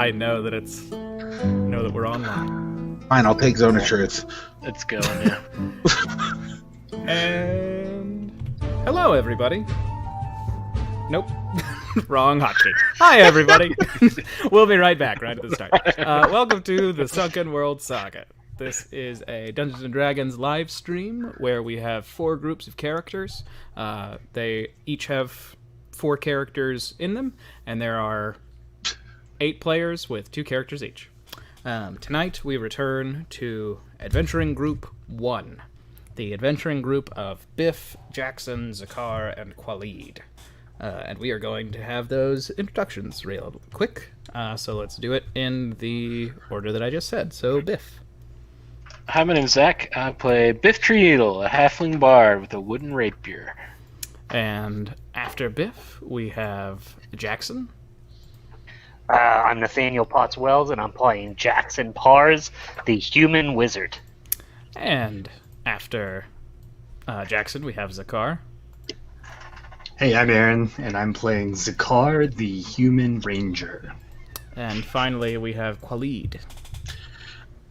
I know that we're online. Fine, I'll take zone assurance. It's going, yeah. And hello, everybody. Nope. Wrong hotkey. Hi, everybody. We'll be right back right at the start. Welcome to the Sunken World Saga. This is a Dungeons & Dragons live stream where we have 4 groups of characters. They each have 4 characters in them, and there are 8 players with 2 characters each. Tonight we return to Adventuring Group 1, the adventuring group of Biff, Jackson, Zakar, and Khalid. And we are going to have those introductions real quick, so let's do it in the order that I just said. So, Biff. Hi, my name's Zach. I play Biff Treadle, a halfling bard with a wooden rapier. And after Biff, we have Jackson. I'm Nathaniel Potts Wells, and I'm playing Jackson Pars, the human wizard. And after Jackson, we have Zakar. Hey, I'm Aaron, and I'm playing Zakar, the human ranger. And finally, we have Khalid.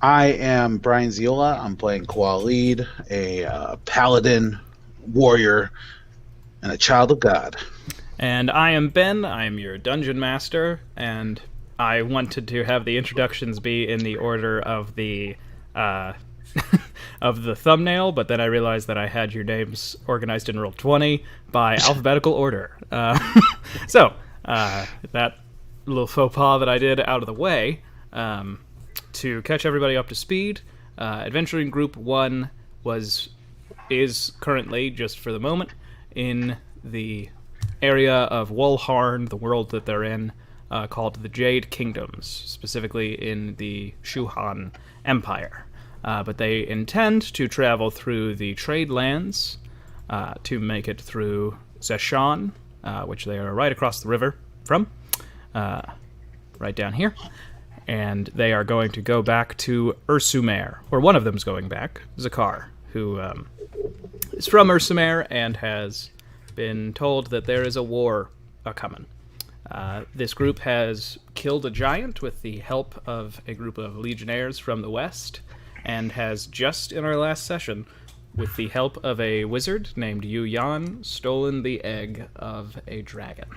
I am Brian Ziola. I'm playing Khalid, a paladin, warrior, and a child of God. And I am Ben. I am your dungeon master, and I wanted to have the introductions be in the order of the of the thumbnail, but then I realized that I had your names organized in Roll20 by alphabetical order. So that little faux pas that I did out of the way, to catch everybody up to speed, Adventuring Group 1 is currently, just for the moment, in the area of Wolharn, the world that they're in, called the Jade Kingdoms, specifically in the Shuhan Empire. But they intend to travel through the trade lands to make it through Zeshan, which they are right across the river from, right down here. And they are going to go back to Ursumer, or one of them's going back, Zakar, who is from Ursumer and has been told that there is a war a-coming. This group has killed a giant with the help of a group of legionnaires from the west, and has just in our last session, with the help of a wizard named Yu Yan, stolen the egg of a dragon.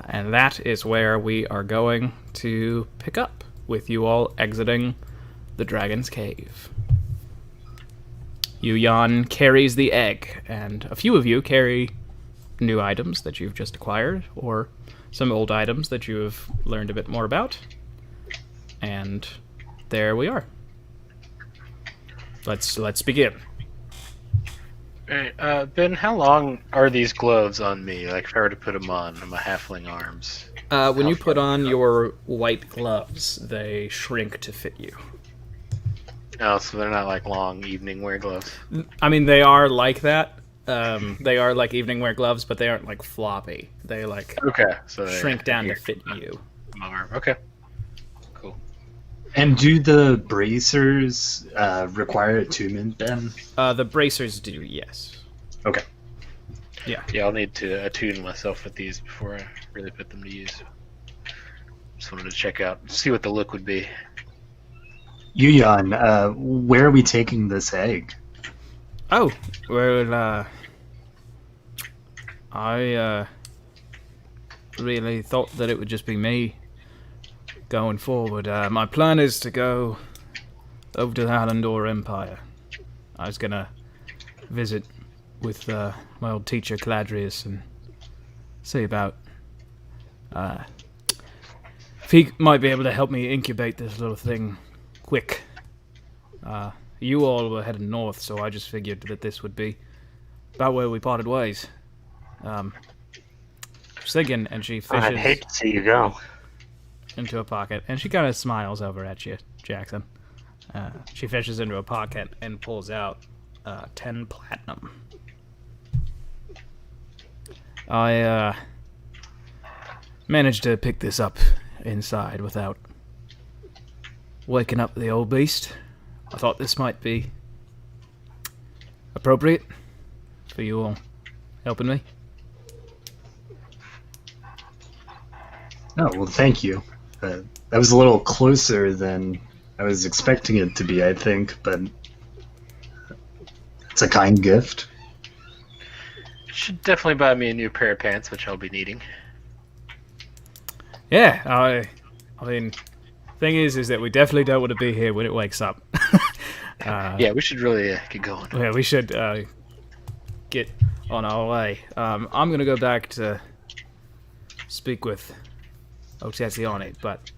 And that is where we are going to pick up, with you all exiting the dragon's cave. Yu Yan carries the egg, and a few of you carry new items that you've just acquired, or some old items that you have learned a bit more about. And there we are. Let's begin. Alright, Ben, how long are these gloves on me? Like, if I were to put them on my halfling arms. When you put on your white gloves, they shrink to fit you. Oh, so they're not like long evening wear gloves? I mean, they are like that. They are like evening wear gloves, but they aren't like floppy. They like so shrink down to fit you. My arm. Okay. Cool. And do the bracers require attunement, Ben? The bracers do, yes. Okay. Yeah. Yeah, I'll need to attune myself with these before I really put them to use. Just wanted to check out, see what the look would be. Yuyan, where are we taking this egg? Oh, well, I really thought that it would just be me going forward. My plan is to go over to the Hallandor Empire. I was gonna visit with my old teacher, Cladrius, and see about if he might be able to help me incubate this little thing quick. You all were heading north, so I just figured that this would be about where we parted ways. I was thinking, and she fishes I'd hate to see you go. into a pocket, and she kind of smiles over at you, Jackson. She fishes into a pocket and pulls out 10 platinum. I managed to pick this up inside without waking up the old beast. I thought this might be appropriate for you all helping me. Oh, well, thank you. That was a little closer than I was expecting it to be, I think, but it's a kind gift. Should definitely buy me a new pair of pants, which I'll be needing. Yeah, I mean, thing is that we definitely don't want to be here when it wakes up. Yeah, we should really get going. Yeah, we should get on our way. I'm gonna go back to speak with Otesiani, but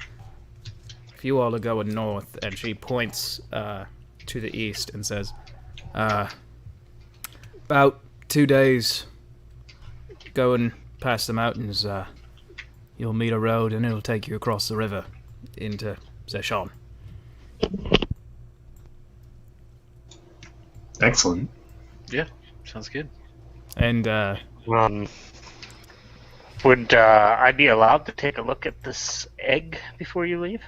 if you all are going north, and she points to the east and says, about 2 days going past the mountains, you'll meet a road and it'll take you across the river into Zeshon. Excellent. Yeah, sounds good. And Would I be allowed to take a look at this egg before you leave?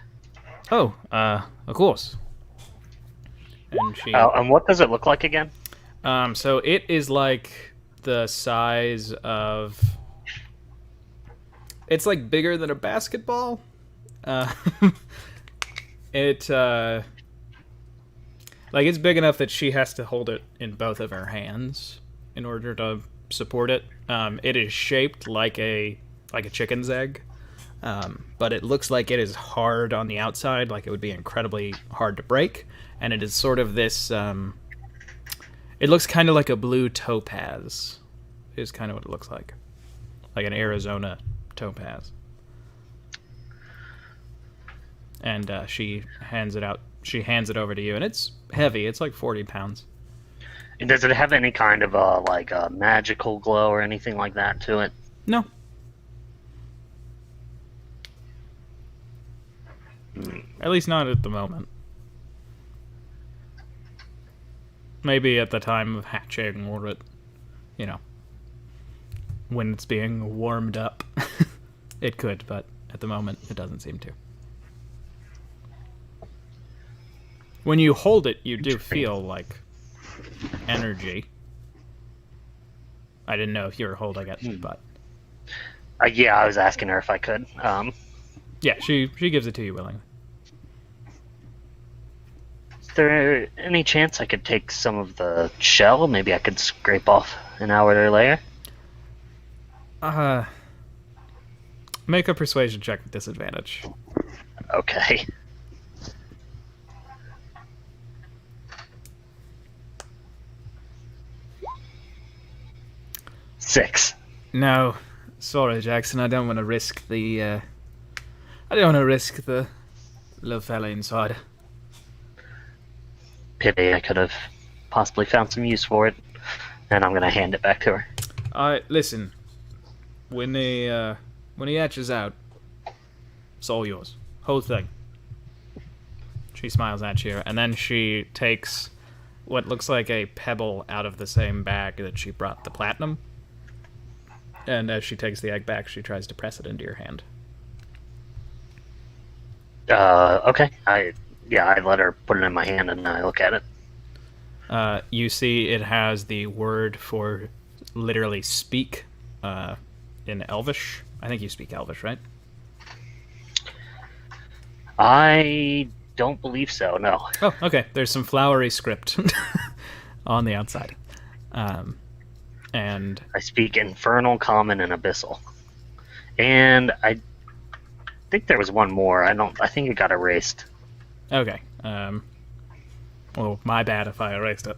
of course. And she And what does it look like again? so it is like the size of, it's like bigger than a basketball. It like it's big enough that she has to hold it in both of her hands in order to support it. It is shaped like a chicken's egg, but it looks like it is hard on the outside, like it would be incredibly hard to break. And it is sort of this. It looks kind of like a blue topaz, is kind of what it looks like an Arizona topaz. And she hands it out. She hands it over to you, and it's heavy. It's like 40 pounds. And does it have any kind of a magical glow or anything like that to it? No. At least not at the moment. Maybe at the time of hatching, or when it's being warmed up, it could, but at the moment, it doesn't seem to. When you hold it, you do feel like energy. I didn't know if you were holding it, but Yeah, I was asking her if I could. yeah, she gives it to you willingly. Is there any chance I could take some of the shell? Maybe I could scrape off an outer layer? Make a persuasion check with disadvantage. Okay. Six. No, sorry, Jackson. I don't want to risk the little fella inside. Pity, I could have possibly found some use for it. And I'm gonna hand it back to her. Listen. When he hatches out, it's all yours, whole thing. She smiles at you, and then she takes what looks like a pebble out of the same bag that she brought the platinum. And as she takes the egg back, she tries to press it into your hand. Okay. I let her put it in my hand and I look at it. You see it has the word for literally speak in Elvish. I think you speak Elvish, right? I don't believe so, no. Oh, okay. There's some flowery script on the outside. And I speak Infernal, Common, and Abyssal. And I think there was one more. I think it got erased. okay. Well, my bad if I erased it.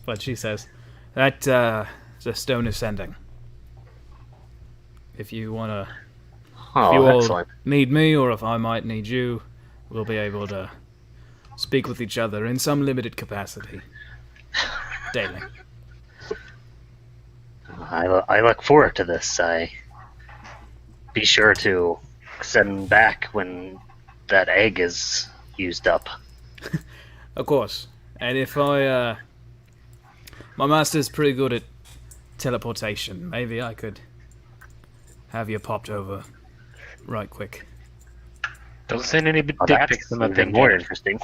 But she says that the stone is sending. If you wanna, if you Oh, all excellent. need me, or if I might need you, we'll be able to speak with each other in some limited capacity daily. I look forward to this. I be sure to send back when that egg is used up. Of course. And if my master's pretty good at teleportation, maybe I could have you popped over right quick. Don't send any dick That's pics on that even thing. more Jack. interesting.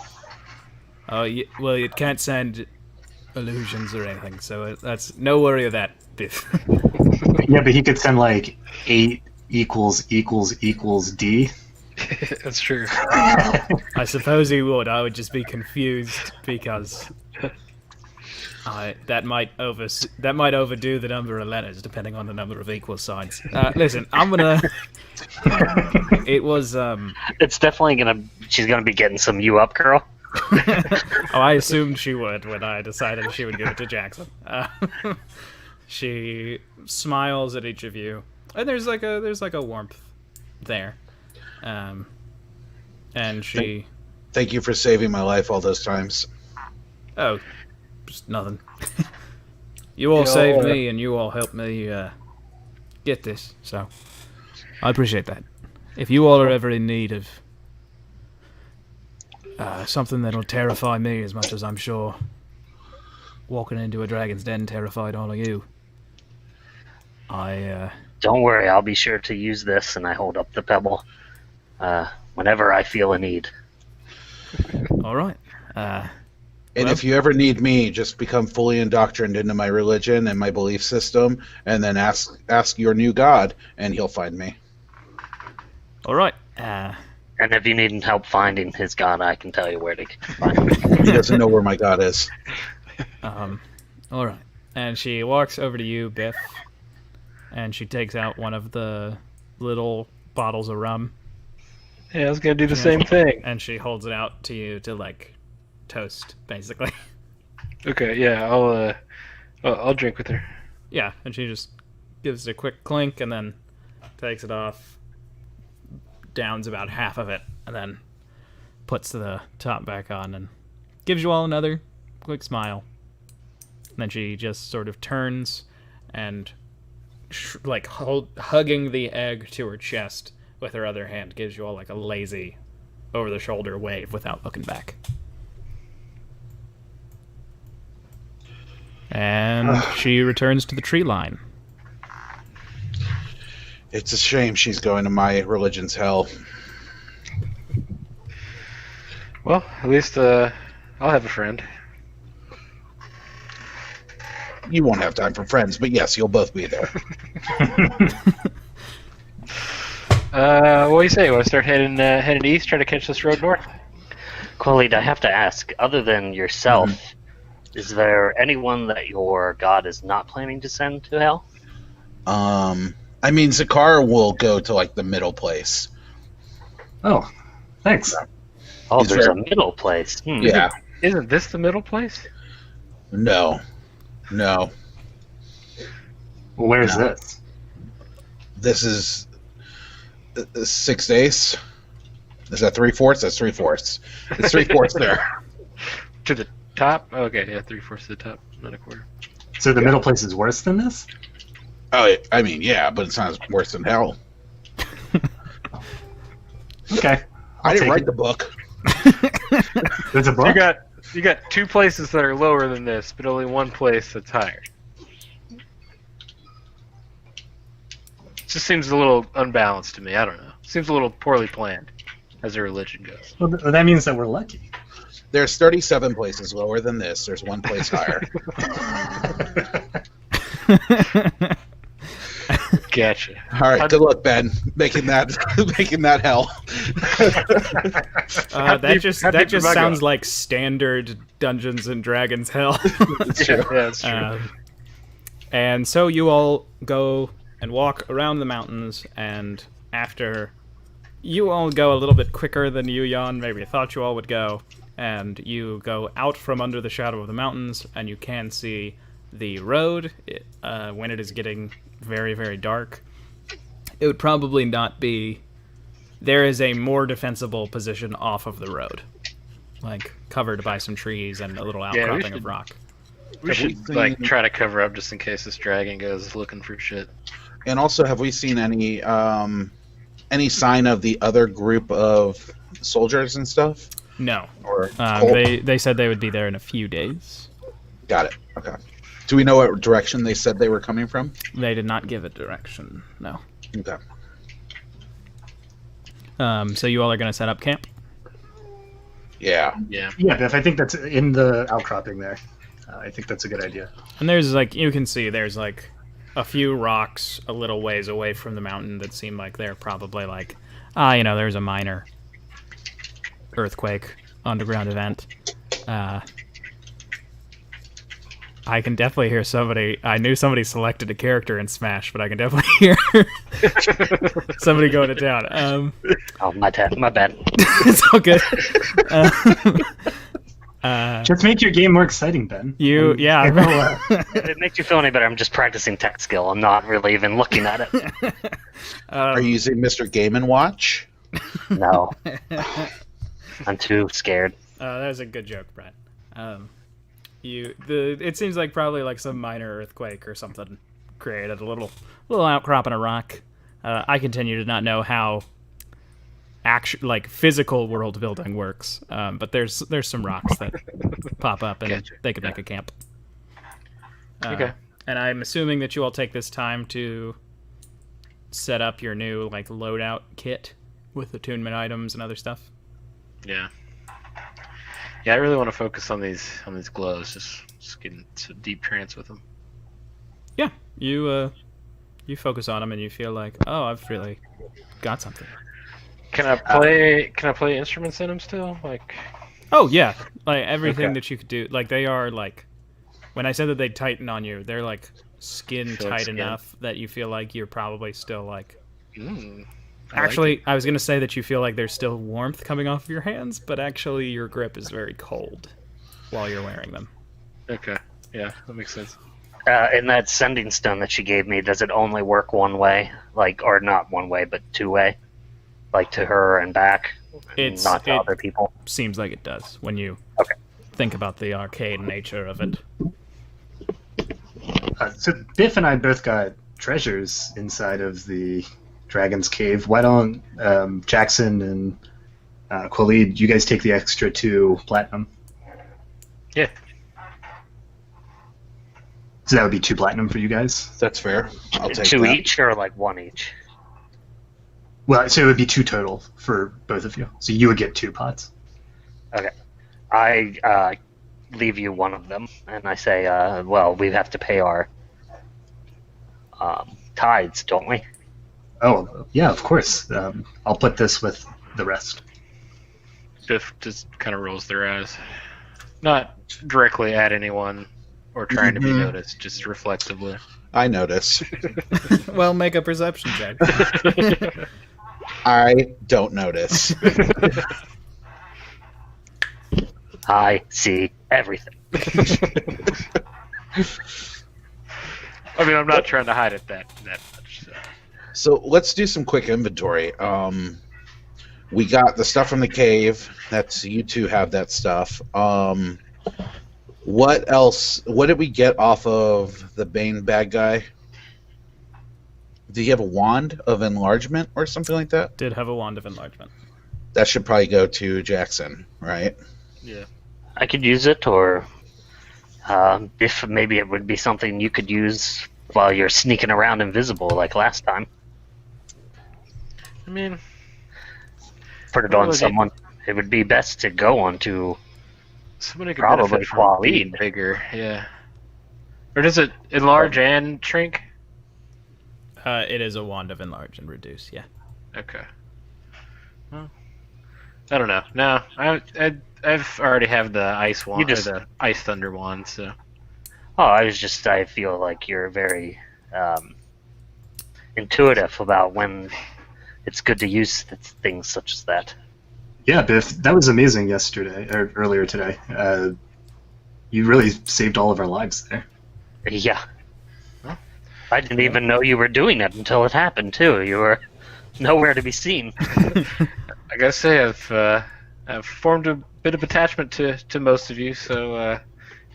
Well, it can't send illusions or anything, so that's no worry of that, Biff. Yeah, but he could send like 8 == D. That's true. I suppose he would. I would just be confused because that might overdo the number of letters depending on the number of equal signs. Listen, I'm gonna. It was. It's definitely she's gonna be getting some you up, girl. I assumed she would when I decided she would give it to Jackson. She smiles at each of you, and there's like a warmth there. And she. Thank you for saving my life all those times. Oh, just nothing. You all saved me, and you all helped me get this, so I appreciate that. If you all are ever in need of something that'll terrify me as much as I'm sure walking into a dragon's den terrified all of you, Don't worry, I'll be sure to use this, and I hold up the pebble whenever I feel a need. All right. And if you ever need me, just become fully indoctrined into my religion and my belief system, and then ask your new god, and he'll find me. All right. And if you need help finding his god, I can tell you where to find him. He doesn't know where my god is. All right. And she walks over to you, Biff, and she takes out one of the little bottles of rum. Yeah, I was gonna do the same thing. And she holds it out to you to toast, basically. Okay, yeah, I'll drink with her. Yeah, and she just gives it a quick clink and then takes it off, downs about half of it, and then puts the top back on and gives you all another quick smile. And then she just sort of turns and, hugging the egg to her chest with her other hand, gives you all a lazy, over-the-shoulder wave without looking back. And she returns to the tree line. It's a shame she's going to my religion's hell. Well, at least I'll have a friend. You won't have time for friends, but yes, you'll both be there. What do you say? Want to start heading east, try to catch this road north? Khalid, I have to ask, other than yourself, is there anyone that your god is not planning to send to hell? I mean, Zakar will go to the middle place. Oh, thanks. Oh, Is there's there- a middle place. Yeah. Isn't this the middle place? No. Well, where is this? This is 6 days. Is that 3/4? That's 3/4. It's 3/4 there. To the top? Okay, yeah, 3/4 to the top, not a quarter. So the middle place is worse than this? Oh, I mean, yeah, but it's not worse than hell. Okay. I didn't take write it. the book. There's a book? You got two places that are lower than this, but only one place that's higher. It just seems a little unbalanced to me. I don't know. Seems a little poorly planned, as a religion goes. Well, that means that we're lucky. There's 37 places lower than this. There's one place higher. Gotcha. All right, good luck, Ben. Making that hell. That just how deep am I sounds going? like standard Dungeons and Dragons hell. That's true. Yeah, that's true. And so you all go and walk around the mountains, and after you all go a little bit quicker than you, Jan, maybe thought you all would go, and you go out from under the shadow of the mountains, and you can see the road when it is getting very, very dark. It would probably not be... There is a more defensible position off of the road, covered by some trees and a little outcropping of rock. We should try to cover up just in case this dragon goes looking for shit. And also, have we seen any sign of the other group of soldiers and stuff? No. Or they said they would be there in a few days. Got it. Okay. Do we know what direction they said they were coming from? They did not give a direction, no. Okay. So you all are going to set up camp? Yeah. Yeah. Yeah, Biff, I think that's in the outcropping there. I think that's a good idea. And there's, you can see there's, a few rocks a little ways away from the mountain that seem like they're probably, there's a minor earthquake underground event. I can definitely hear somebody. I knew somebody selected a character in Smash, but I can definitely hear somebody going to town. Oh, my bad. It's all good. Just make your game more exciting, Ben. It makes you feel any better. I'm just practicing tech skill. I'm not really even looking at it. Are you using Mr. Game & Watch? No. I'm too scared. That was a good joke, Brett. It seems like probably like some minor earthquake or something created a little outcrop in a rock. I continue to not know how physical world building works, but there's some rocks that pop up and they could make a camp. Okay. And I'm assuming that you all take this time to set up your new loadout kit with attunement items and other stuff. Yeah. Yeah, I really want to focus on these glows. Just getting to deep trance with them. Yeah, you focus on them and you feel like, oh, I've really got something. Can I play instruments in them still? Oh yeah, everything that you could do. They are when I said that they tighten on you, they're skin tight enough that you feel like you're probably still Actually, I was going to say that you feel like there's still warmth coming off of your hands, but actually your grip is very cold while you're wearing them. Okay. Yeah, that makes sense. And that sending stone that she gave me, does it only work one way? Or not one way, but two-way? To her and back? Not to other people? Seems like it does when you think about the arcade nature of it. So Biff and I both got treasures inside of the Dragon's Cave. Why don't Jackson and Khalid, you guys take the extra 2 platinum? Yeah. So that would be 2 platinum for you guys? That's fair. I'll take 2 that. each or 1 each? Well, so it would be 2 total for both of you. So you would get 2 pots. Okay. I leave you one of them, and I say, we have to pay our tithes, don't we? Oh, yeah, of course. I'll put this with the rest. Biff just kind of rolls their eyes. Not directly at anyone or trying to be noticed, just reflexively. I notice. Well, make a perception check. I don't notice. I see everything. I mean, I'm not trying to hide it that much. So let's do some quick inventory. We got the stuff from the cave. That's you two have that stuff. What else? What did we get off of the Bane bad guy? Did he have a wand of enlargement or something like that? Did have a wand of enlargement. That should probably go to Jackson, right? Yeah. I could use it, or if maybe it would be something you could use while you're sneaking around invisible like last time. I mean, put it on someone. It would be best to go on to somebody could probably benefit from being bigger, yeah. Or does it enlarge and shrink? It is a wand of enlarge and reduce, yeah. Okay. Well, I don't know. No, I've already have the ice wand, or the ice thunder wand, so. Oh, I feel like you're very intuitive about when it's good to use things such as that. Yeah, Biff, that was amazing earlier today. You really saved all of our lives there. Yeah. I didn't even know you were doing it until it happened, too. You were nowhere to be seen. I gotta say, I've formed a bit of attachment to most of you, so I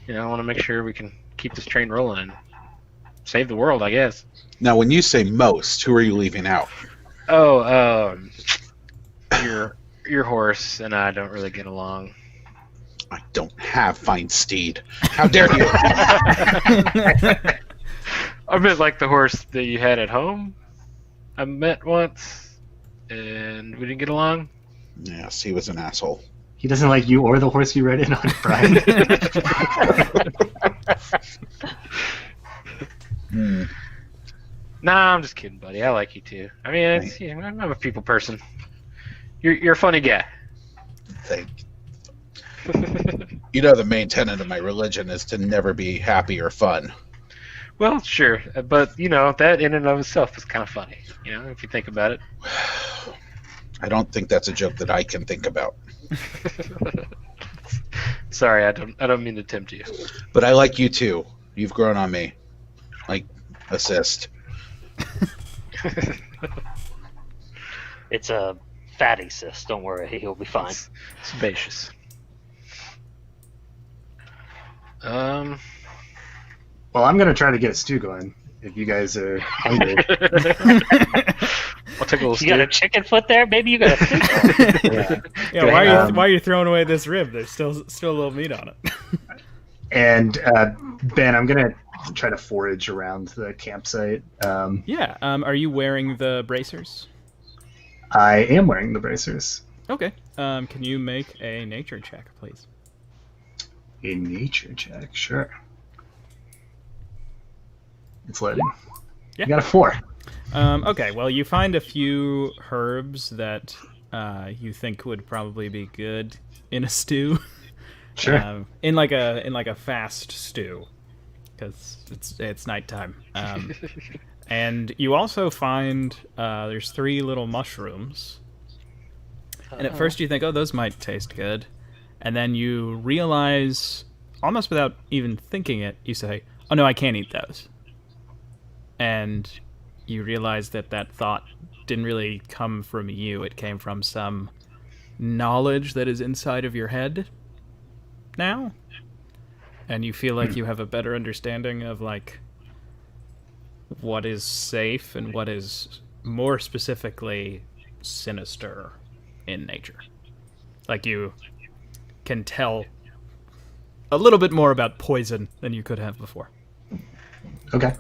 want to make sure we can keep this train rolling and save the world, I guess. Now, when you say most, who are you leaving out? Oh, your horse and I don't really get along. I don't have fine steed. How dare you? I meant like the horse that you had at home. I met once, and we didn't get along. Yes, he was an asshole. He doesn't like you or the horse you rode in on, Brian. Nah, I'm just kidding, buddy. I like you too. I mean, I'm a people person. You're a funny guy. Thank you. The main tenet of my religion is to never be happy or fun. Well, sure, but that in and of itself is kind of funny. If you think about it. I don't think that's a joke that I can think about. Sorry, I don't mean to tempt you. But I like you too. You've grown on me. Like assist. It's a fatty cyst. Don't worry, he'll be fine. It's spacious. Well, I'm gonna try to get a stew going. If you guys are hungry. I'll take a little stew. You got a chicken foot there? Maybe you got a stew. Yeah. Why are you throwing away this rib? There's still a little meat on it. And Ben, I'm gonna try to forage around the campsite. Yeah. Are you wearing the bracers? I am wearing the bracers. Okay. Can you make a nature check, please? A nature check, sure. It's loading. Yeah. You got a 4. Okay. Well, you find a few herbs that you think would probably be good in a stew. Sure. In like a fast stew, because it's nighttime. And you also find there's 3 little mushrooms. And at first you think, oh, those might taste good. And then you realize, almost without even thinking it, you say, oh no, I can't eat those. And you realize that thought didn't really come from you. It came from some knowledge that is inside of your head now. And you feel like you have a better understanding of, like, what is safe and what is more specifically sinister in nature. Like, you can tell a little bit more about poison than you could have before. Okay.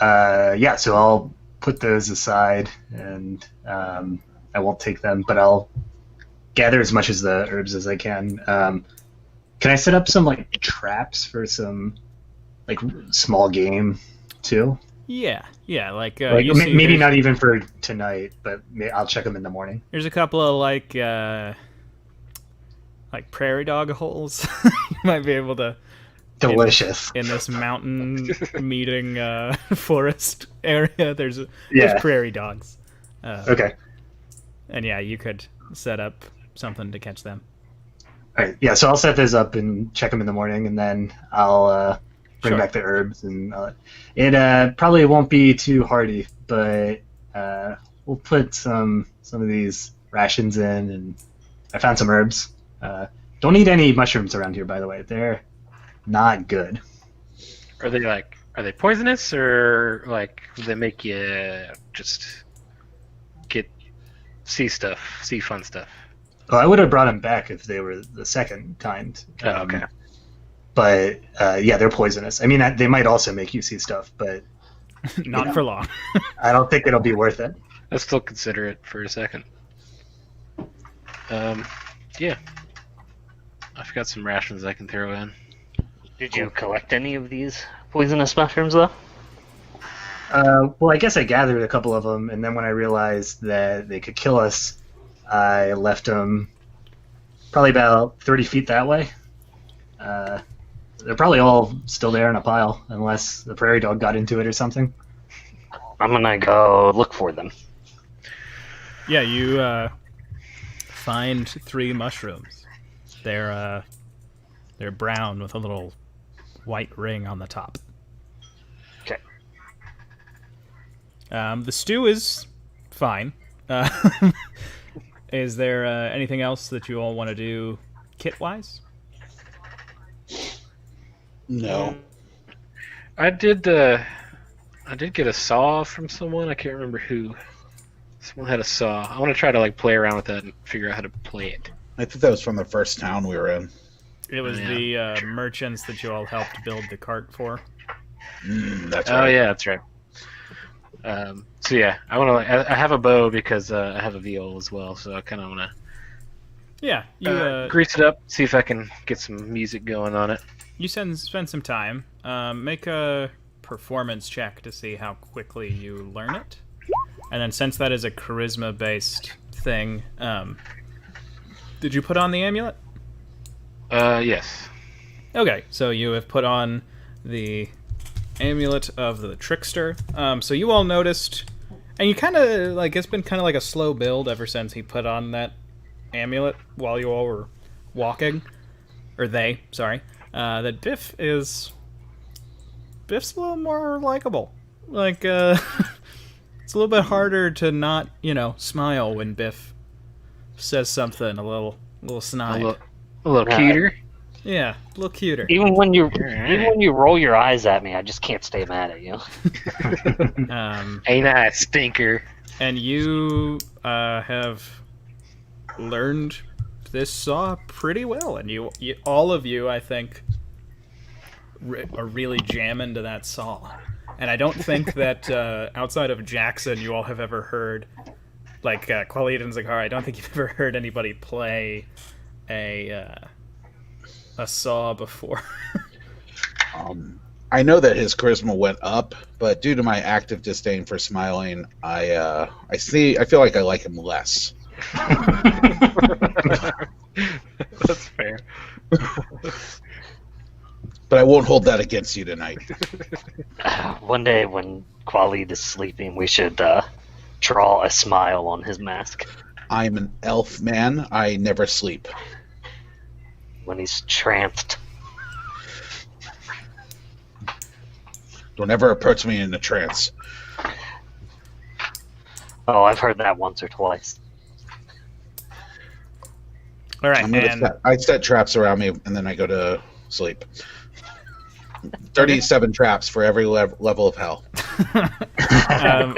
Yeah, so I'll put those aside, and I won't take them, but I'll gather as much as the herbs as I can. Can I set up some, like, traps for some, like, small game, too? Yeah, like maybe not even for tonight, but I'll check them in the morning. There's a couple of, like prairie dog holes you might be able to... Delicious. In this mountain meeting forest area, there's prairie dogs. Okay. And yeah, you could set up something to catch them. All right. Yeah, so I'll set those up and check them in the morning, and then I'll bring back the herbs. And it probably won't be too hearty, but we'll put some of these rations in, and I found some herbs. Don't eat any mushrooms around here, by the way. They're not good. Are they poisonous, or like they make you just get see fun stuff? Well, I would have brought them back if they were the second kind. Oh, okay. But yeah, they're poisonous. I mean, they might also make you see stuff, but not for long. I don't think it'll be worth it. I'll still consider it for a second. Yeah. I've got some rations I can throw in. Did you collect any of these poisonous mushrooms, though? Well, I guess I gathered a couple of them, and then when I realized that they could kill us, I left them probably about 30 feet that way. They're probably all still there in a pile, unless the prairie dog got into it or something. I'm gonna go look for them. Yeah, you find 3 mushrooms. They're brown with a little white ring on the top. Okay. The stew is fine. Is there anything else that you all want to do kit-wise? No. I did get a saw from someone. I can't remember who. Someone had a saw. I want to try to like play around with that and figure out how to play it. I think that was from the first town we were in. It was the merchants that you all helped build the cart for. That's right. Oh yeah, that's right. So yeah, I have a bow because I have a viol as well, so I kind of want to. Yeah, you grease it up, see if I can get some music going on it. You spend some time. Make a performance check to see how quickly you learn it. And then since that is a charisma-based thing. Did you put on the amulet? Yes. Okay, so you have put on the amulet of the trickster. So you all noticed, and you kind of like it's been kind of like a slow build ever since he put on that amulet while you all were walking, or they, sorry. That Biff's a little more likable. Like, it's a little bit harder to not, smile when Biff says something a little snide. A little cuter. Yeah, a little cuter. Even when you roll your eyes at me, I just can't stay mad at you. Ain't I a stinker? And you have learned this saw pretty well, and you all of you, I think, are really jamming to that saw. And I don't think that outside of Jackson, you all have ever heard, like Khalid and Zakar, I don't think you've ever heard anybody play a saw before. I know that his charisma went up, but due to my active disdain for smiling, I feel like I like him less. That's fair. But I won't hold that against you tonight. One day when Khalid is sleeping, we should draw a smile on his mask. I'm an elf man. I never sleep. When he's tranced. Don't ever approach me in a trance. Oh, I've heard that once or twice. All right, I set traps around me, and then I go to sleep. 37 traps for every level of hell.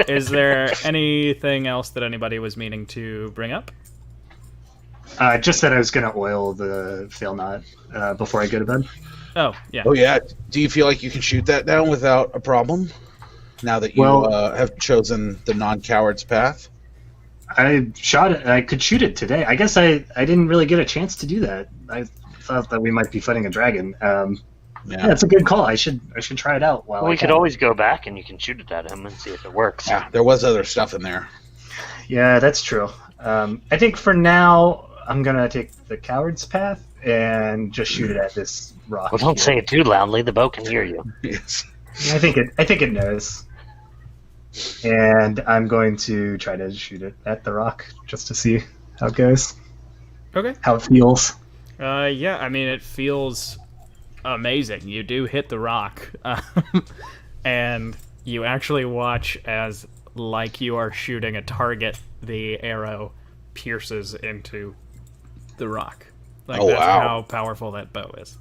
Is there anything else that anybody was meaning to bring up? Just that I was going to oil the fail knot before I go to bed. Oh, yeah. Oh, yeah. Do you feel like you can shoot that down without a problem? Now that you have chosen the non-coward's path? I shot it. I could shoot it today. I guess I didn't really get a chance to do that. I thought that we might be fighting a dragon. Yeah, that's a good call. I should try it out. We could always go back and you can shoot it at him and see if it works. Yeah, there was other stuff in there. Yeah, that's true. I think for now I'm gonna take the coward's path and just shoot it at this rock. Well, don't say it too loudly. The bow can hear you. Yes. I think it knows. And I'm going to try to shoot it at the rock just to see how it goes. Okay. How it feels. Yeah, I mean, it feels amazing. You do hit the rock, and you actually watch as, like you are shooting a target, the arrow pierces into the rock. Like, that's how powerful that bow is.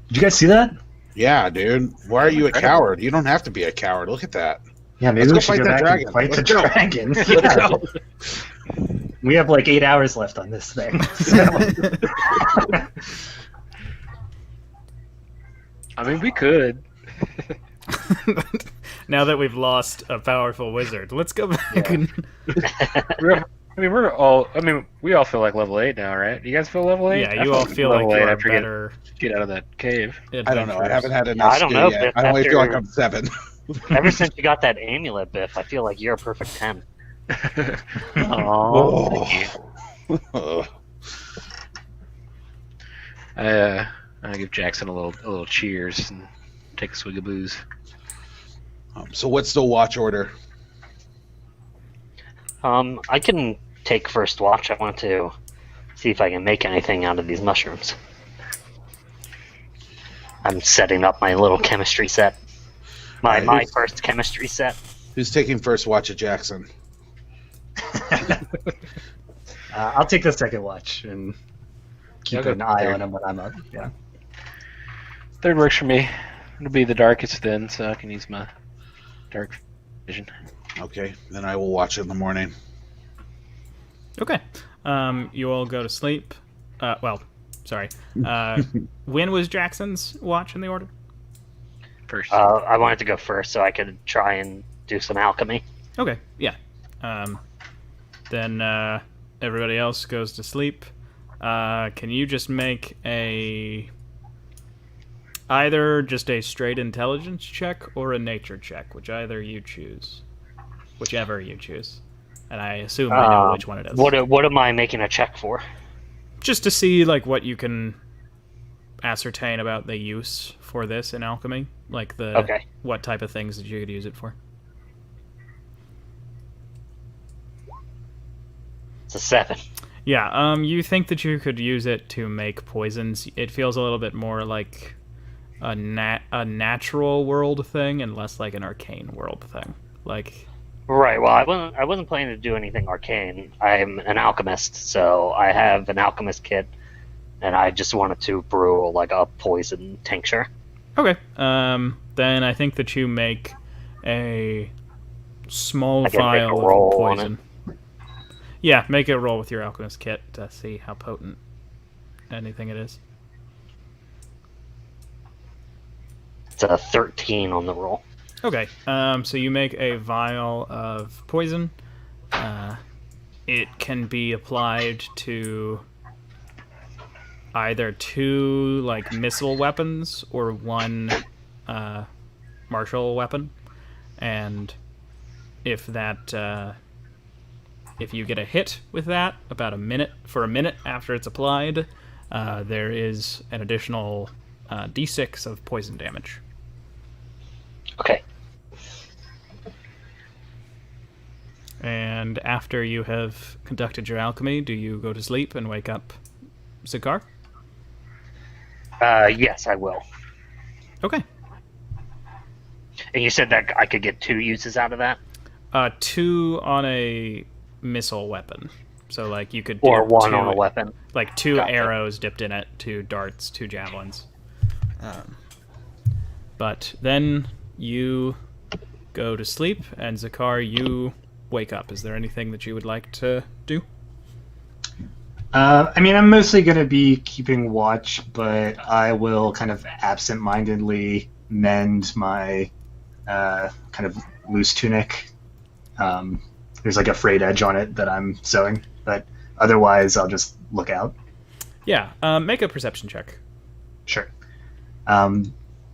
Did you guys see that? Yeah, dude. Why are you a coward? You don't have to be a coward. Look at that. Yeah, maybe we should go back and fight the dragon. Let's go. We have like 8 hours left on this thing. So. I mean, we could. Now that we've lost a powerful wizard, let's go back and... we all feel like level 8 now, right? You guys feel level 8? Yeah, you all feel like you are better. Get out of that cave. I don't know. I haven't had enough I don't know, yet. Biff, I only feel like I'm 7. Ever since you got that amulet, Biff, I feel like you're a perfect 10. Oh. I give Jackson a little cheers and take a swig of booze. So what's the watch order? I can take first watch. I want to see if I can make anything out of these mushrooms. I'm setting up my little chemistry set. My first chemistry set. Who's taking first watch of Jackson? I'll take the second watch and keep an eye on him when I'm up. Yeah. Third works for me. It'll be the darkest then, so I can use my dark vision. Okay, then I will watch in the morning. Okay. You all go to sleep. Sorry. When was Jackson's watch in the order? First. I wanted to go first so I could try and do some alchemy. Okay, yeah. Then everybody else goes to sleep. Can you just make either just a straight intelligence check or a nature check, whichever you choose. and I assume I know which one it is. What am I making a check for? Just to see like what you can ascertain about the use for this in alchemy, like what type of things that you could use it for. It's a 7. Yeah, you think that you could use it to make poisons. It feels a little bit more like a natural world thing and less like an arcane world thing. Like, right. Well, I wasn't planning to do anything arcane. I'm an alchemist, so I have an alchemist kit, and I just wanted to brew like a poison tincture. Okay. Then I think that you make a small vial of poison. Yeah, make a roll with your alchemist kit to see how potent anything it is. It's a 13 on the roll. Okay, so you make a vial of poison. It can be applied to either 2 like missile weapons or 1 martial weapon, and if you get a hit with that for a minute after it's applied, there is an additional d6 of poison damage. Okay. And after you have conducted your alchemy, do you go to sleep and wake up Zakar? Yes, I will. Okay. And you said that I could get 2 uses out of that? 2 on a missile weapon. So, like, you could do or 1 2, on a weapon. Like 2 arrows dipped in it, 2 darts, 2 javelins. But then you go to sleep, and Zakar, you wake up. Is there anything that you would like to do? I mean, I'm mostly going to be keeping watch, but I will kind of absent-mindedly mend my kind of loose tunic. There's like a frayed edge on it that I'm sewing, but otherwise I'll just look out. Yeah, make a perception check. Sure.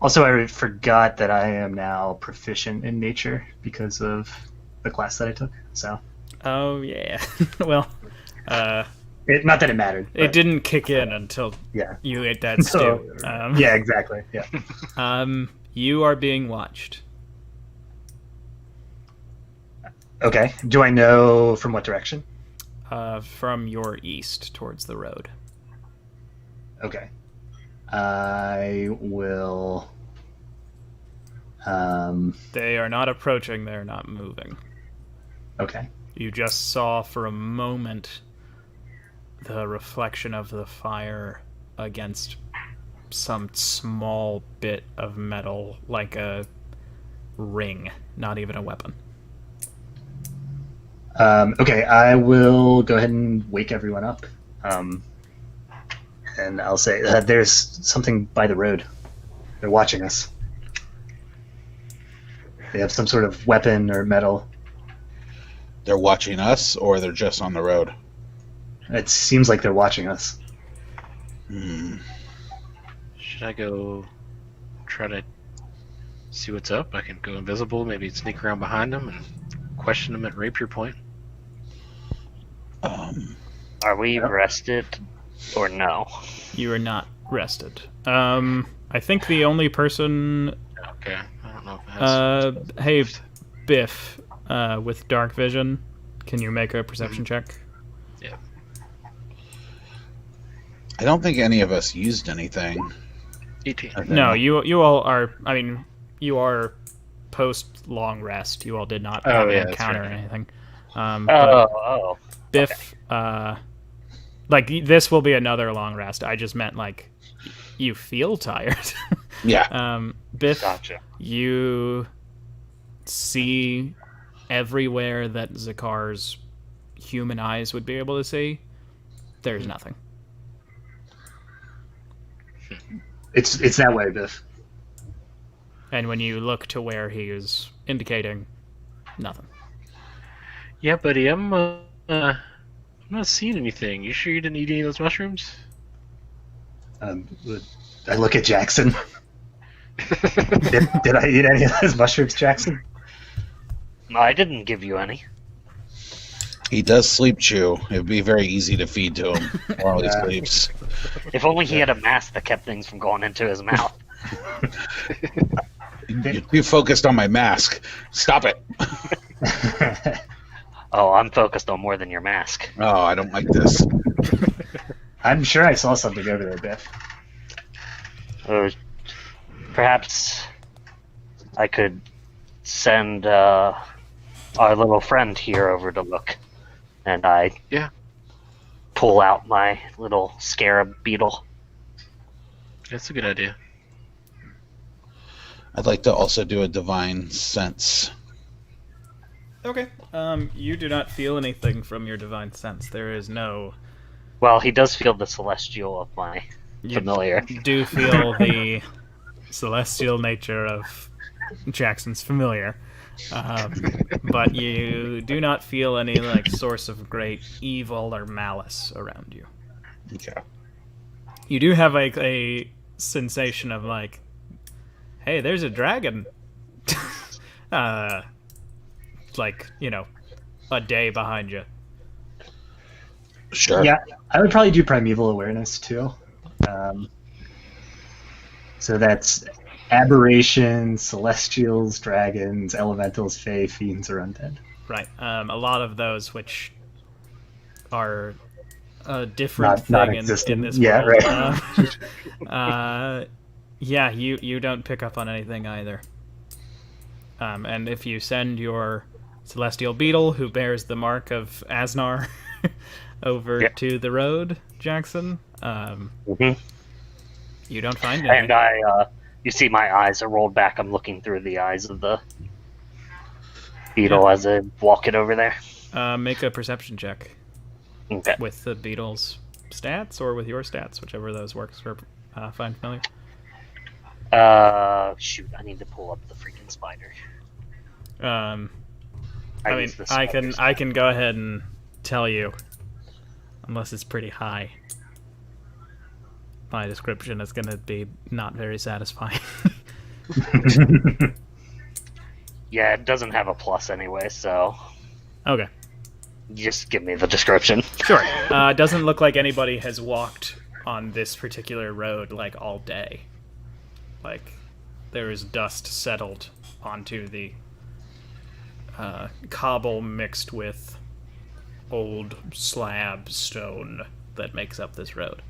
Also, I forgot that I am now proficient in nature because of the class that I took. So. Oh yeah. Well. Not that it mattered. It didn't kick in until you ate that stew. Yeah, exactly. Yeah. You are being watched. Okay. Do I know from what direction? From your east towards the road. Okay. I will. They are not approaching. They're not moving. Okay. You just saw for a moment the reflection of the fire against some small bit of metal, like a ring, not even a weapon. Okay, I will go ahead and wake everyone up. And I'll say, there's something by the road. They're watching us. They have some sort of weapon or metal. They're watching us, or they're just on the road? It seems like they're watching us. Should I go try to see what's up? I can go invisible, maybe sneak around behind them and question them at rapier point. Are we rested or no? You are not rested. I think the only person... Okay, I don't know if it has... hey, Biff, with dark vision, can you make a perception check? Yeah. I don't think any of us used anything. 18. No, you all are... I mean, you are post-long rest. You all did not have an encounter or anything. Biff, okay. Like, this will be another long rest. I just meant, like, you feel tired. Yeah. Biff, gotcha. You see everywhere that Zakar's human eyes would be able to see. There's nothing. It's that way, Biff. And when you look to where he is indicating, nothing. Yeah, buddy, I'm not seeing anything. You sure you didn't eat any of those mushrooms? I look at Jackson. did I eat any of those mushrooms, Jackson? No, I didn't give you any. He does sleep chew. It would be very easy to feed to him while he sleeps. If only he had a mask that kept things from going into his mouth. You're too focused on my mask. Stop it. Oh, I'm focused on more than your mask. Oh, I don't like this. I'm sure I saw something over there, Biff. Perhaps I could send our little friend here over to look. And I pull out my little scarab beetle. That's a good idea. I'd like to also do a divine sense. Okay. You do not feel anything from your divine sense. There is no... Well, he does feel the celestial of my familiar. You do feel the celestial nature of Jackson's familiar. But you do not feel any like source of great evil or malice around you. Okay. You do have like a sensation of like, hey, there's a dragon. Like, you know, a day behind you. Sure. Yeah, I would probably do primeval awareness too. So that's aberrations, celestials, dragons, elementals, fae, fiends, or undead. Right. A lot of those which are a different Not thing in this yeah, world. right. Yeah, you don't pick up on anything either. And if you send your celestial beetle, who bears the mark of Asnar, over to the road, Jackson, you don't find anything. And you see my eyes are rolled back. I'm looking through the eyes of the beetle as I walk it over there. Make a perception check. Okay. With the beetle's stats or with your stats, whichever of those works for Find Familiar. Shoot, I need to pull up the freaking spider. I mean, use the I spider can go ahead and tell you, unless it's pretty high. My description is going to be not very satisfying. Yeah, it doesn't have a plus anyway, so Okay. just give me the description. Sure. It doesn't look like anybody has walked on this particular road like all day. Like, there is dust settled onto the cobble mixed with old slab stone that makes up this road.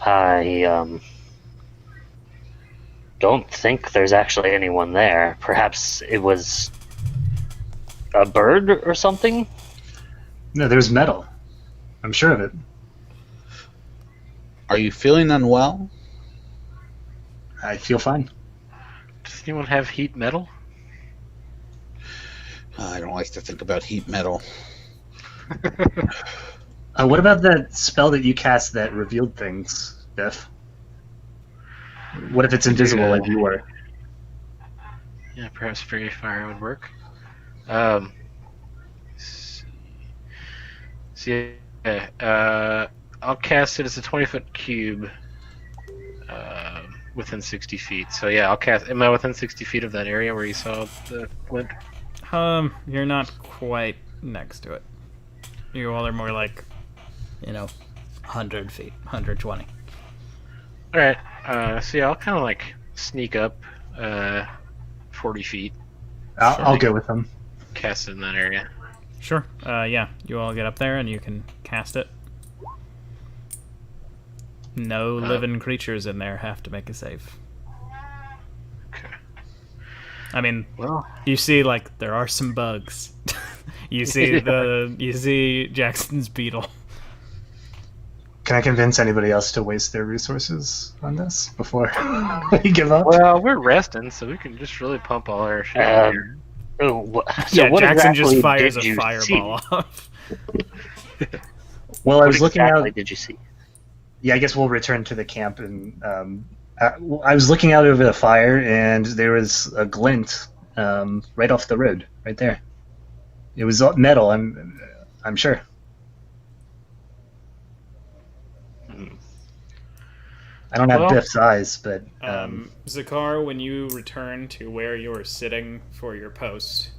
I don't think there's actually anyone there. Perhaps it was a bird or something? No, there's metal. I'm sure of it. Are you feeling unwell? I feel fine. Does anyone have heat metal? I don't like to think about heat metal. What about that spell that you cast that revealed things, Biff? What if it's invisible like you were? Yeah, perhaps Fairy Fire would work. See, I'll cast it as a 20-foot cube within 60 feet. So yeah, I'll cast. Am I within 60 feet of that area where you saw the glint? You're not quite next to it. You all are more like, 100 feet, 120. Alright, so yeah, I'll kind of like sneak up 40 feet. I'll go with them. Cast it in that area. Sure. Yeah, you all get up there and you can cast it. No living creatures in there have to make a save. Okay. I mean, Well, you see, like, there are some bugs. You see Jackson's beetle. Can I convince anybody else to waste their resources on this before we give up? well, we're resting, so we can just really pump all our shit out here. So Yeah, what Jackson exactly just fires did a you fireball see? off. Well, I What was looking exactly out. did you see? Yeah, I guess we'll return to the camp, and I was looking out over the fire, and there was a glint right off the road, right there. It was metal. I'm sure. I don't have Well, Biff's eyes, but Zakar, when you return to where you're sitting for your post,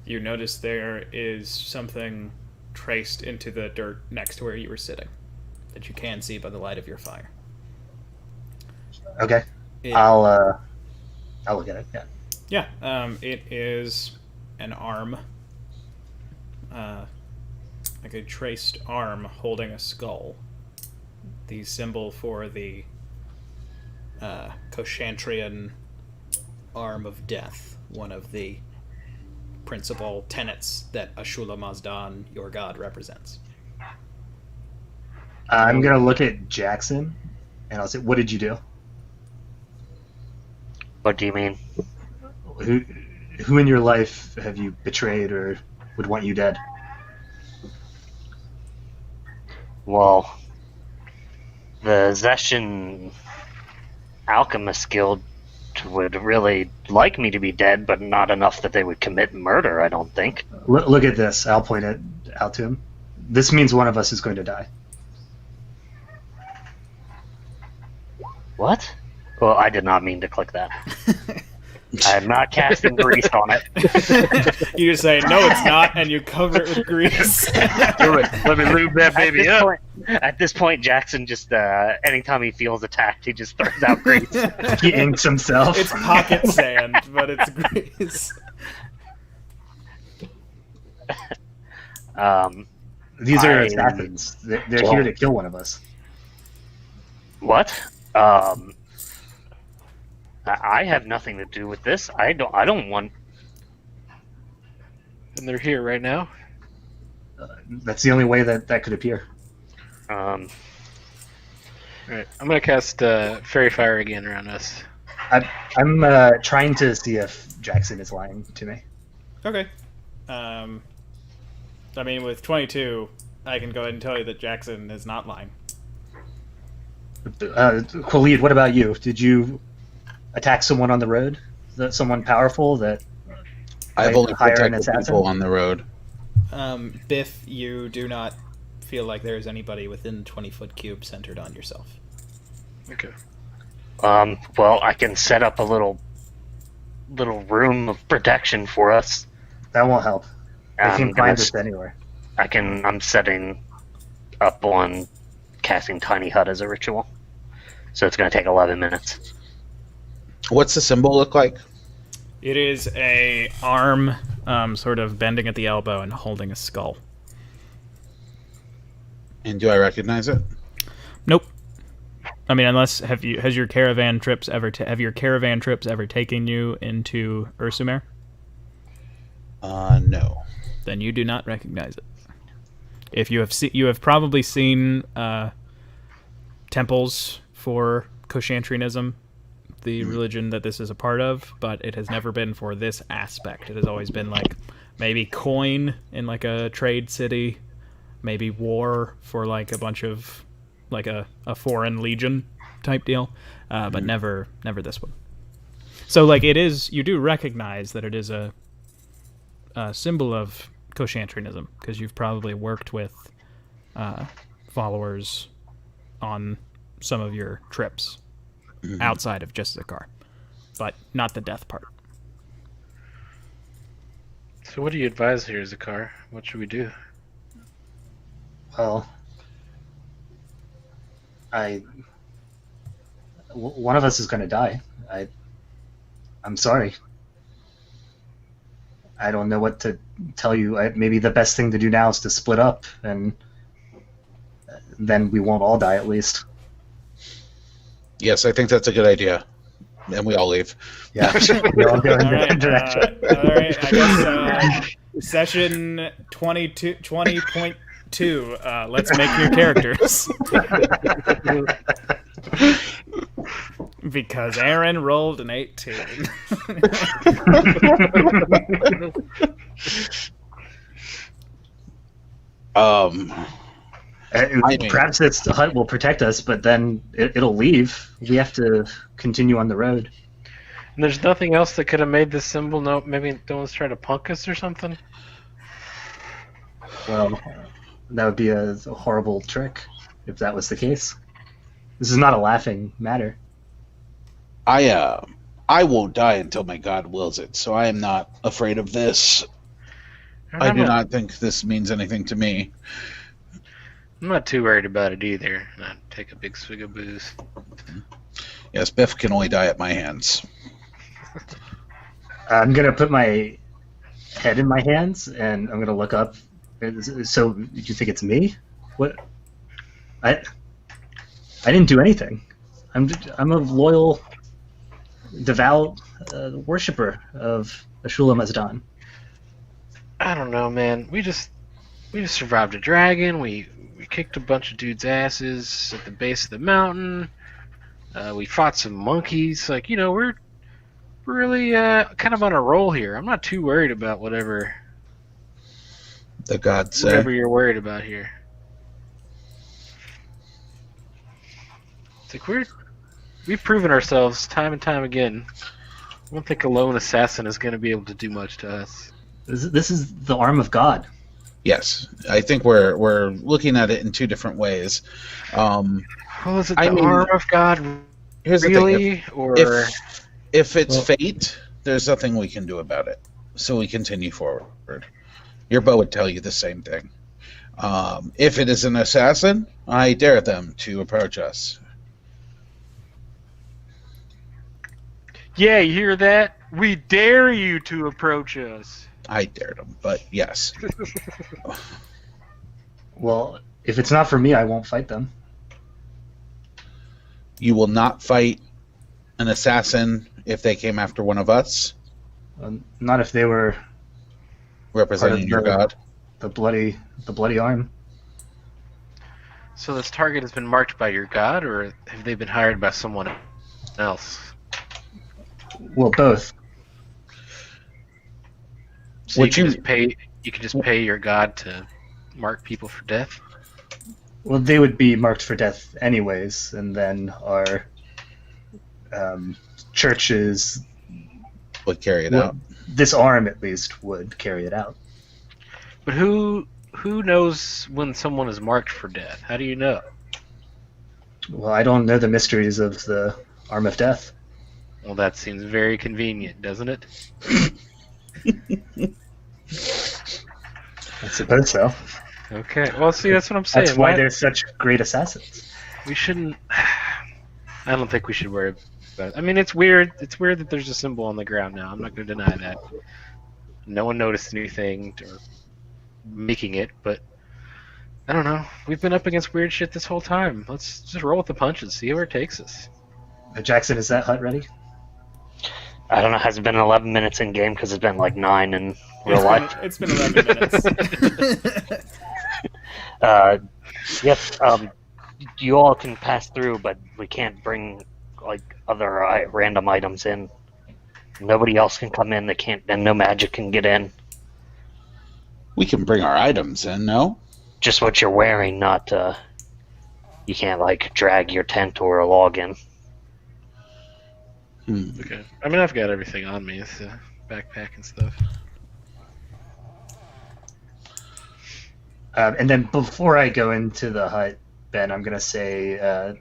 you notice there is something traced into the dirt next to where you were sitting that you can see by the light of your fire. Okay. I'll look at it. Yeah. Yeah. It is an arm, like a traced arm holding a skull. The symbol for the Koshantrian arm of death, one of the principal tenets that Ashula Mazdan, your god, represents. I'm going to look at Jackson, and I'll say, what did you do? What do you mean? Who in your life have you betrayed or would want you dead? Well, the Zeshan Alchemist Guild would really like me to be dead, but not enough that they would commit murder, I don't think. Look at this. I'll point it out to him. This means one of us is going to die. What? Well, I did not mean to click that. I am not casting grease on it. You just say, no, it's not, and you cover it with grease. Let me lube that baby up. At this point, Jackson just, anytime he feels attacked, he just throws out grease. He inks himself. It's pocket sand, but it's grease. These are assassins. They're here to kill one of us. What? I have nothing to do with this. I don't want. And they're here right now. That's the only way that could appear. Alright, I'm gonna cast Fairy Fire again around us. I'm trying to see if Jackson is lying to me. Okay. I mean, with 22, I can go ahead and tell you that Jackson is not lying. Khalid, what about you? Did you attack someone on the road? Is that someone powerful that I've only hire an protected assassin? people on the road. Biff, you do not feel like there is anybody within 20-foot cube centered on yourself. Okay. Well, I can set up a little room of protection for us. That won't help. They can find us anywhere. I'm setting up on casting Tiny Hut as a ritual. So it's going to take 11 minutes. What's the symbol look like? It is a arm, sort of bending at the elbow and holding a skull. And do I recognize it? Nope. I mean, unless have your caravan trips ever taken you into Ursumer? No. Then you do not recognize it. If you have probably seen temples for Koshantrianism, the religion that this is a part of, but it has never been for this aspect. It has always been like maybe coin in like a trade city, maybe war for like a bunch of like a foreign legion type deal, but never this one. So like it is, you do recognize that it is a symbol of Koshantrianism because you've probably worked with followers on some of your trips outside of just Zakar, but not the death part. So what do you advise here, Zakar? What should we do? Well, one of us is going to die. I'm sorry. I don't know what to tell you. Maybe the best thing to do now is to split up, and then we won't all die at least. Yes, I think that's a good idea. And we all leave. Yeah, we all go in All right, different direction. all right. I guess session 20.2. Let's make your characters. Because Aaron rolled an 18. Perhaps the hut will protect us, but then it'll leave. We have to continue on the road. And there's nothing else that could have made this symbol. No, maybe no one's trying to punk us or something. Well, that would be a horrible trick if that was the case. This is not a laughing matter. I won't die until my god wills it, so I am not afraid of this. I do not think this means anything to me. I'm not too worried about it either. I'll take a big swig of booze. Yes, Biff can only die at my hands. I'm gonna put my head in my hands, and I'm gonna look up. So, you think it's me? What? I didn't do anything. I'm a loyal, devout worshiper of Ashula Mazdan. I don't know, man. We just survived a dragon. We kicked a bunch of dudes' asses at the base of the mountain. We fought some monkeys. Like, we're really kind of on a roll here. I'm not too worried about whatever The gods say. whatever you're worried about here. It's like we've proven ourselves time and time again. I don't think a lone assassin is going to be able to do much to us. This is the arm of God. Yes, I think we're looking at it in two different ways. Well, is it the arm of God, Here's really? the thing. Or If it's fate, there's nothing we can do about it. So we continue forward. Your bow would tell you the same thing. If it is an assassin, I dare them to approach us. yeah, you hear that? We dare you to approach us. I dared them, but yes. Well, if it's not for me, I won't fight them. You will not fight an assassin if they came after one of us, Not if they were representing your god. the bloody arm. So this target has been marked by your god, or have they been hired by someone else? Well, both. So Would you you- can just pay your god to mark people for death? Well, they would be marked for death anyways, and then our churches, Would carry it well, out. this arm at least, would carry it out. But who knows when someone is marked for death? How do you know? Well, I don't know the mysteries of the arm of death. Well, that seems very convenient, doesn't it? I suppose so. Okay. Well, see, that's what I'm saying. That's why they're such great assassins. We shouldn't. I don't think we should worry about it. I mean, it's weird. It's weird that there's a symbol on the ground now. I'm not going to deny that. No one noticed anything or making it, but I don't know. We've been up against weird shit this whole time. Let's just roll with the punches, see where it takes us. Jackson, is that hut ready? I don't know. Has it been 11 minutes in game? Because it's been like 9 in real life. It's been 11 minutes. Yep. You all can pass through, but we can't bring like other random items in. Nobody else can come in. They can't, and no magic can get in. We can bring our items in, no? Just what you're wearing, not. You can't like drag your tent or a log in. Okay. I mean, I've got everything on me. It's a backpack and stuff. And then before I go into the hut, Ben, I'm gonna say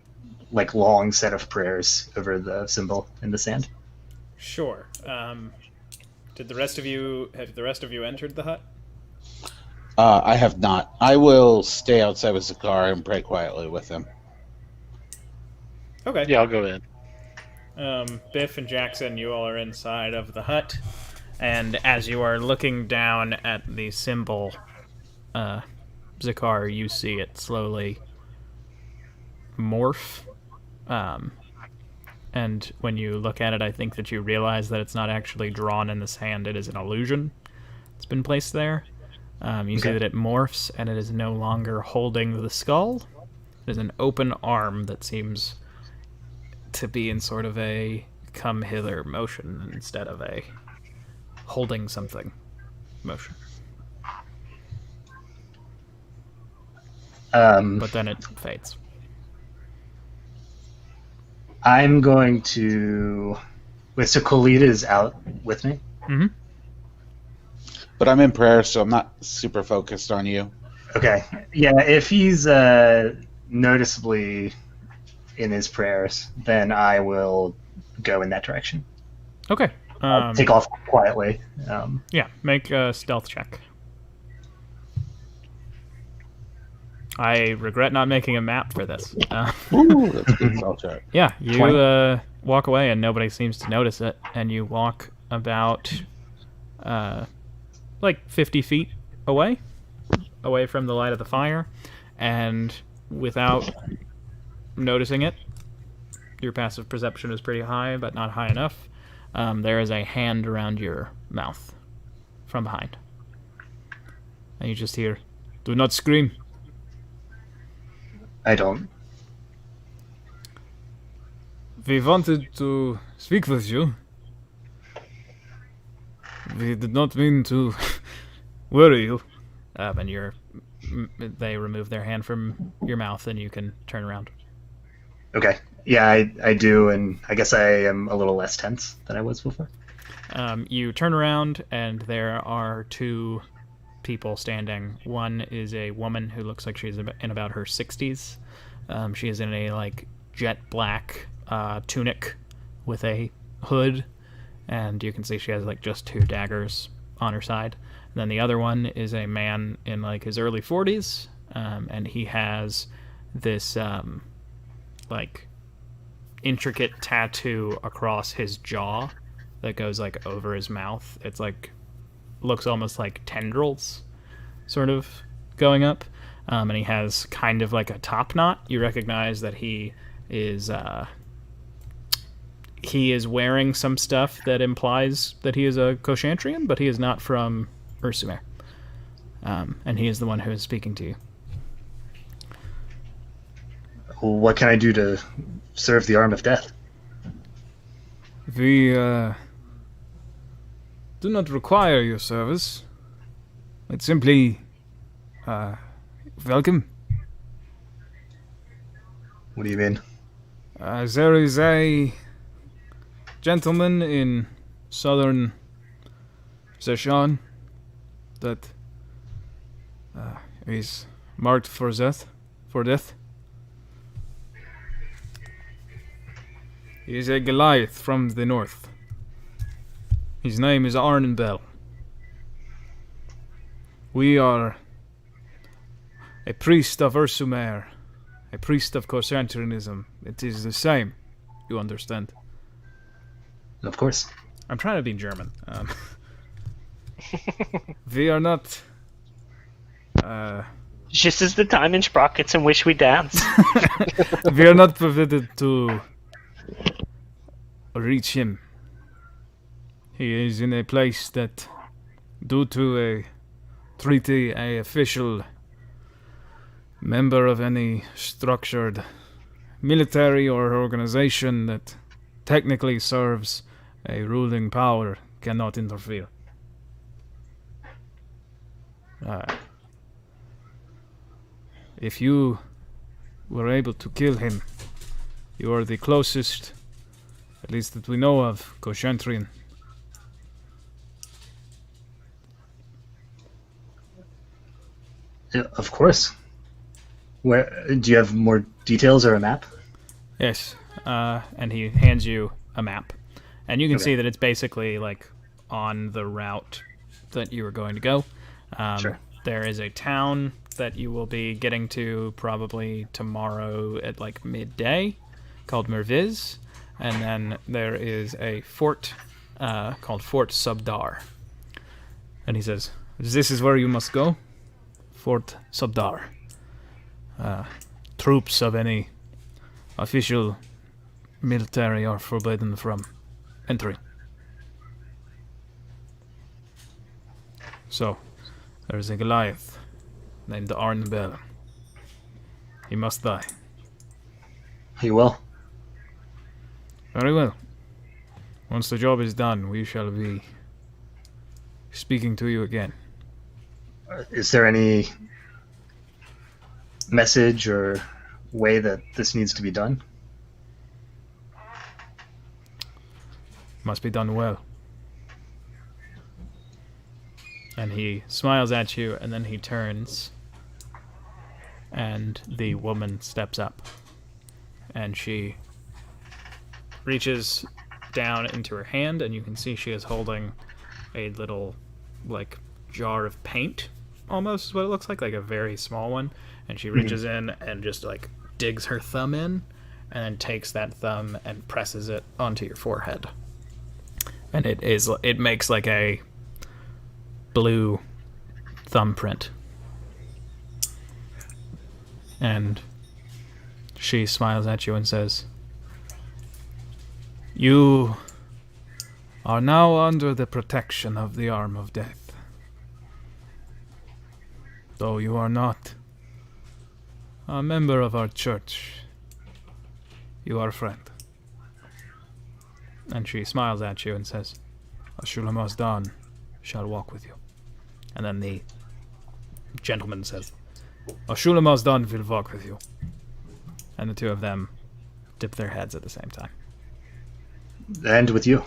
like long set of prayers over the symbol in the sand. Sure. Have the rest of you entered the hut? I have not. I will stay outside with Zakar and pray quietly with him. Okay. Yeah, I'll go in. Biff and Jackson, you all are inside of the hut, and as you are looking down at the symbol, Zakar, you see it slowly morph. And when you look at it, I think that you realize that it's not actually drawn in the sand, it is an illusion. It's been placed there. You see that it morphs, and it is no longer holding the skull. It is an open arm that seems to be in sort of a come hither motion instead of a holding something motion. But then it fades. I'm going to. Wait, so Khalid is out with me? Mm-hmm. But I'm in prayer, so I'm not super focused on you. Okay. Yeah, if he's noticeably in his prayers, then I will go in that direction. Okay. I'll take off quietly. Yeah, make a stealth check. I regret not making a map for this. Ooh, that's a good spell check. Yeah, you 20. Walk away and nobody seems to notice it, and you walk about like 50 feet away from the light of the fire, and without noticing it, your passive perception is pretty high, but not high enough. There is a hand around your mouth from behind, and you just hear, "Do not scream." I don't. We wanted to speak with you. We did not mean to worry you. And they remove their hand from your mouth, and you can turn around. Okay. Yeah, I do, and I guess I am a little less tense than I was before. You turn around, and there are two people standing. One is a woman who looks like she's in about her 60s. She is in a like jet black tunic with a hood, and you can see she has like just two daggers on her side. And then the other one is a man in like his early 40s, and he has this like intricate tattoo across his jaw that goes like over his mouth. It's like looks almost like tendrils sort of going up, and he has kind of like a top knot. You recognize that he is wearing some stuff that implies that he is a Koshantrian, but he is not from Ursumer. And he is the one who is speaking to you. What can I do to serve the arm of death? We do not require your service. It's simply welcome. What do you mean? There is a gentleman in southern Zeshan that is marked for death. He is a Goliath from the north. His name is Arnbell. We are a priest of Ursumer, a priest of Koshantrianism. It is the same, you understand. Of course. I'm trying to be German. We are not... Just as the time in sprockets in which we dance. we are not permitted to reach him. He is in a place that, due to a treaty, a official member of any structured military or organization that technically serves a ruling power, cannot interfere. If you were able to kill him, you are the closest, at least that we know of, Koshantrian. Yeah, of course. Where do you have more details or a map? Yes, and he hands you a map. And you can see that it's basically like on the route that you were going to go. Sure. There is a town that you will be getting to probably tomorrow at like midday called Merviz. And then there is a fort called Fort Subdar. And he says, "This is where you must go. Fort Subdar. Troops of any official military are forbidden from entering." So, there is a Goliath named Arnbell. He must die. He will. Very well. Once the job is done, we shall be speaking to you again. Is there any message or way that this needs to be done? Must be done well. And he smiles at you, and then he turns, and the woman steps up, and she reaches down into her hand, and you can see she is holding a little, like, jar of paint, almost is what it looks like a very small one, And she reaches in and just like digs her thumb in, and then takes that thumb and presses it onto your forehead. And it makes like a blue thumbprint. And she smiles at you and says, "You are now under the protection of the Arm of Death. Though you are not a member of our church, you are a friend." And she smiles at you and says, "Ashula Mazdan shall walk with you." And then the gentleman says, "Ashula Mazdan will walk with you." And the two of them dip their heads at the same time. And with you.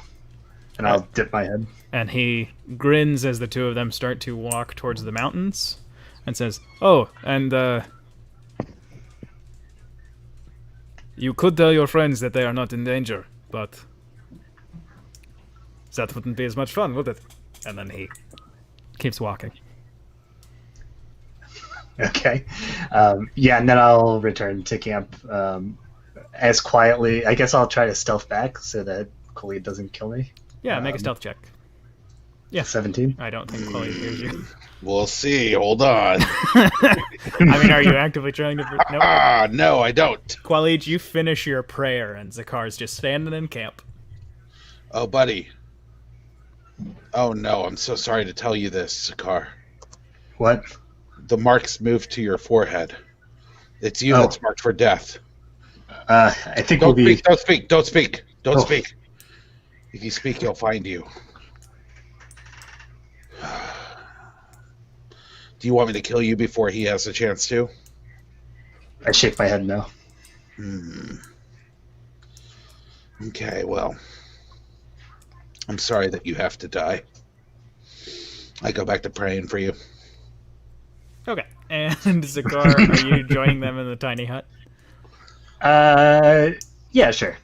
And I'll dip my head. And he grins as the two of them start to walk towards the mountains and says, "Oh, and you could tell your friends that they are not in danger, but that wouldn't be as much fun, would it?" And then he keeps walking. Okay. Yeah, and then I'll return to camp as quietly. I guess I'll try to stealth back so that Khalid doesn't kill me. Yeah, make a stealth check. Yeah. 17. I don't think Chloe hears you. We'll see. Hold on. I mean, are you actively trying to... No. No, I don't. Khalid, you finish your prayer, and Zakar's just standing in camp. Oh, buddy. Oh, no. I'm so sorry to tell you this, Zakar. What? The marks moved to your forehead. It's you that's marked for death. I think Don't we'll be... speak, don't speak, don't speak, don't speak. If you speak, he'll find you. Do you want me to kill you before he has a chance to? I shake my head no. Okay, well, I'm sorry that you have to die. I go back to praying for you. Okay. And Zakar, are you joining them in the tiny hut? Yeah, sure.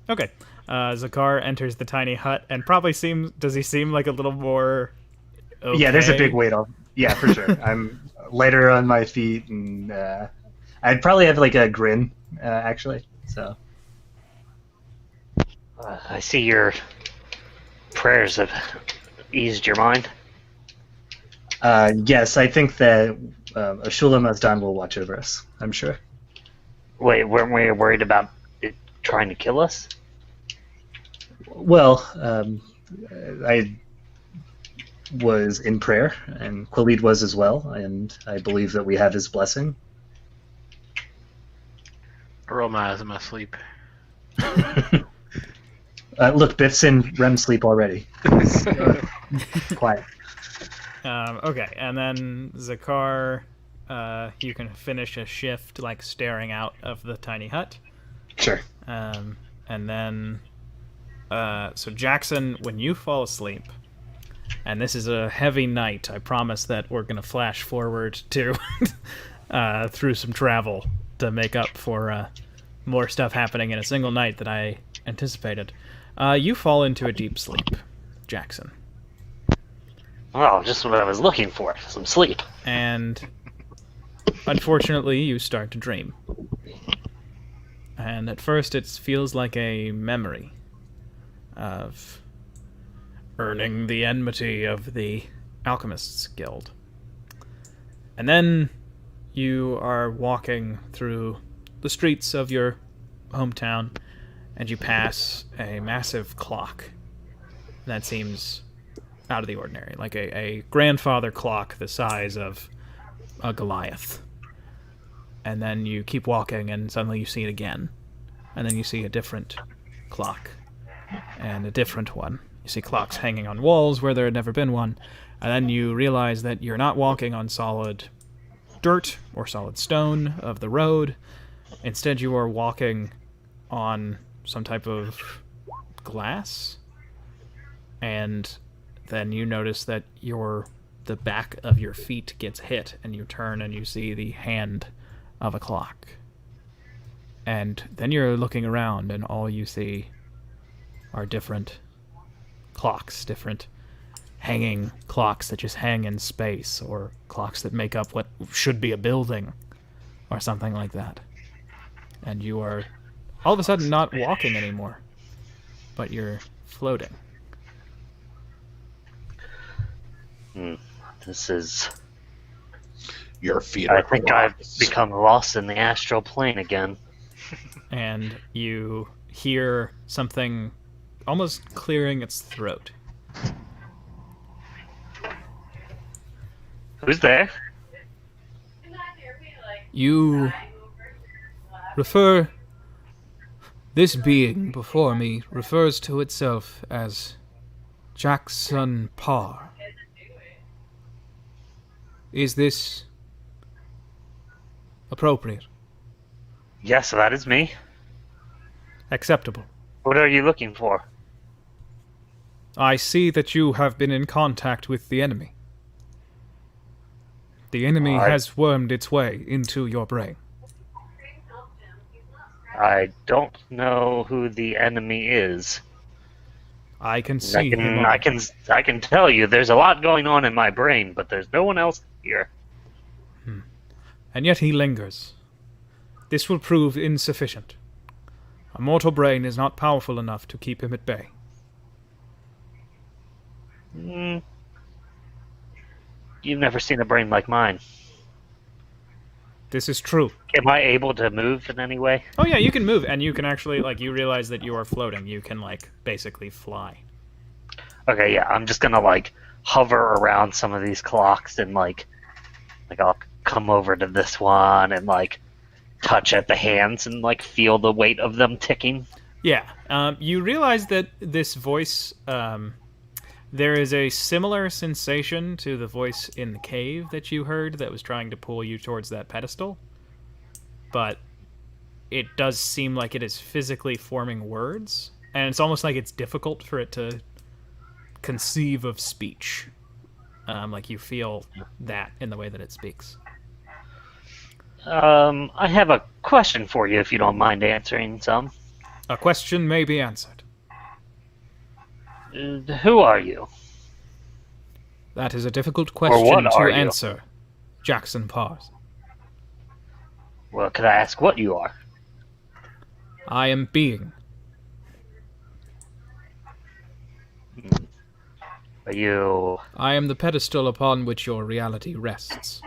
Okay. Zakar enters the tiny hut and probably does he seem like a little more okay? Yeah, there's a big weight off. Yeah, for sure. I'm lighter on my feet, and I'd probably have like a grin, actually. So I see your prayers have eased your mind. yes, I think that Ashula Mazdan will watch over us. I'm sure. Wait, weren't we worried about it trying to kill us? Well, I was in prayer, and Khalid was as well, and I believe that we have his blessing. I roll my eyes in my sleep. Look, Biff's in REM sleep already. Quiet. Okay, and then Zakar, you can finish a shift like staring out of the tiny hut. Sure. And then, so Jackson, when you fall asleep, and this is a heavy night, I promise that we're going to flash forward to through some travel to make up for more stuff happening in a single night than I anticipated. You fall into a deep sleep, Jackson. Oh, just what I was looking for, some sleep. And unfortunately, you start to dream. And at first, it feels like a memory of earning the enmity of the Alchemists Guild. And then you are walking through the streets of your hometown, and you pass a massive clock that seems out of the ordinary, like a grandfather clock the size of a Goliath. And then you keep walking, and suddenly you see it again. And then you see a different clock, and a different one. You see clocks hanging on walls where there had never been one. And then you realize that you're not walking on solid dirt or solid stone of the road. Instead, you are walking on some type of glass. And then you notice that the back of your feet gets hit, and you turn and you see the hand of a clock. And then you're looking around, and all you see are different clocks, different hanging clocks that just hang in space, or clocks that make up what should be a building. or something like that. And you are all of a sudden not walking anymore, but you're floating. This is... Your feet I are think rocks. I've become lost in the astral plane again. And you hear something almost clearing its throat. Who's there? You refer... This being before me refers to itself as Jackson Parr. Is this appropriate? Yes, that is me. Acceptable. What are you looking for? I see that you have been in contact with the enemy. The enemy has wormed its way into your brain. I don't know who the enemy is. I can see him. I can tell you there's a lot going on in my brain, but there's no one else here. And yet he lingers. This will prove insufficient. A mortal brain is not powerful enough to keep him at bay. You've never seen a brain like mine. This is true. Am I able to move in any way? Oh yeah, you can move, and you can actually, you realize that you are floating. You can, basically fly. Okay, yeah, I'm just gonna, hover around some of these clocks and, I'll come over to this one and, touch at the hands and, feel the weight of them ticking. Yeah, you realize that this voice, there is a similar sensation to the voice in the cave that you heard that was trying to pull you towards that pedestal. But it does seem like it is physically forming words, and it's almost like it's difficult for it to conceive of speech. You feel that in the way that it speaks. I have a question for you if you don't mind answering some. A question may be answered. Who are you? That is a difficult what question to are you? answer, Jackson Parr. Well, could I ask what you are? I am being. Are you... I am the pedestal upon which your reality rests.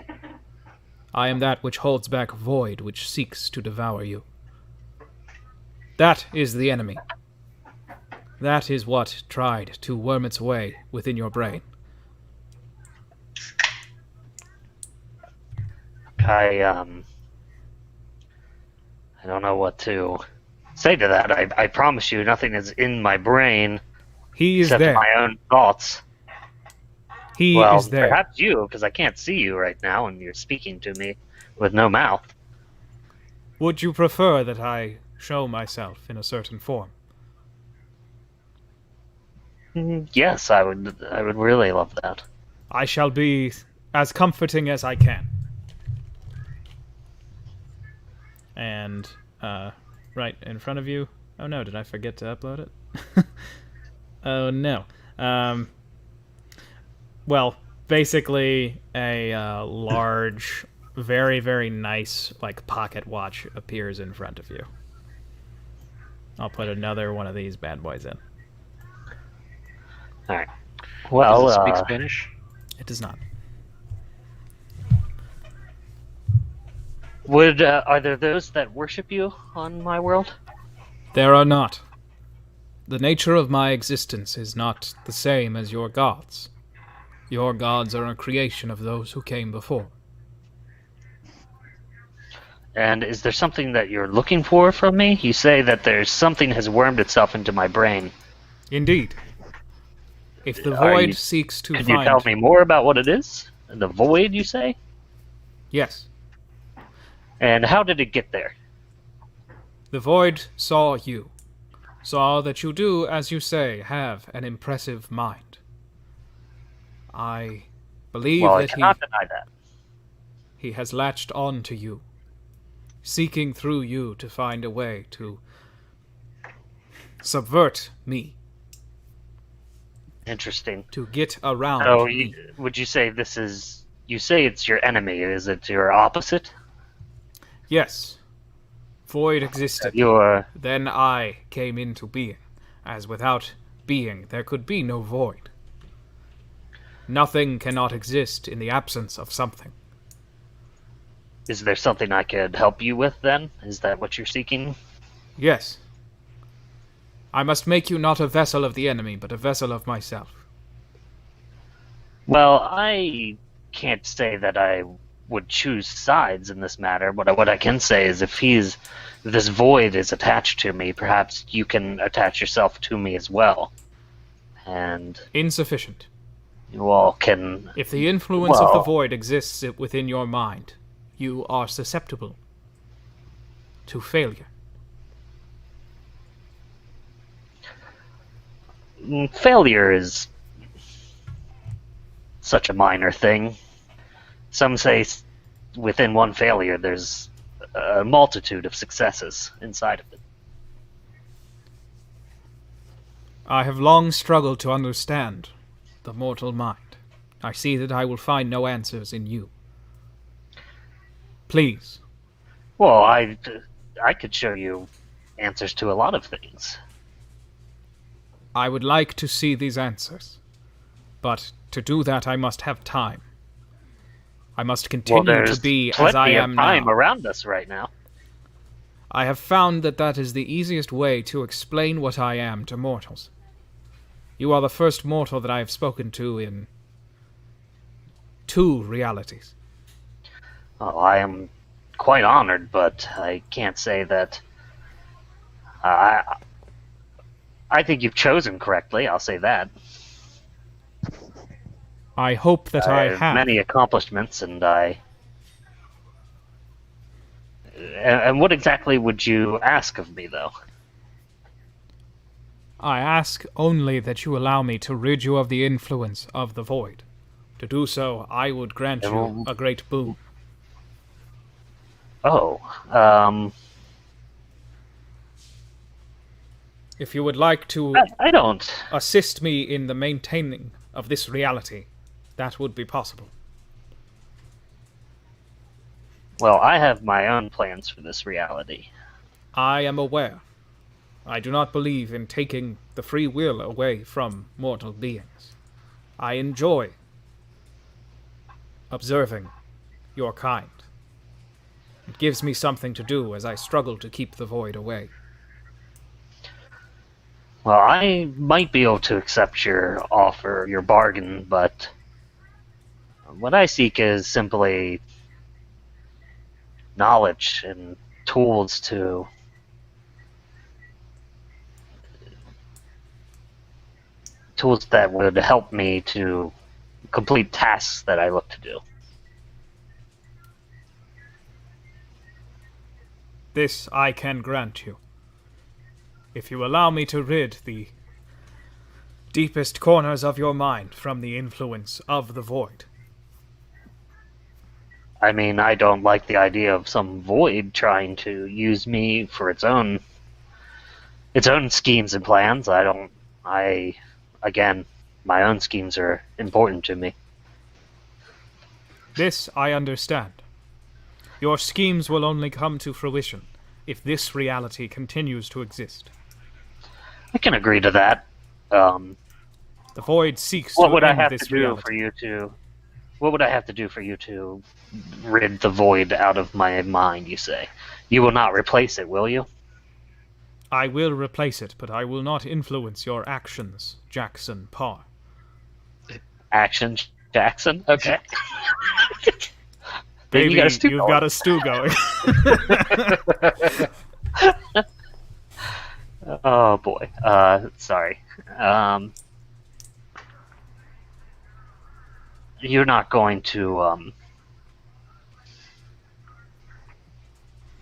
I am that which holds back void which seeks to devour you. That is the enemy. That is what tried to worm its way within your brain. I don't know what to say to that. I promise you nothing is in my brain He is except there. my own thoughts. He Well, is there. perhaps you, because I can't see you right now and you're speaking to me with no mouth. Would you prefer that I show myself in a certain form? Yes, I would really love that. I shall be as comforting as I can. And, right in front of you... Oh no, did I forget to upload it? Oh no. Well, basically a large, very, very nice, pocket watch appears in front of you. I'll put another one of these bad boys in. All right. Well, Does it speak Spanish? It does not. Are there those that worship you on my world? There are not. The nature of my existence is not the same as your gods. Your gods are a creation of those who came before. And is there something that you're looking for from me? You say that there's something has wormed itself into my brain. Indeed. If the Are void you- seeks to Could find... you tell me more about what it is? The void, you say? Yes. And how did it get there? The void saw you. Saw that you do, as you say, have an impressive mind. I believe Well, I that cannot deny that. he has latched on to you, seeking through you to find a way to subvert me, Interesting. to get around So, me. would you say this is... You say it's your enemy. Is it your opposite? Yes. Void existed. Then I came into being, as without being there could be no void. Nothing cannot exist in the absence of something. Is there something I could help you with, then? Is that what you're seeking? Yes. I must make you not a vessel of the enemy, but a vessel of myself. Well, I can't say that I would choose sides in this matter. What I can say is if this void is attached to me, perhaps you can attach yourself to me as well. And insufficient. You all can... If the influence of the void exists within your mind, you are susceptible to failure. Failure is such a minor thing. Some say within one failure there's a multitude of successes inside of it. I have long struggled to understand the mortal mind. I see that I will find no answers in you. Please. Well, I could show you answers to a lot of things. I would like to see these answers. But to do that, I must have time. I must continue to be as I am now. There's plenty of time around us right now. I have found that is the easiest way to explain what I am to mortals. You are the first mortal that I have spoken to in 2 realities. Oh, I am quite honored, but I can't say that... I think you've chosen correctly, I'll say that. I hope that I have many accomplishments, and And what exactly would you ask of me, though? I ask only that you allow me to rid you of the influence of the void. To do so, I would grant you a great boon. If you would like to I don't assist me in the maintaining of this reality, that would be possible. Well, I have my own plans for this reality. I am aware. I do not believe in taking the free will away from mortal beings. I enjoy observing your kind. It gives me something to do as I struggle to keep the void away. Well, I might be able to accept your offer, your bargain, but what I seek is simply knowledge and tools that would help me to complete tasks that I look to do. This I can grant you. If you allow me to rid the deepest corners of your mind from the influence of the void. I mean, I don't like the idea of some void trying to use me for its own schemes and plans. Again, my own schemes are important to me. This I understand. Your schemes will only come to fruition if this reality continues to exist. I can agree to that. The void seeks to end this reality. What would I have to do for you to rid the void out of my mind, you say? You will not replace it, will you? I will replace it, but I will not influence your actions, Jackson Parr. Actions, Jackson? Okay. Baby, you've got a stew going. Oh, boy. Sorry. You're not going to,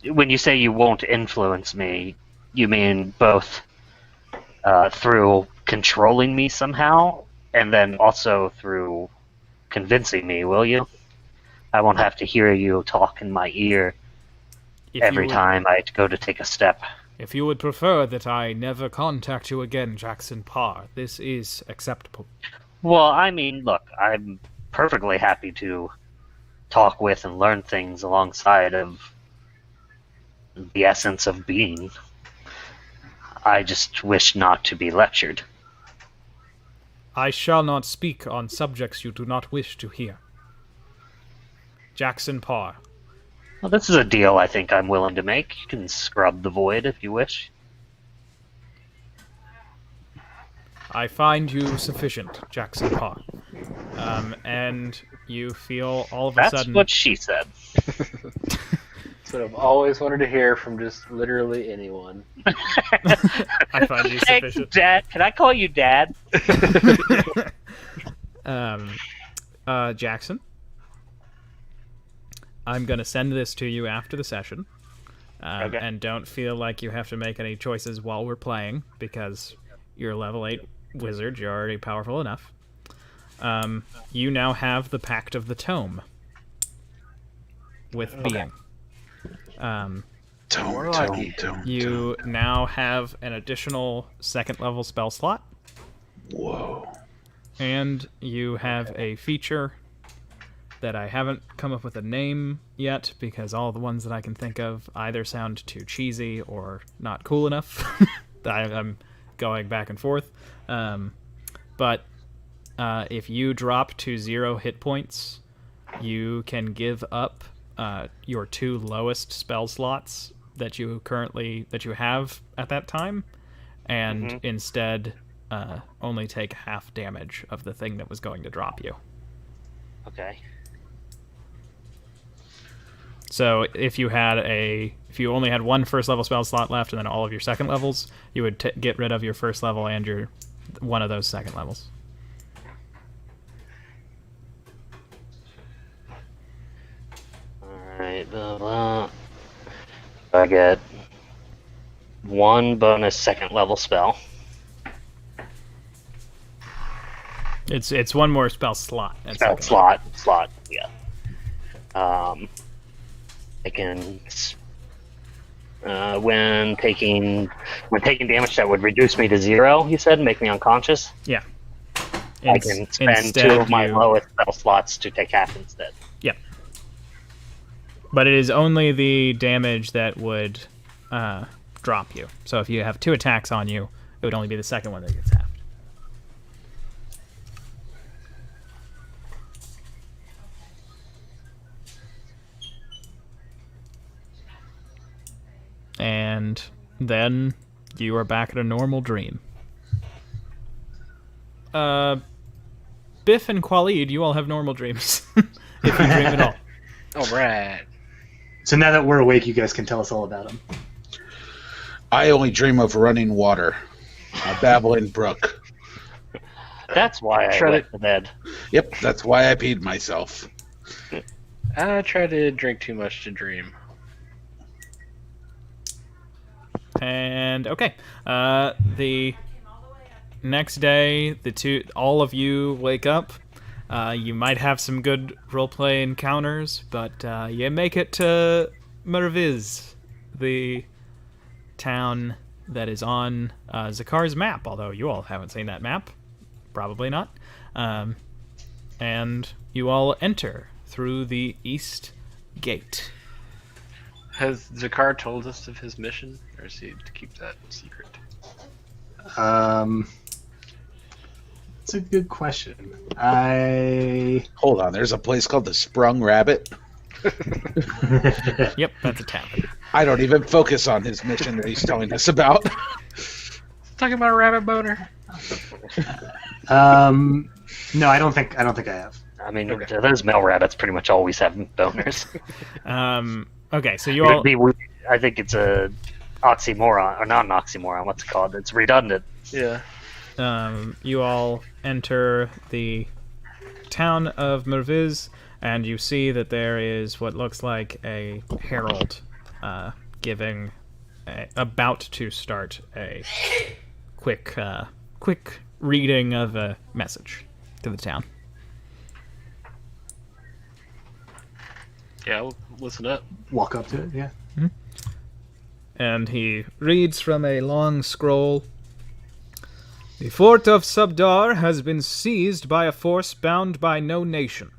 when you say you won't influence me, you mean both through controlling me somehow, and then also through convincing me, will you? I won't have to hear you talk in my ear every time I go to take a step. If you would prefer that I never contact you again, Jackson Parr, this is acceptable. Well, I mean, look, I'm perfectly happy to talk with and learn things alongside of the essence of being. I just wish not to be lectured. I shall not speak on subjects you do not wish to hear. Jackson Parr. Well, this is a deal I think I'm willing to make. You can scrub the void if you wish. I find you sufficient, Jackson Parr. And you feel all of a sudden... That's what she said. That's what I've always wanted to hear from just literally anyone. I find you Thanks, sufficient. Dad. Can I call you Dad? Jackson, I'm going to send this to you after the session. Okay. And don't feel like you have to make any choices while we're playing, because you're a level 8 wizard. You're already powerful enough. You now have the Pact of the Tome with Being. Tome. You now have an additional 2nd level spell slot. Whoa. And you have a feature that I haven't come up with a name yet, because all the ones that I can think of either sound too cheesy or not cool enough. I'm going back and forth. But if you drop to 0 hit points, you can give up your 2 lowest spell slots that you have at that time, and instead only take half damage of the thing that was going to drop you. Okay. So if you only had 1 first level spell slot left and then all of your 2nd levels, you would get rid of your 1st level and your one of those 2nd levels. Alright, I get 1 bonus 2nd level spell. It's 1 more spell slot. Slot, yeah. I can, when taking damage that would reduce me to 0, you said, make me unconscious. Yeah. I can spend 2 of my lowest spell slots to take half instead. Yep. But it is only the damage that would drop you. So if you have 2 attacks on you, it would only be the 2nd one that gets halved. And then you are back at a normal dream. Biff and Khalid, you all have normal dreams. If you dream at all. Alright. So now that we're awake, you guys can tell us all about them. I only dream of running water. A babbling brook. That's why I went to bed. Yep, that's why I peed myself. I try to drink too much to dream. And okay, the next day, all of you wake up. You might have some good roleplay encounters, but you make it to Merviz, the town that is on Zakar's map. Although you all haven't seen that map, probably not. And you all enter through the east gate. Has Zakar told us of his mission, or is he to keep that secret? That's a good question. Hold on, there's a place called the Sprung Rabbit. Yep, that's a tavern. I don't even focus on his mission that he's telling us about. Talking about a rabbit boner. No, I don't think I have. I mean, those male rabbits pretty much always have boners. Okay, so you all... I think it's a oxymoron, or not an oxymoron, what's it called? It's redundant. Yeah. You all enter the town of Merviz, and you see that there is what looks like a herald about to start a quick reading of a message to the town. Yeah, listen up. Walk up to it, yeah. Mm-hmm. And he reads from a long scroll. The fort of Subdar has been seized by a force bound by no nation.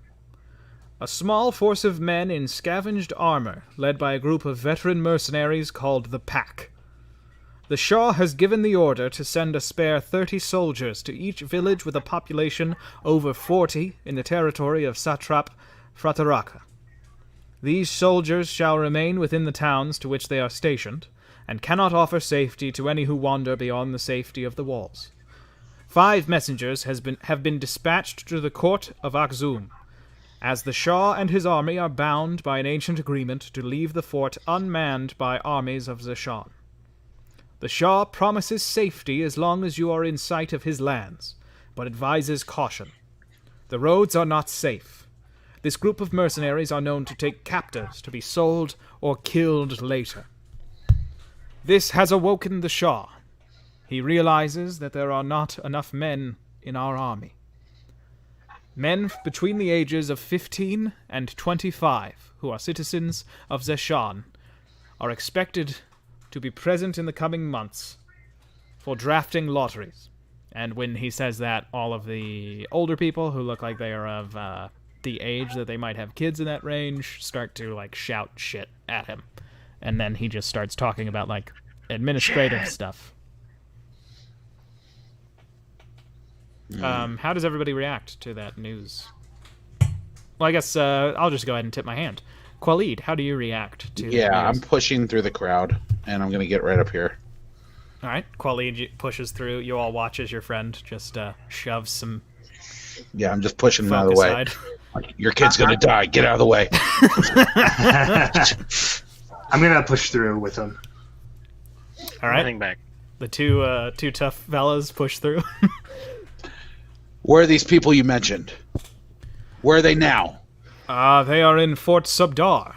A small force of men in scavenged armor, led by a group of veteran mercenaries called the Pack. The Shah has given the order to send a spare 30 soldiers to each village with a population over 40 in the territory of Satrap Frataraka. These soldiers shall remain within the towns to which they are stationed, and cannot offer safety to any who wander beyond the safety of the walls. 5 messengers have been dispatched to the court of Akhzum, as the Shah and his army are bound by an ancient agreement to leave the fort unmanned by armies of Zeshan. The Shah promises safety as long as you are in sight of his lands, but advises caution. The roads are not safe. This group of mercenaries are known to take captives to be sold or killed later. This has awoken the Shah. He realizes that there are not enough men in our army. Men between the ages of 15 and 25, who are citizens of Zeshan, are expected to be present in the coming months for drafting lotteries. And when he says that, all of the older people who look like they are of the age that they might have kids in that range start to, like, shout shit at him. And then he just starts talking about, like, administrative stuff. How does everybody react to that news? Well, I guess I'll just go ahead and tip my hand. Khalid, how do you react to that news? I'm pushing through the crowd, and I'm going to get right up here. All right, Khalid pushes through. You all watch as your friend just shoves some. Yeah, I'm just pushing him out of the way. Your kid's going to die. Get out of the way. I'm going to push through with him. All right. Running back. The two tough fellas push through. Where are these people you mentioned? Where are they now? They are in Fort Subdar,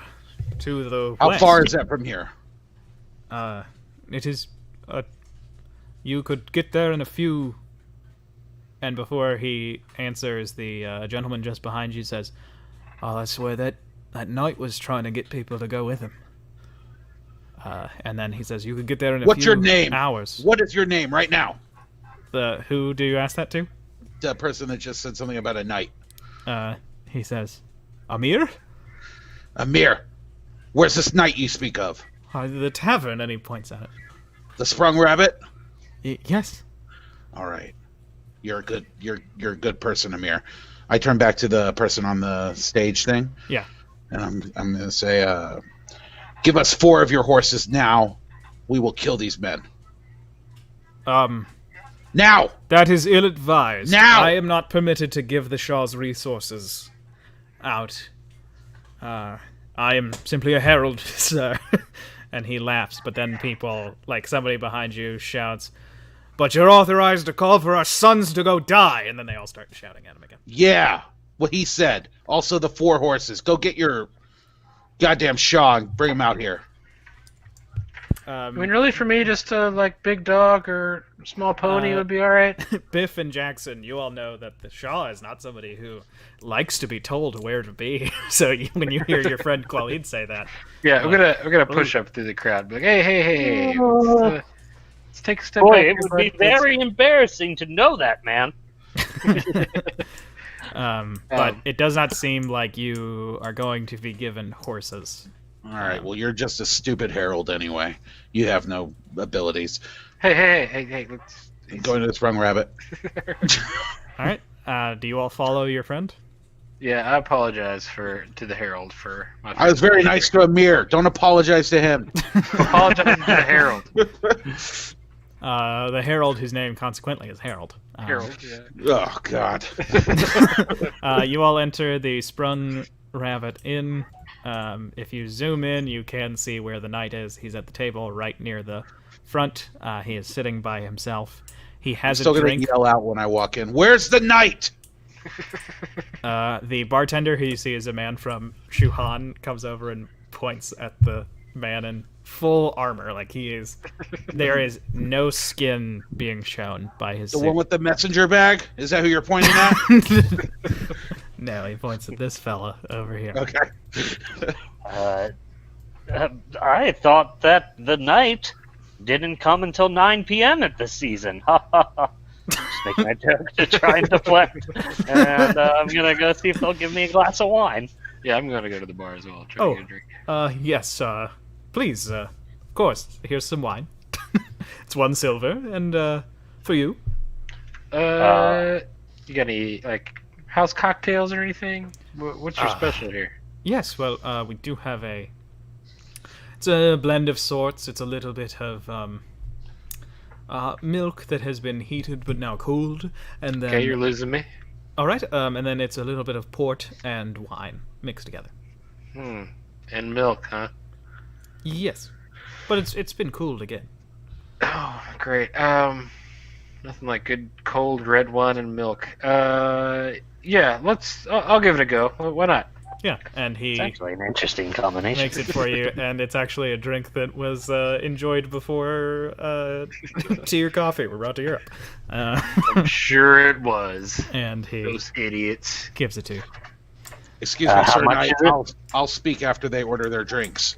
to the How west. far is that from here? It is, you could get there in a few... And before he answers, the gentleman just behind you says, I swear that knight was trying to get people to go with him. And then he says, you could get there in a What's few your name? hours. What is your name right now? Who do you ask that to? The person that just said something about a knight. He says, Amir? Amir. Where's this knight you speak of? The tavern, and he points at it. The Sprung Rabbit? Yes. All right. You're a good person, Amir. I turn back to the person on the stage thing. Yeah. And I'm going to say, give us 4 of your horses now. We will kill these men. Now! That is ill-advised. Now! I am not permitted to give the Shah's resources out. I am simply a herald, sir. And he laughs, but then people, like somebody behind you shouts, but you're authorized to call for our sons to go die! And then they all start shouting at him again. Yeah, what he said. Also the 4 horses. Go get your goddamn Shaw and bring him out here. I mean, really, for me, just like Big Dog or Small Pony would be all right. Biff and Jackson, you all know that the Shah is not somebody who likes to be told where to be. So when you hear your friend Khalid say that, Yeah, we're gonna push up through the crowd. Be like, hey, let's take a step Boy, back. it would be very embarrassing to know that, man. but it does not seem like you are going to be given horses. All right, well, you're just a stupid herald anyway. You have no abilities. Hey, let's... Going to the Sprung Rabbit. All right, do you all follow your friend? Yeah, I apologize to the Herald for my... I was very nice to Amir. Don't apologize to him. Apologize to the Herald. The Herald, whose name consequently is Harold. Herald, yeah. Oh, God. You all enter the Sprung Rabbit Inn. If you zoom in, you can see where the knight is. He's at the table right near the front. He is sitting by himself. He has I'm still a drink. going to yell out when I walk in, where's the knight? The bartender, who you see is a man from Shuhan, comes over and points at the man in full armor. Like he is... There is no skin being shown by his The suit. one with the messenger bag? Is that who you're pointing at? No, he points at this fella over here. Okay. I thought that the night didn't come until 9 p.m. at this season. Just making a joke to try and deflect. And I'm going to go see if they'll give me a glass of wine. Yeah, I'm gonna go to the bar as well. Try to get a drink. Yes, please, of course, here's some wine. It's 1 silver, and, for you. You got any, like, house cocktails or anything? What's your special here? Yes, well, we do have it's a blend of sorts. It's a little bit of, milk that has been heated but now cooled, and then... Okay, you're losing me. Alright, and then it's a little bit of port and wine mixed together. And milk, huh? Yes. But it's been cooled again. Oh, great. Nothing like good cold red wine and milk. Yeah, I'll give it a go. Why not? Yeah, and he It's actually an interesting combination. makes it for you, and it's actually a drink that was enjoyed before tea or coffee were brought to Europe. I'm sure it was. And he Those idiots. gives it to you. Excuse me, how sir. much is it? I'll speak after they order their drinks.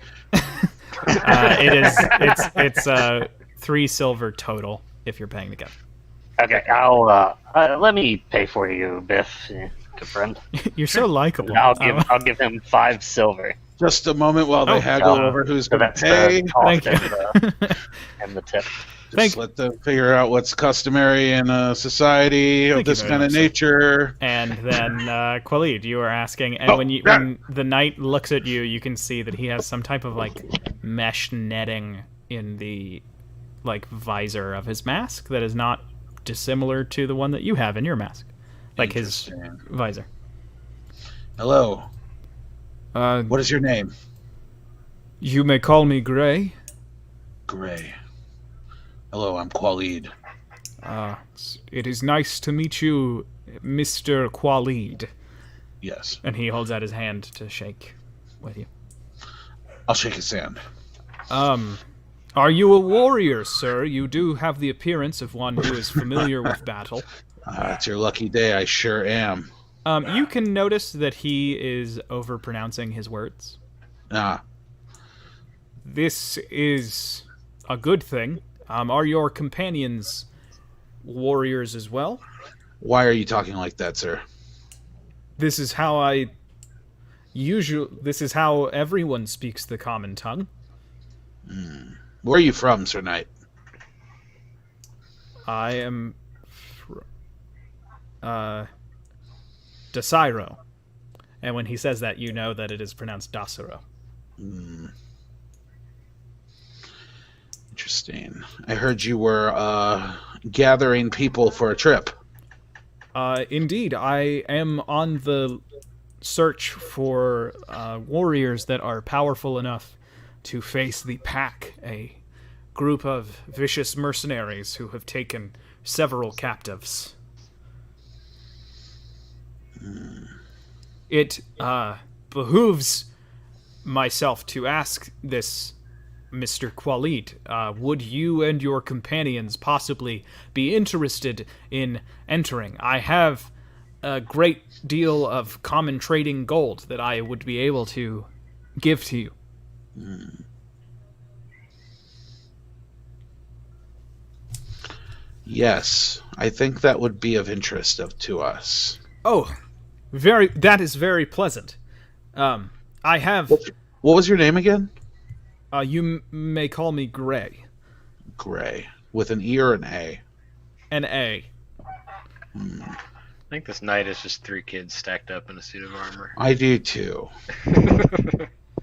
It's 3 silver total if you're paying together. Okay, I'll let me pay for you, Biff. Yeah, good friend. You're so likable. I'll give him 5 silver. Just a moment while they haggle over who's So going to that's pay. the cost Thank you. and the tip. Just let them figure out what's customary in a society of Thank you this very kind of much, sir. nature. And then Khalid, you were asking, and when the knight looks at you, you can see that he has some type of like mesh netting in the like visor of his mask that is not dissimilar to the one that you have in your mask, like his visor. Hello. What is your name? You may call me Gray. Gray. Hello, I'm Khalid. It is nice to meet you, Mr. Khalid. Yes. And he holds out his hand to shake with you. I'll shake his hand. Are you a warrior, sir? You do have the appearance of one who is familiar with battle. It's your lucky day, I sure am. You can notice that he is overpronouncing his words. This is a good thing. Are your companions warriors as well? Why are you talking like that, sir? This is how this is how everyone speaks the common tongue. Where are you from, Sir Knight? I am Desiro. And when he says that, you know that it is pronounced Dasiro. Interesting. I heard you were gathering people for a trip. Indeed, I am on the search for warriors that are powerful enough to face the Pack, a group of vicious mercenaries who have taken several captives. It behooves myself to ask this, Mr. Khalid, would you and your companions possibly be interested in entering? I have a great deal of common trading gold that I would be able to give to you. Yes, I think that would be of interest to us. Oh, that is very pleasant. I have... What was your name again? You may call me Gray. Gray. With an E or an A? An A. I think this knight is just 3 kids stacked up in a suit of armor. I do too.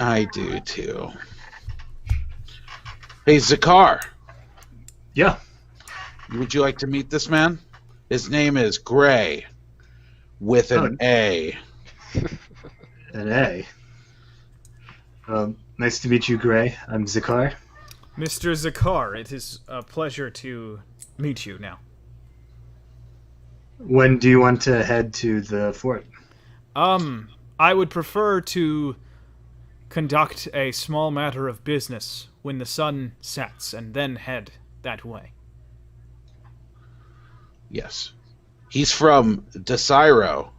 I do too. Hey, Zakar. Yeah. Would you like to meet this man? His name is Gray. With an A. An A. Nice to meet you, Gray. I'm Zakar. Mr. Zakar, it is a pleasure to meet you now. When do you want to head to the fort? I would prefer to conduct a small matter of business when the sun sets and then head that way. Yes. He's from Desiro,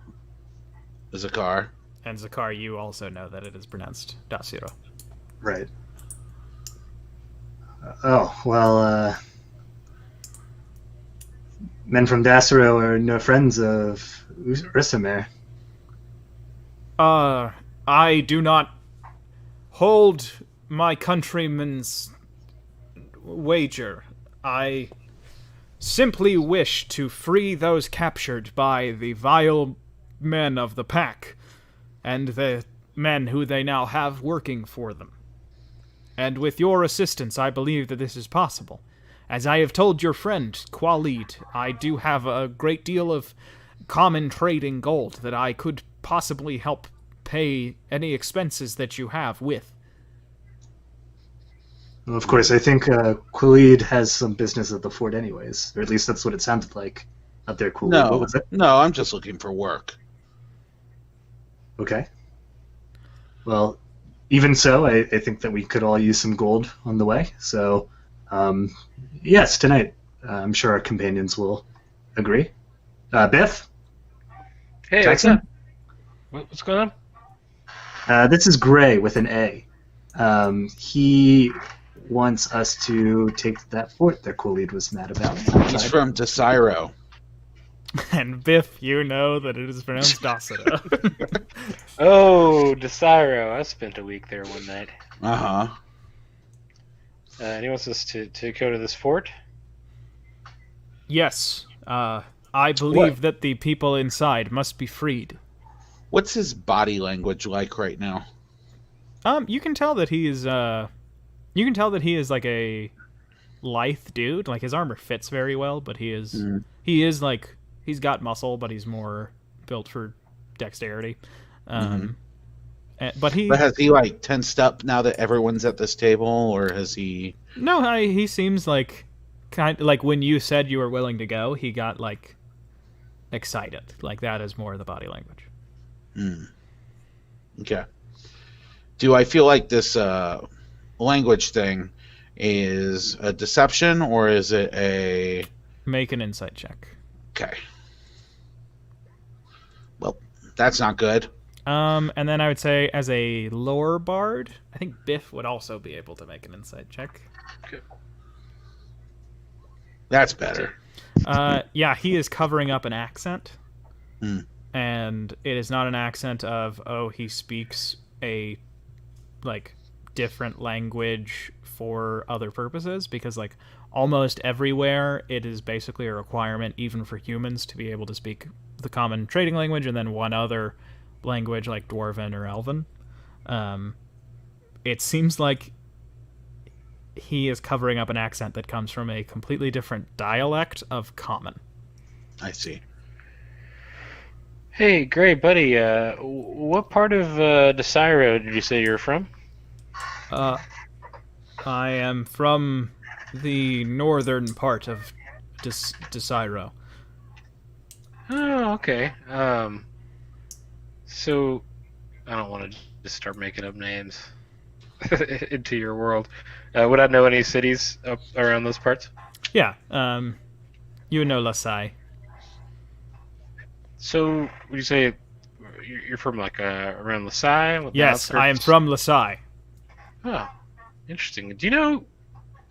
Zakar. And Zakar, you also know that it is pronounced Dasiro. Right. Men from Dasiro are no friends of Urisamer. I do not hold my countrymen's wager. I simply wish to free those captured by the vile men of the pack, and the men who they now have working for them. And with your assistance, I believe that this is possible. As I have told your friend, Qualid, I do have a great deal of common trading gold that I could possibly help pay any expenses that you have with. Well, of course, I think Quilid has some business at the fort anyways, or at least that's what it sounded like up there, Quilid. No, What was it? no, I'm just looking for work. Okay. Well, even so, I think that we could all use some gold on the way. So, yes, tonight. I'm sure our companions will agree. Biff? Hey, Jackson? what's going on? This is Gray with an A. He wants us to take that fort that Quilid was mad about. He's from Desiro. And Biff, you know that it is pronounced Docero. Oh, Desiro. I spent a week there one night. Uh-huh. And he wants us to go to this fort? Yes, I believe that the people inside must be freed. What's his body language like right now? You can tell that he is, like a lithe dude. Like, his armor fits very well, but he is like, he's got muscle, but he's more built for dexterity. But has he, like, tensed up now that everyone's at this table, or has he... No, he seems like, like, when you said you were willing to go, he got, like, excited. Like, that is more the body language. Okay. Do I feel like this language thing is a deception, or is it a... Make an insight check. Okay. Well, that's not good. And then I would say, as a lore bard, I think Biff would also be able to make an insight check. Good. That's better. Yeah, he is covering up an accent. And it is not an accent of, oh, he speaks a, like, different language for other purposes, because, like, almost everywhere it is basically a requirement, even for humans, to be able to speak the common trading language and then one other language like Dwarven or Elven. It seems like he is covering up an accent that comes from a completely different dialect of Common. I see. Hey, Gray, buddy, what part of Desiro did you say you're from? I am from the northern part of Desiro. Oh, okay. So, I don't want to just start making up names into your world. Would I know any cities up around those parts? Yeah, you know Lasai. So, would you say you're from, like, around Lasai? Yes, I am from Lasai. Oh, interesting. Do you know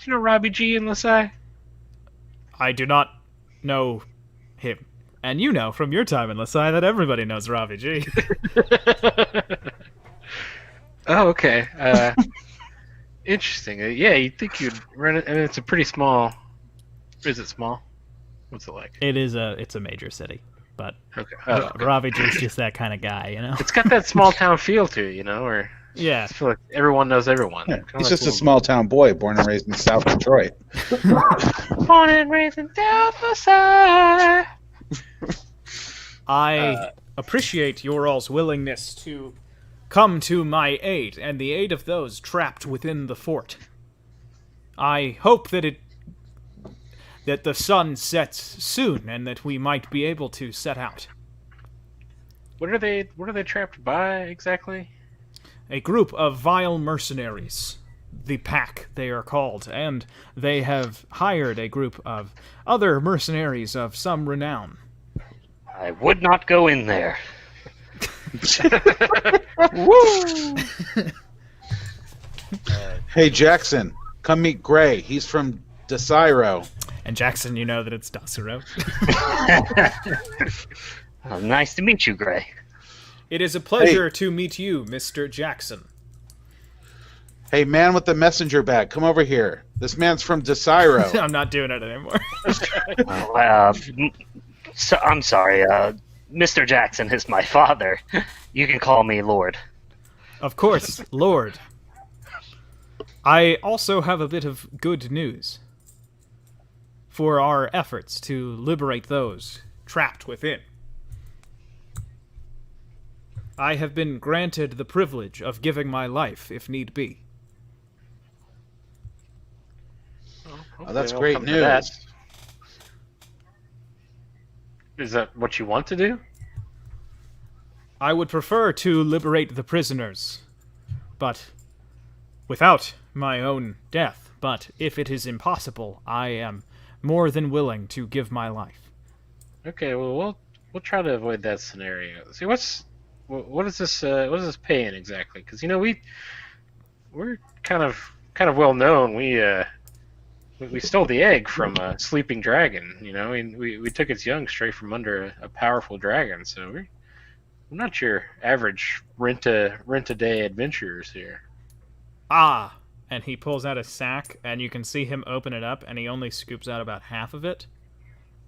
Robbie G in Lasai? I do not know him. And you know from your time in Lasai that everybody knows Ravi G. Oh, okay. Interesting. Yeah, you'd think you'd run it. I mean, it's a pretty small. Is it small? What's it like? It's a major city, but Okay. Oh, okay. Ravi G's just that kind of guy, you know. It's got that small town feel to it, or Yeah. I feel like everyone knows everyone. Yeah, Kinda he's like just a little- small town boy born and raised in South Detroit. Born and raised in Lasai. I appreciate your all's willingness to come to my aid and the aid of those trapped within the fort. I hope that the sun sets soon and that we might be able to set out. What are they trapped by exactly? A group of vile mercenaries. The Pack, they are called, and they have hired a group of other mercenaries of some renown. I would not go in there. Woo! Hey, Jackson, come meet Gray. He's from Desiro. And Jackson, you know that it's Dasuro. Nice to meet you, Gray. It is a pleasure to meet you, Mr. Jackson. Hey, man with the messenger bag, come over here. This man's from Desiro. I'm not doing it anymore. So, I'm sorry. Mr. Jackson is my father. You can call me Lord. Of course, Lord. I also have a bit of good news. For our efforts to liberate those trapped within, I have been granted the privilege of giving my life, if need be. Oh, that's great news. Is that what you want to do? I would prefer to liberate the prisoners, but without my own death. But if it is impossible, I am more than willing to give my life. Okay, well we'll try to avoid that scenario. See, what is this paying exactly? Because we're kind of well known. We stole the egg from a sleeping dragon. You know, and we took its young straight from under a powerful dragon. So we're not your average rent a day adventurers here. Ah! And he pulls out a sack, and you can see him open it up, and he only scoops out about half of it,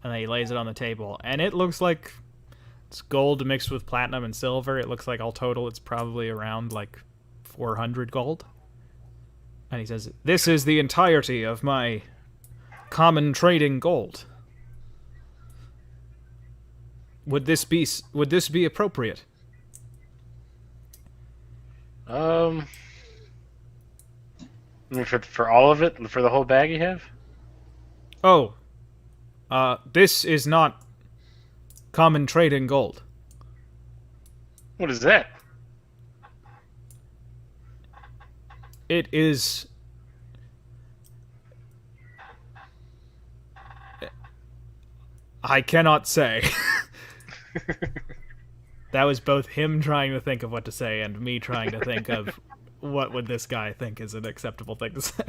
and then he lays it on the table. And it looks like it's gold mixed with platinum and silver. It looks like all total it's probably around like 400 gold. And he says, "This is the entirety of my common trading gold. Would this be appropriate?" I mean, for all of it, for the whole bag you have? Oh, this is not common trading gold. What is that? It is... I cannot say. That was both him trying to think of what to say and me trying to think of what would this guy think is an acceptable thing to say.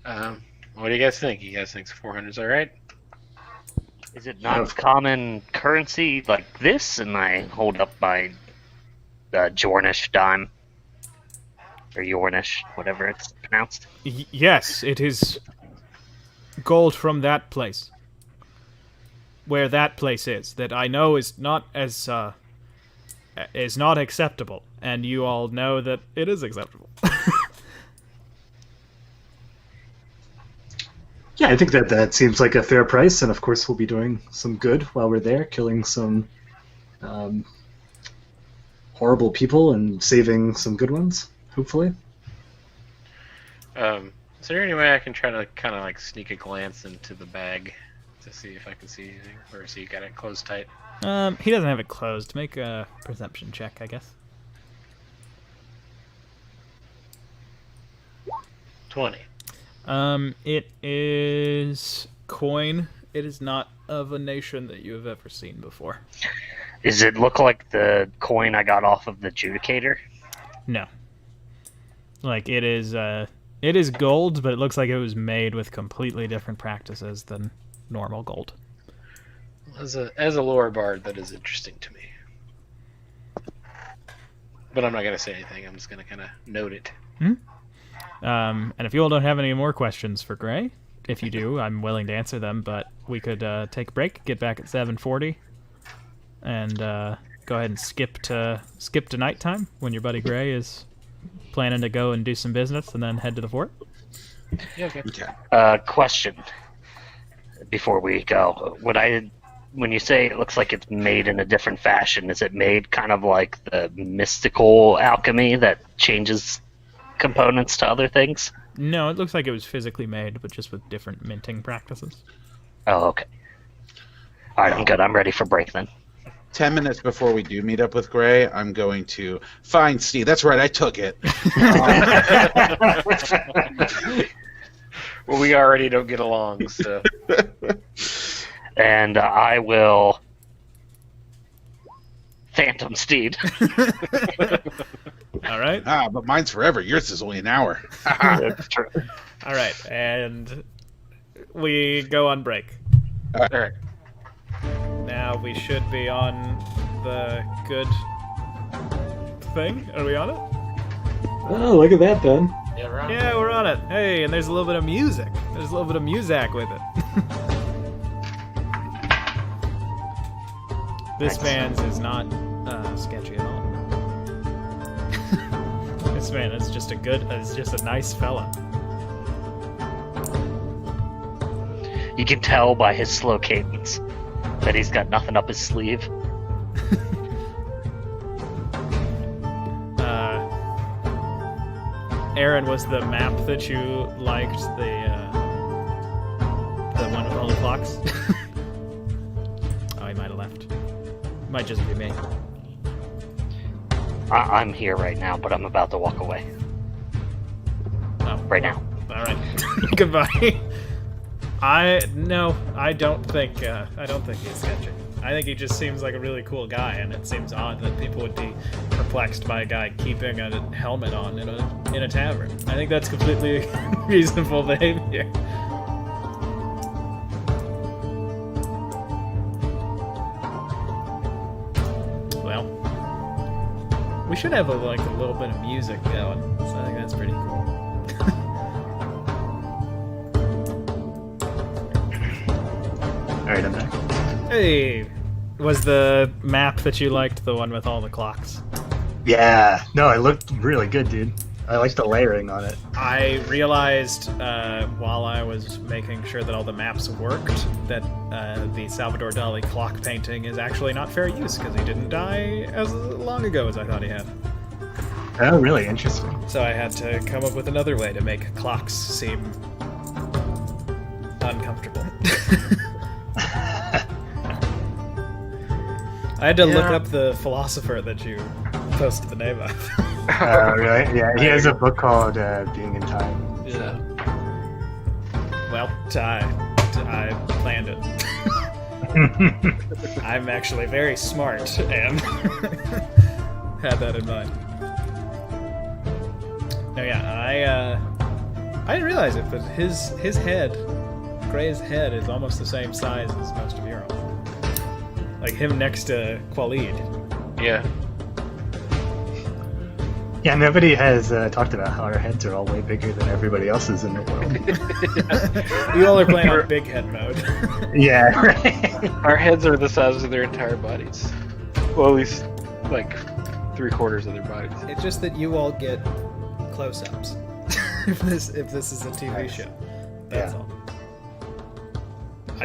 What do you guys think? You guys think 400's all right? Is it not common currency like this? And I hold up my Jornish dime. Or Yornish, whatever it's pronounced. Yes, it is gold from that place. Where that place is, that I know is not acceptable, and you all know that it is acceptable. Yeah, I think that seems like a fair price, and of course we'll be doing some good while we're there, killing some horrible people and saving some good ones, hopefully. Is there any way I can try to kind of like sneak a glance into the bag to see if I can see anything, or is he got it closed tight? He doesn't have it closed. Make a perception check, I guess. 20. It is coin. It is not of a nation that you have ever seen before. Does it look like the coin I got off of the Judicator? No. Like, it is gold, but it looks like it was made with completely different practices than normal gold. As a lore bard, that is interesting to me. But I'm not going to say anything. I'm just going to kind of note it. And if you all don't have any more questions for Gray, if you do, I'm willing to answer them, but we could take a break, get back at 7:40, and go ahead and skip to nighttime when your buddy Gray is planning to go and do some business and then head to the fort. Yeah, okay. Question before we go. When you say it looks like it's made in a different fashion, is it made kind of like the mystical alchemy that changes components to other things? No, it looks like it was physically made, but just with different minting practices. Oh, okay. All right, I'm good. I'm ready for break then. 10 minutes before we do meet up with Gray, I'm going to find Steve. That's right, I took it. Well, we already don't get along, so... And I will Phantom Steed. All right. But mine's forever. Yours is only an hour. That's true. All right, and we go on break. All right. Now we should be on the good thing? Are we on it? Oh, look at that, Ben. Yeah, right. Yeah, we're on it. Hey, and there's a little bit of music. There's a little bit of music with it. This man's is not sketchy at all. This man is just a nice fella. You can tell by his slow cadence that he's got nothing up his sleeve. Aaron, was the map that you liked the one with all the clocks? Oh, he might have left. Might just be me. I'm here right now, but I'm about to walk away. Oh, right now. All right. Goodbye. I don't think he's sketchy. I think he just seems like a really cool guy, and it seems odd that people would be perplexed by a guy keeping a helmet on in a tavern. I think that's completely reasonable behavior. Well, we should have a little bit of music going, so I think that's pretty cool. Alright, I'm back. Hey, was the map that you liked the one with all the clocks? Yeah. No, it looked really good, dude. I liked the layering on it. I realized while I was making sure that all the maps worked that the Salvador Dali clock painting is actually not fair use because he didn't die as long ago as I thought he had. Oh, really interesting. So I had to come up with another way to make clocks seem uncomfortable. I had to look up the philosopher that you posted the name of. Really? Yeah, he has a book called Being in Time. Yeah. Well, I planned it. I'm actually very smart and had that in mind. No, yeah, I didn't realize it, but his head, Gray's head, is almost the same size as most of your own. Like him next to Khalid. Yeah. Yeah, nobody has talked about how our heads are all way bigger than everybody else's in the world. You all are playing on big head mode. Yeah, right. Our heads are the size of their entire bodies. Well, at least like 3/4 of their bodies. It's just that you all get close-ups. if this is a TV show, that's all.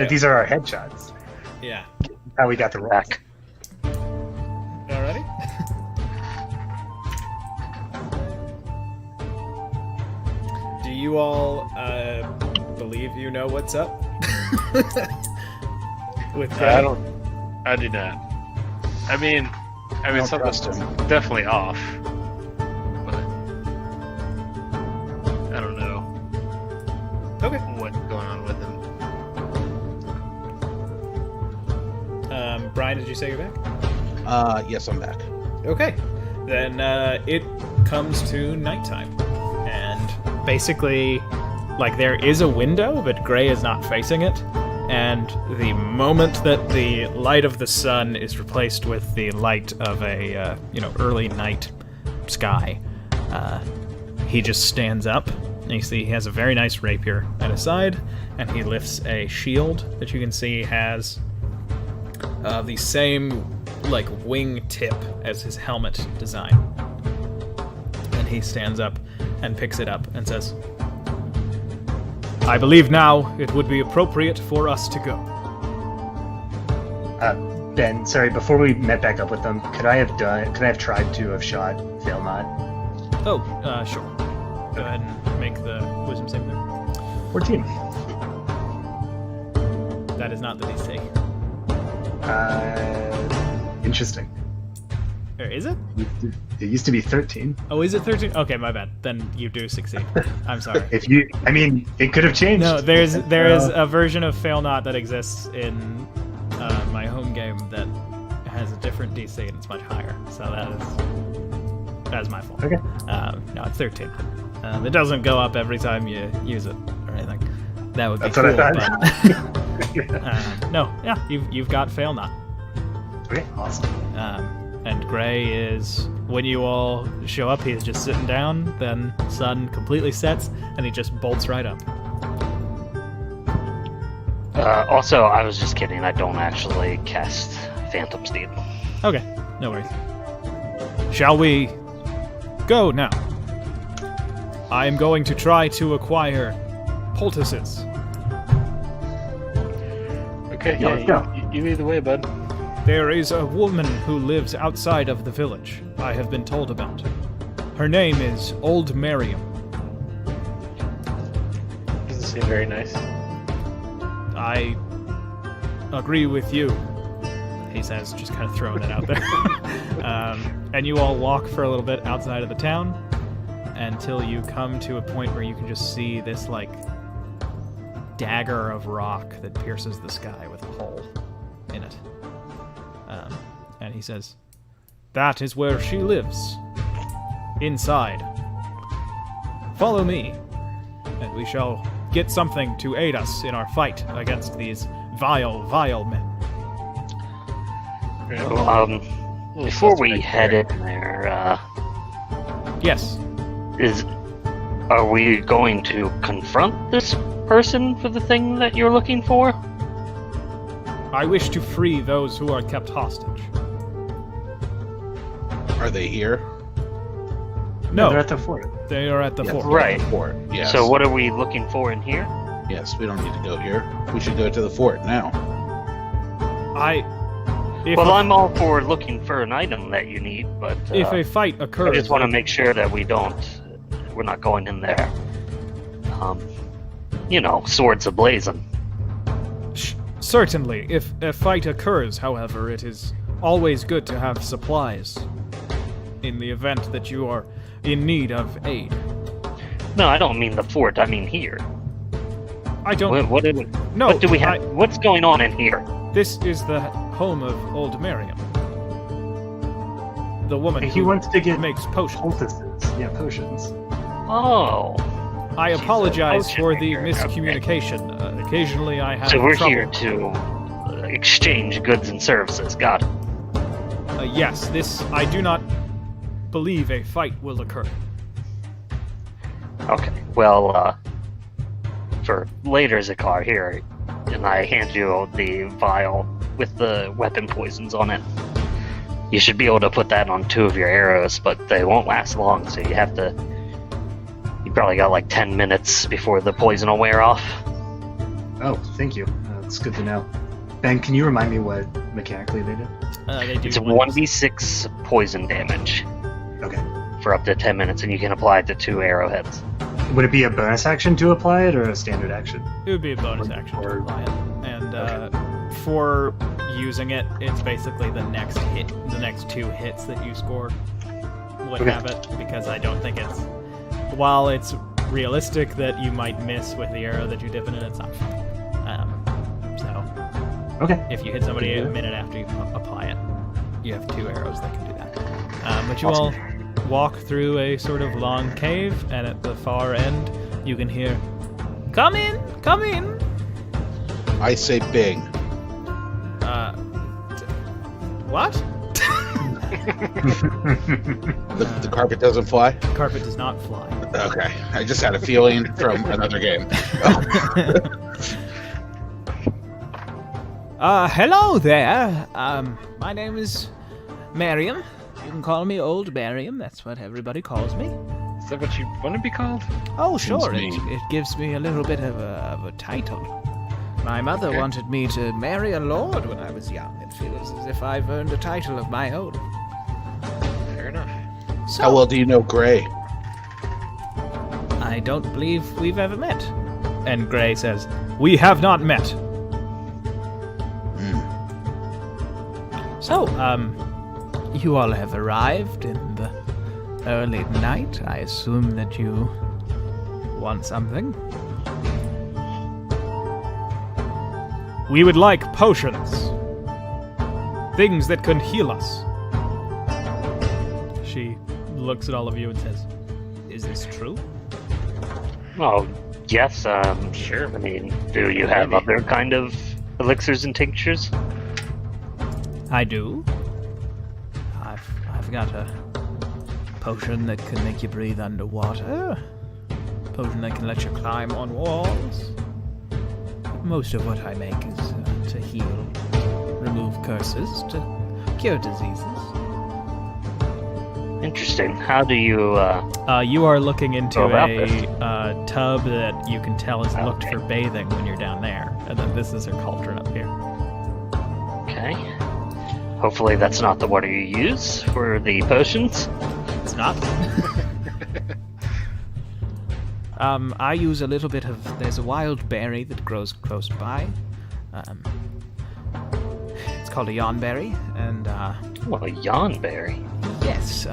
These are our headshots. Yeah. How we got the rock. Alrighty. Do you all believe you know what's up? With I do not. I mean something's definitely off. But I don't know. Okay. What's going on with him? Brian, did you say you're back? Yes, I'm back. Okay. Then it comes to nighttime. And basically, like, there is a window, but Gray is not facing it. And the moment that the light of the sun is replaced with the light of a, early night sky, he just stands up. And you see he has a very nice rapier at his side, and he lifts a shield that you can see has the same, wing tip as his helmet design. And he stands up and picks it up and says, "I believe now it would be appropriate for us to go." Ben, sorry, before we met back up with them, could I have tried to have shot Failnot? Oh, sure. Go ahead and make the wisdom save there. 14. That is not the DC. Interesting. Or is it? It used to be 13. Oh, is it 13? Okay, my bad. Then you do succeed. I'm sorry. It could have changed. No, there is a version of Failnot that exists in my home game that has a different DC and it's much higher. So that is my fault. Okay. No, it's 13. It doesn't go up every time you use it or anything. That would be That's cool. what I thought. But, no, yeah, you've got Failnot. Okay, awesome. And Gray is, when you all show up, he's just sitting down, then sun completely sets, and he just bolts right up. Also, I was just kidding. I don't actually cast Phantom Steed. Okay, no worries. Shall we go now? I am going to try to acquire poultices. Okay, Yeah, let's go. you lead the way, bud. There is a woman who lives outside of the village, I have been told about. Her name is Old Miriam. Doesn't seem very nice. I agree with you, he says, just kind of throwing it out there. And you all walk for a little bit outside of the town until you come to a point where you can just see this, like, dagger of rock that pierces the sky with a hole in it. And he says, that is where she lives. Inside. Follow me, and we shall get something to aid us in our fight against these vile, vile men. Before we head in there, Yes. are we going to confront this person for the thing that you're looking for? I wish to free those who are kept hostage. Are they here? No, They're at the fort. they are at the Yes. fort. Right. Fort. Yes. So what are we looking for in here? Yes, we don't need to go here. We should go to the fort now. Well, I'm all for looking for an item that you need, but if a fight I occurs, just want to make sure that we're not going in there, swords ablazing. Certainly, if a fight occurs, however, it is always good to have supplies in the event that you are in need of aid. No, I don't mean the fort. I mean here. I don't. What do we have? What's going on in here? This is the home of Old Miriam, the woman He who wants to get makes potions. poultices. Yeah, potions. Oh, I apologize potion for the maker, okay. miscommunication. Occasionally, I have so we're trouble. here to exchange goods and services. Got it. Yes, this. I do not believe a fight will occur. Okay. Well, for later, Zakar, here, and I hand you the vial with the weapon poisons on it. You should be able to put that on 2 of your arrows, but they won't last long, so you have to... You probably got like 10 minutes before the poison will wear off. Oh, thank you. That's good to know. Ben, can you remind me what mechanically they do? They do It's a 1d6 poison damage Okay. for up to 10 minutes, and you can apply it to 2 arrowheads. Would it be a bonus action to apply it or a standard action? It would be a bonus action to Or- apply it. And for using it, it's basically the next hit, the next 2 hits that you score would Okay. have it, because I don't think it's... While it's realistic that you might miss with the arrow that you dip in it, it's not fun. So, Okay. if you hit somebody Can do a that. minute after you apply it, you have 2 arrows that can do that. But you Awesome. all walk through a sort of long cave, and at the far end, you can hear, "Come in! Come in!" I say Bing. What? The carpet doesn't fly? Carpet does not fly. Okay. I just had a feeling from another game. Hello there. My name is Miriam. You can call me Old Miriam. That's what everybody calls me. Is that what you want to be called? Oh, sure. Seems mean. It gives me a little bit of a title. My mother Okay. wanted me to marry a lord when I was young. It feels as if I've earned a title of my own. Fair enough. So, How well do you know Gray? I don't believe we've ever met. And Gray says, "We have not met." So, you all have arrived in the early night. I assume that you want something. We would like potions. Things that can heal us. She looks at all of you and says, "Is this true?" Oh, yes, sure. I mean, do you have Maybe. other kind of elixirs and tinctures? I do. I've got a potion that can make you breathe underwater. Potion that can let you climb on walls. Most of what I make is to heal, remove curses, to cure diseases. Interesting. How do you? You are looking into about a tub that you can tell is looked Okay. for bathing when you're down there, and then this is her cauldron up here. Okay. Hopefully that's not the water you use for the potions. It's not. I use a little bit of. There's a wild berry that grows close by. It's called a yawnberry, and Well, a yawnberry. yes.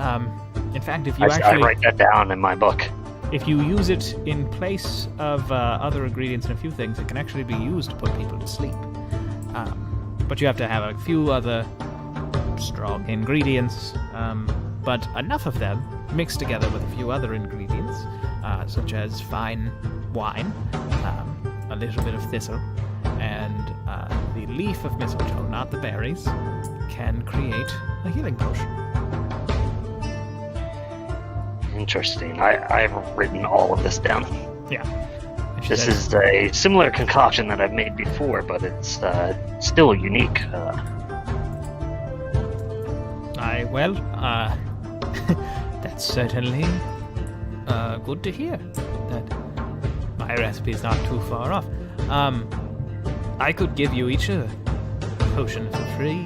In fact, if you I actually write that down in my book. if you use it in place of other ingredients and a few things, it can actually be used to put people to sleep. But you have to have a few other strong ingredients, but enough of them mixed together with a few other ingredients, such as fine wine, a little bit of thistle, and the leaf of mistletoe, not the berries, can create a healing potion. Interesting. I've written all of this down. Yeah. And she This says, is a similar concoction that I've made before, but it's still unique. That's certainly good to hear. That my recipe's not too far off. I could give you each a potion for free.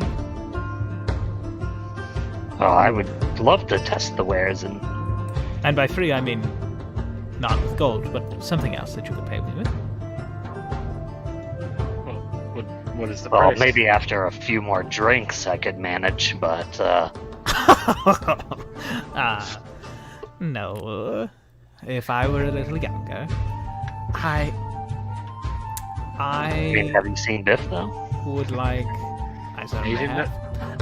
Oh, I would love to test the wares, and And by free, I mean not with gold, but something else that you could pay me with. What is the well, price? maybe after a few more drinks I could manage, but No. If I were a little younger, I have you seen Biff though? would like. I certainly Asian have.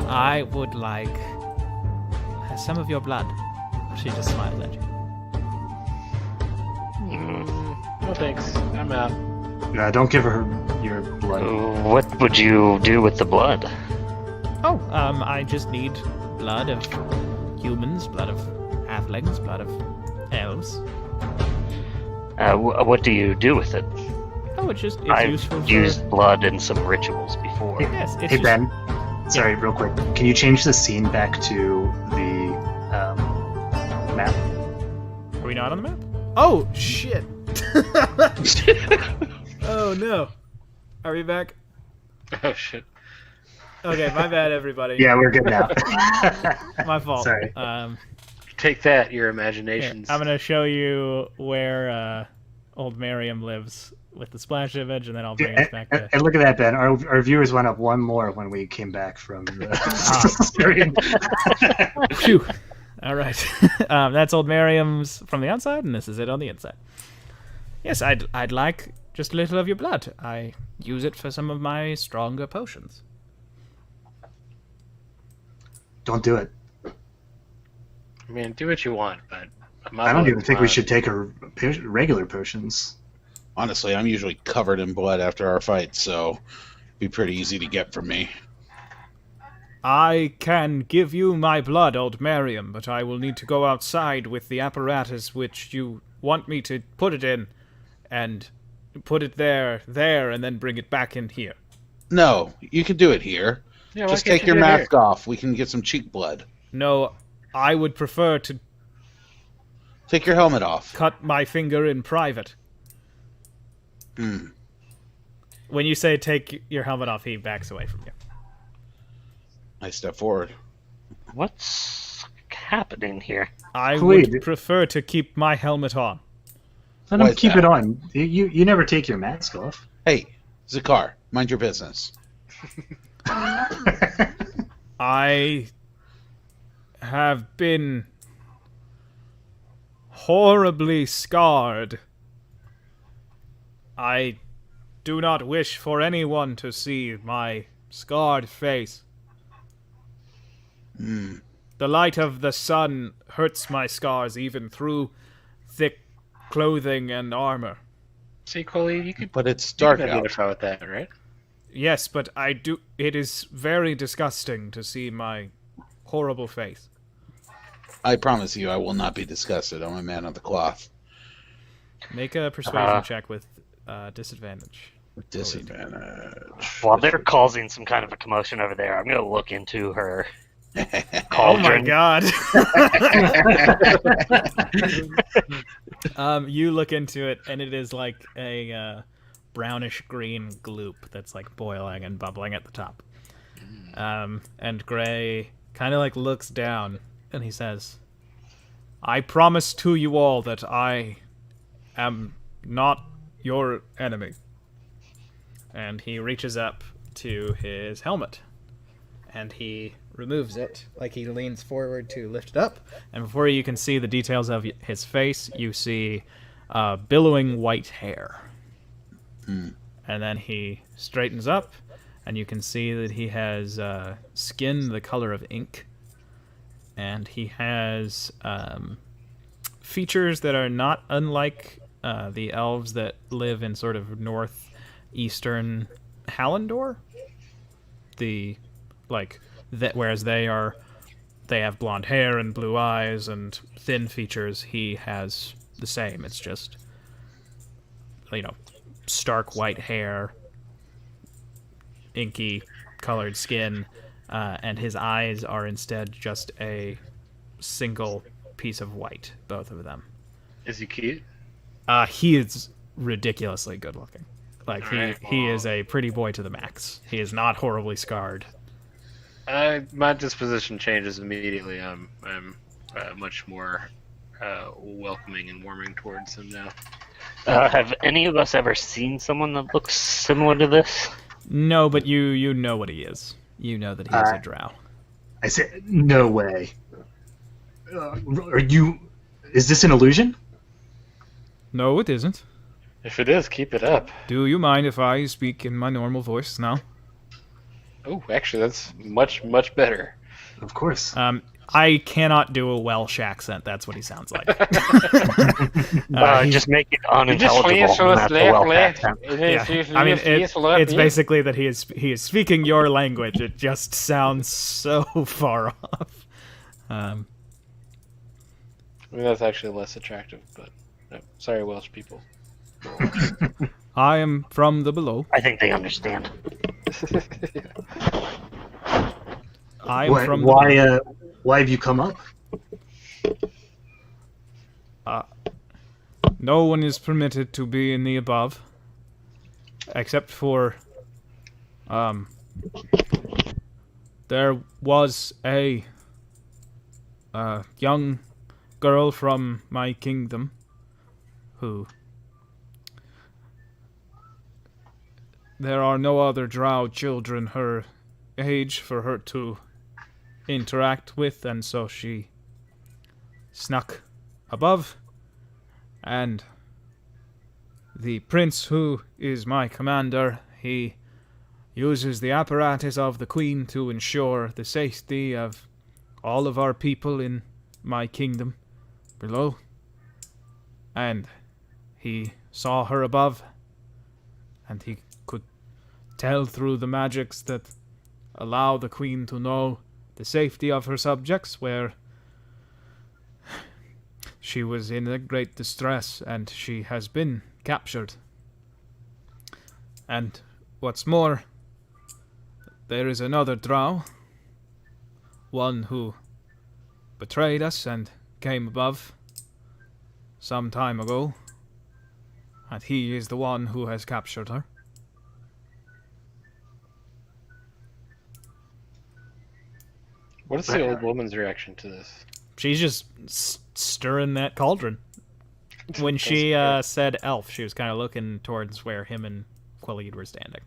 I would like some of your blood. She just smiled at you. No thanks. I'm out. No, don't give her your blood. What would you do with the blood? Oh, I just need blood of humans, blood of halflings, blood of elves. What do you do with it? Oh, it's just it's I've useful for. used blood in some rituals before. Yes, it's Hey just, Ben, sorry, real quick. Can you change the scene back to the map? Are we not on the map? Oh shit! Oh no! Are we back? Oh shit. Okay, my bad, everybody. Yeah, we're good now. My fault. Sorry. Take that, your Here, imaginations. I'm gonna show you where old Miriam lives with the splash image, and then I'll bring us back to. And look at that, Ben. Our viewers went up one more when we came back from the stream. Phew. All right. That's old Miriam's from the outside, and this is it on the inside. Yes, I'd like just a little of your blood. I use it for some of my stronger potions. Don't do it. I mean, do what you want, but I don't even think we should take our regular potions. Honestly, I'm usually covered in blood after our fights, so it'd be pretty easy to get from me. I can give you my blood, old Miriam, but I will need to go outside with the apparatus which you want me to put it in, and put it there, and then bring it back in here. No, you can do it here. Yeah, why Just can't take you your do it mask off. We can get some cheek blood. No, I would prefer to Take your helmet off. cut my finger in private. Hmm. When you say take your helmet off, he backs away from you. I step forward. What's happening here? I Wait. would prefer to keep my helmet on. Let Why him is keep that? it on. You never take your mask off. Hey, Zakar, mind your business. I have been horribly scarred. I do not wish for anyone to see my scarred face. The light of the sun hurts my scars even through thick clothing and armor. See, Coley, you could But it's dark out. identify with that, right? Yes, but I do. It is very disgusting to see my horrible face. I promise you, I will not be disgusted. I'm a man of the cloth. Make a persuasion check with disadvantage. Disadvantage. While they're causing some kind of a commotion over there, I'm going to look into her Oh my cauldron. god! You look into it, and it is like a brownish green gloop that's like boiling and bubbling at the top. And Gray kind of like looks down, and he says, "I promise to you all that I am not your enemy." And he reaches up to his helmet, and he removes it, like he leans forward to lift it up, and before you can see the details of his face, you see billowing white hair. And then he straightens up, and you can see that he has skin the color of ink, and he has features that are not unlike the elves that live in sort of northeastern Hallandor. Whereas they have blonde hair and blue eyes and thin features, he has the same. It's just, stark white hair, inky colored skin, and his eyes are instead just a single piece of white, both of them. Is he cute? He is ridiculously good looking. Like, Alright, he is a pretty boy to the max. He is not horribly scarred. My disposition changes immediately. I'm much more welcoming and warming towards him now. Have any of us ever seen someone that looks similar to this? No, but you know what he is. You know that he is a drow. I said, no way. Are you... Is this an illusion? No, it isn't. If it is, keep it up. Do you mind if I speak in my normal voice now? Oh, actually, that's much, much better. Of course. I cannot do a Welsh accent. That's what he sounds like. Just make it unintelligible. And that's a Welsh accent. Yeah. I mean, it's basically that he is speaking your language. It just sounds so far off. I mean, that's actually less attractive, but no, sorry, Welsh people. I am from the below. I think they understand. I am from the below. Why have you come up? No one is permitted to be in the above, except for, there was a young girl from my kingdom who... There are no other drow children her age for her to interact with, and so she snuck above, and the prince, who is my commander, he uses the apparatus of the queen to ensure the safety of all of our people in my kingdom below, and he saw her above, and he could tell through the magics that allow the queen to know the safety of her subjects, where she was in a great distress and she has been captured. And what's more, there is another drow, one who betrayed us and came above some time ago, and he is the one who has captured her. What is the old woman's reaction to this? She's just stirring that cauldron. When she said elf, she was kind of looking towards where him and Quillied were standing.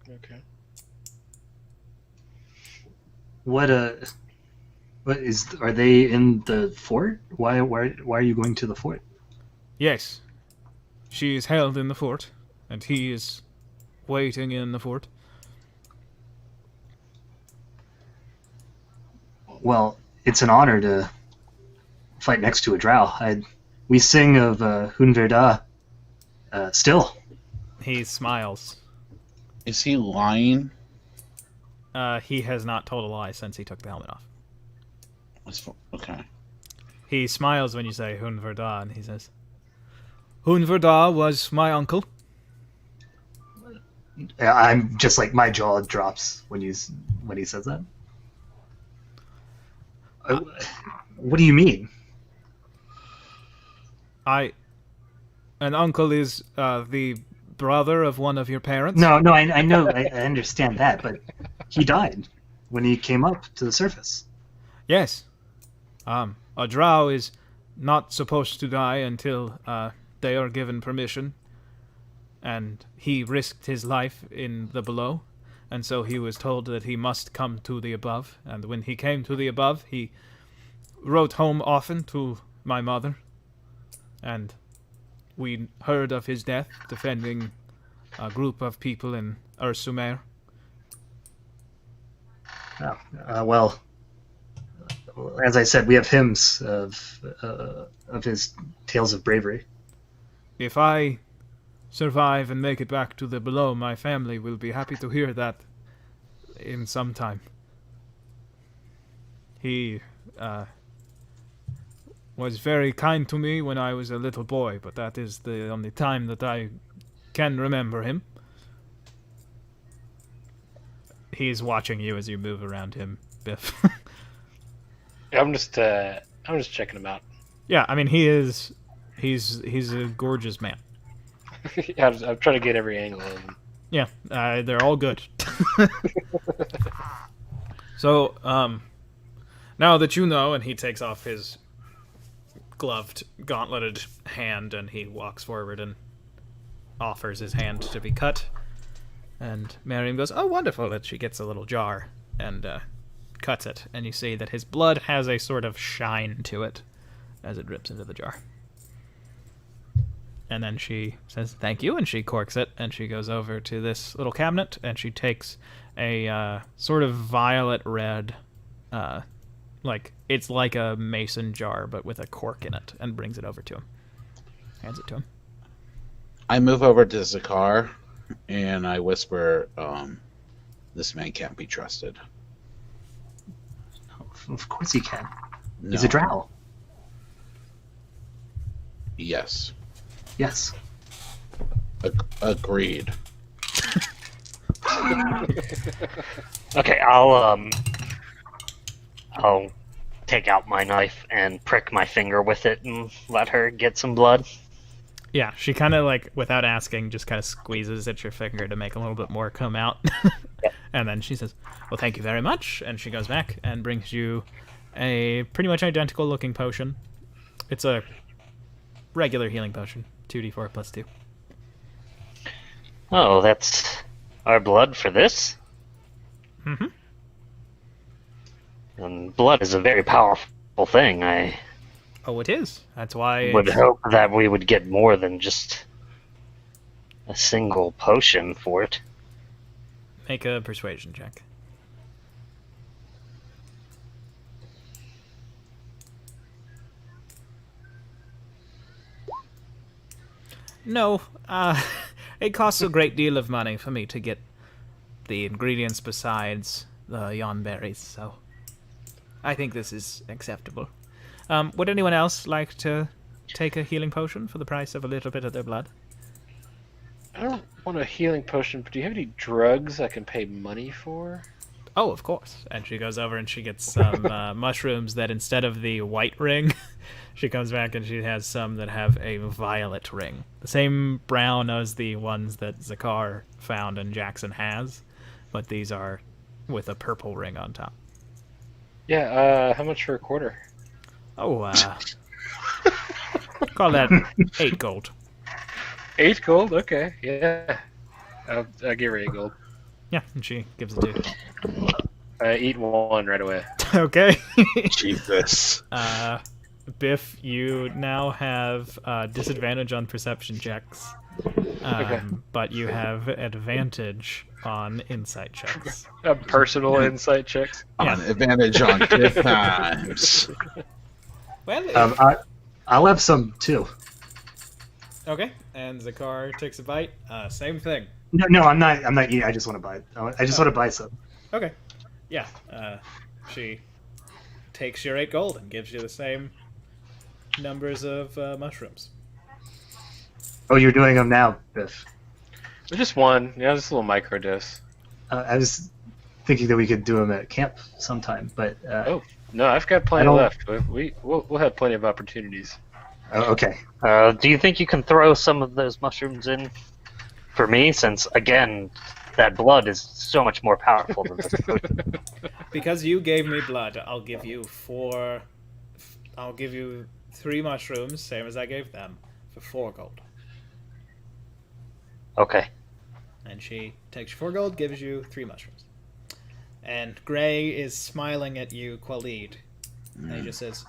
Okay. Are they in the fort? Why are you going to the fort? Yes. She is held in the fort, and he is waiting in the fort. Well, it's an honor to fight next to a drow. We sing of Hunverda still. he smiles. Is he lying? He has not told a lie since he took the helmet off. Okay. He smiles when you say Hun Verda, and he says, Hun Verda was my uncle. I'm just like, my jaw drops when he says that. What do you mean? An uncle is the brother of one of your parents? No, I know, I understand that, but he died when he came up to the surface. Yes. A drow is not supposed to die until they are given permission. And he risked his life in the below, and so he was told that he must come to the above. And when he came to the above, he wrote home often to my mother, and we heard of his death defending a group of people in Ursumer. Well, as I said, we have hymns of his tales of bravery. If I survive and make it back to the below, my family will be happy to hear that in some time. He was very kind to me when I was a little boy, but that is the only time that I can remember him. He's watching you as you move around him, Biff. I'm just checking him out. Yeah, I mean, he's a gorgeous man. Yeah, I'm trying to get every angle of him. Yeah, they're all good. So, now that you know, and he takes off his gloved, gauntleted hand, and he walks forward and offers his hand to be cut. And Miriam goes, "Oh, wonderful!" And she gets a little jar and cuts it, and you see that his blood has a sort of shine to it as it drips into the jar. And then she says, "Thank you," and she corks it, and she goes over to this little cabinet, and she takes a sort of violet red, it's like a mason jar, but with a cork in it, and brings it over to him. Hands it to him. I move over to Zakar, and I whisper, this man can't be trusted. Of course he can. No. He's a drow. Yes. Yes. Agreed. Okay, I'll take out my knife and prick my finger with it and let her get some blood. Yeah, she kind of, without asking, just kind of squeezes at your finger to make a little bit more come out. Yep. And then she says, "Well, thank you very much." And she goes back and brings you a pretty much identical looking potion. It's a regular healing potion, 2d4 plus 2. Oh, that's our blood for this? Mm-hmm. And blood is a very powerful thing. I Oh, it is. That's why would hope that we would get more than just a single potion for it. Make a persuasion check. No, it costs a great deal of money for me to get the ingredients besides the yon berries, so I think this is acceptable. Would anyone else like to take a healing potion for the price of a little bit of their blood? I don't want a healing potion, but do you have any drugs I can pay money for? Oh, of course. And she goes over and she gets some mushrooms that instead of the white ring, she comes back and she has some that have a violet ring. The same brown as the ones that Zakar found and Jackson has, but these are with a purple ring on top. Yeah, how much for a quarter? Oh, call that 8 gold. 8 gold? Okay, yeah. I'll give her 8 gold. Yeah, and she gives it to you. Eat one right away. Okay. Jesus. Biff, you now have disadvantage on perception checks, Okay. but you have advantage on insight checks. Personal insight checks. On advantage on good times. Well, I'll have some too. okay. and Zakar takes a bite. Same thing. No, I'm not eating. I just want to buy. I just want to buy some. Okay. Yeah. She takes your 8 gold and gives you the same numbers of mushrooms. Oh, you're doing them now, Biff. Just one. Yeah, just a little micro dose. I was thinking that we could do them at camp sometime, but Oh no, I've got plenty left. We'll have plenty of opportunities. okay. Do you think you can throw some of those mushrooms in for me? Since again, that blood is so much more powerful than this potion. Because you gave me blood, I'll give you 3 mushrooms, same as I gave them, for 4 gold. Okay. And she takes your 4 gold, gives you 3 mushrooms. And Gray is smiling at you, Khalid. And he just says,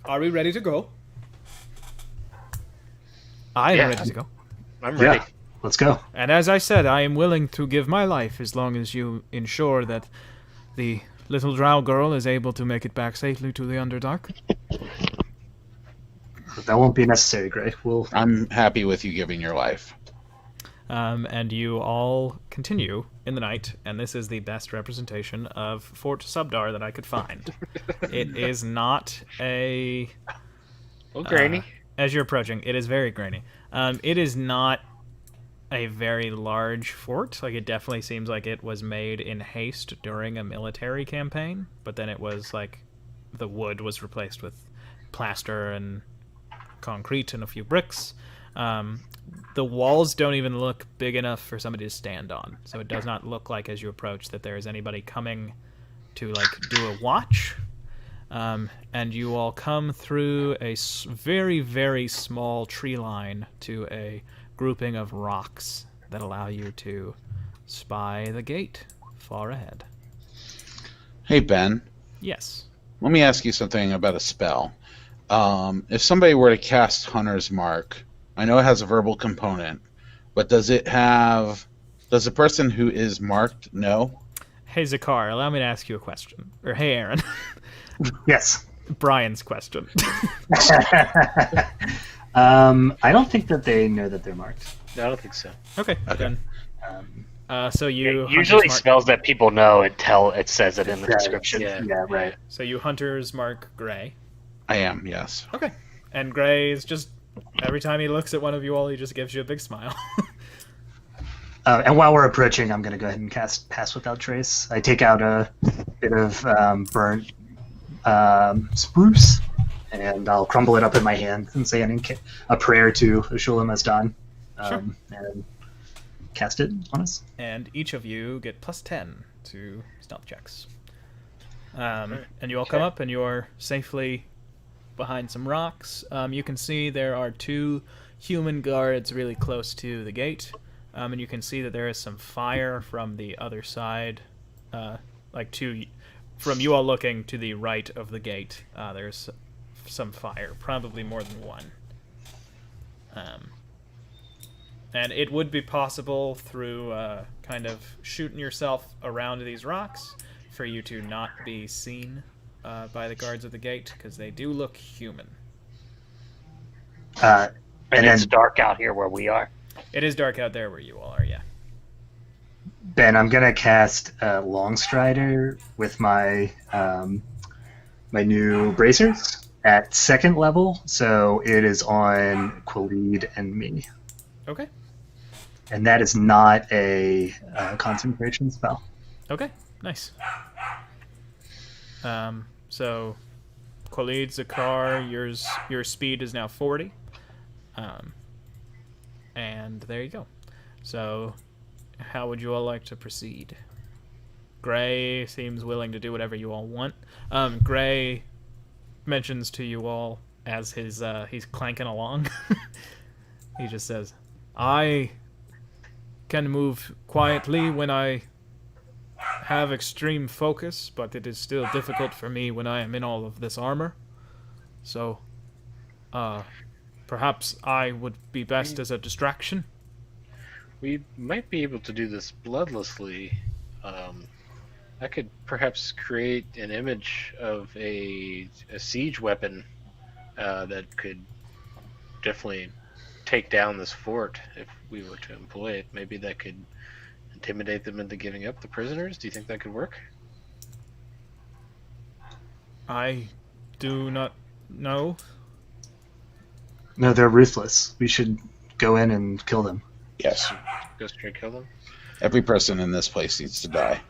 "Are we ready to go?" I am ready to go. I'm ready. Yeah, let's go. And as I said, I am willing to give my life as long as you ensure that the little drow girl is able to make it back safely to the Underdark. That won't be necessary, Gray. I'm happy with you giving your life. And you all continue in the night, and this is the best representation of Fort Subdar that I could find. It is not a... Well, grainy. As you're approaching, it is very grainy. It is not a very large fort. Like, it definitely seems like it was made in haste during a military campaign, but then it was like the wood was replaced with plaster and concrete and a few bricks. The walls don't even look big enough for somebody to stand on, so it does not look like as you approach that there is anybody coming to like do a watch. And you all come through a very, very small tree line to a grouping of rocks that allow you to spy the gate far ahead. Hey, Ben. Yes. Let me ask you something about a spell. If somebody were to cast Hunter's Mark, I know it has a verbal component, but does the person who is marked know? Hey, Zakar, allow me to ask you a question. Or, hey, Aaron. Yes. Brian's question. I don't think that they know that they're marked. No, I don't think so. Okay. Then. So you Usually spells that people know, it says it in the Yeah, description. Yeah, right. So you hunters mark Gray. I am, yes. Okay. And Gray is just every time he looks at one of you all, he just gives you a big smile. And while we're approaching, I'm going to go ahead and cast Pass Without Trace. I take out a bit of burnt spruce, and I'll crumble it up in my hand and say a prayer to Ushulam Azdan, and cast it on us. And each of you get +10 to stealth checks. And you all come up, and you're safely behind some rocks. You can see there are 2 human guards really close to the gate. And you can see that there is some fire from the other side, from you all looking to the right of the gate. There's some fire, probably more than one. And it would be possible through kind of shooting yourself around these rocks for you to not be seen by the guards of the gate, because they do look human. And it's dark out here where we are. It is dark out there where you all are, yeah. Ben, I'm gonna cast Longstrider with my my new bracers at 2nd level, so it is on Khalid and me. Okay. And that is not a concentration spell. Okay, nice. So, Khalid, Zakar, your speed is now 40. And there you go. So, how would you all like to proceed? Gray seems willing to do whatever you all want. Gray mentions to you all as he's clanking along. He just says, "I can move quietly when I have extreme focus, but it is still difficult for me when I am in all of this armor. So, perhaps I would be best as a distraction." We might be able to do this bloodlessly. I could perhaps create an image of a siege weapon that could definitely take down this fort if we were to employ it. Maybe that could intimidate them into giving up the prisoners. Do you think that could work? I do not know. No, they're ruthless. We should go in and kill them. Yes. Go straight kill them? Every person in this place needs to die.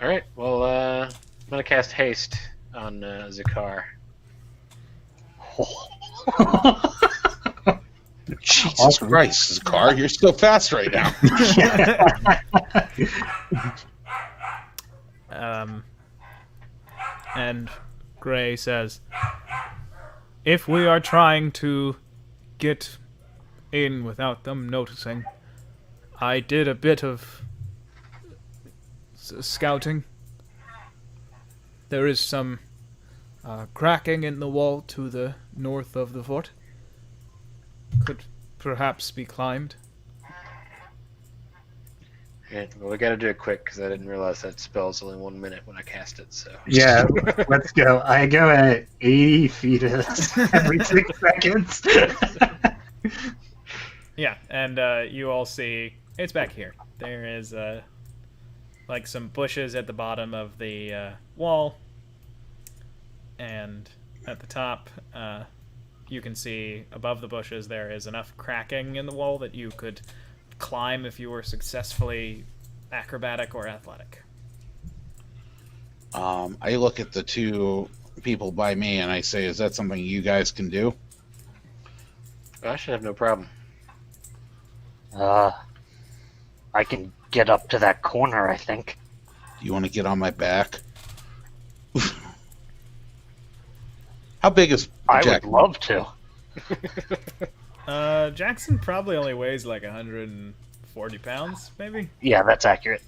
Alright, well, I'm going to cast haste on Zakar. Jesus Christ, Zakar, you're so fast right now. And Gray says, if we are trying to get in without them noticing, I did a bit of scouting. There is some cracking in the wall to the north of the fort. Could perhaps be climbed. Yeah, well, we got to do it quick because I didn't realize that spell's only 1 minute when I cast it. So Yeah, let's go. I go at 80 feet every 6 seconds. Yeah, and you all see it's back here. There is like some bushes at the bottom of the wall, and at the top, you can see above the bushes there is enough cracking in the wall that you could climb if you were successfully acrobatic or athletic. I look at the two people by me and I say, is that something you guys can do? I should have no problem. I can get up to that corner, I think. Do you want to get on my back? How big is I Jack? would love to. Jackson probably only weighs like 140 pounds, maybe? Yeah, that's accurate.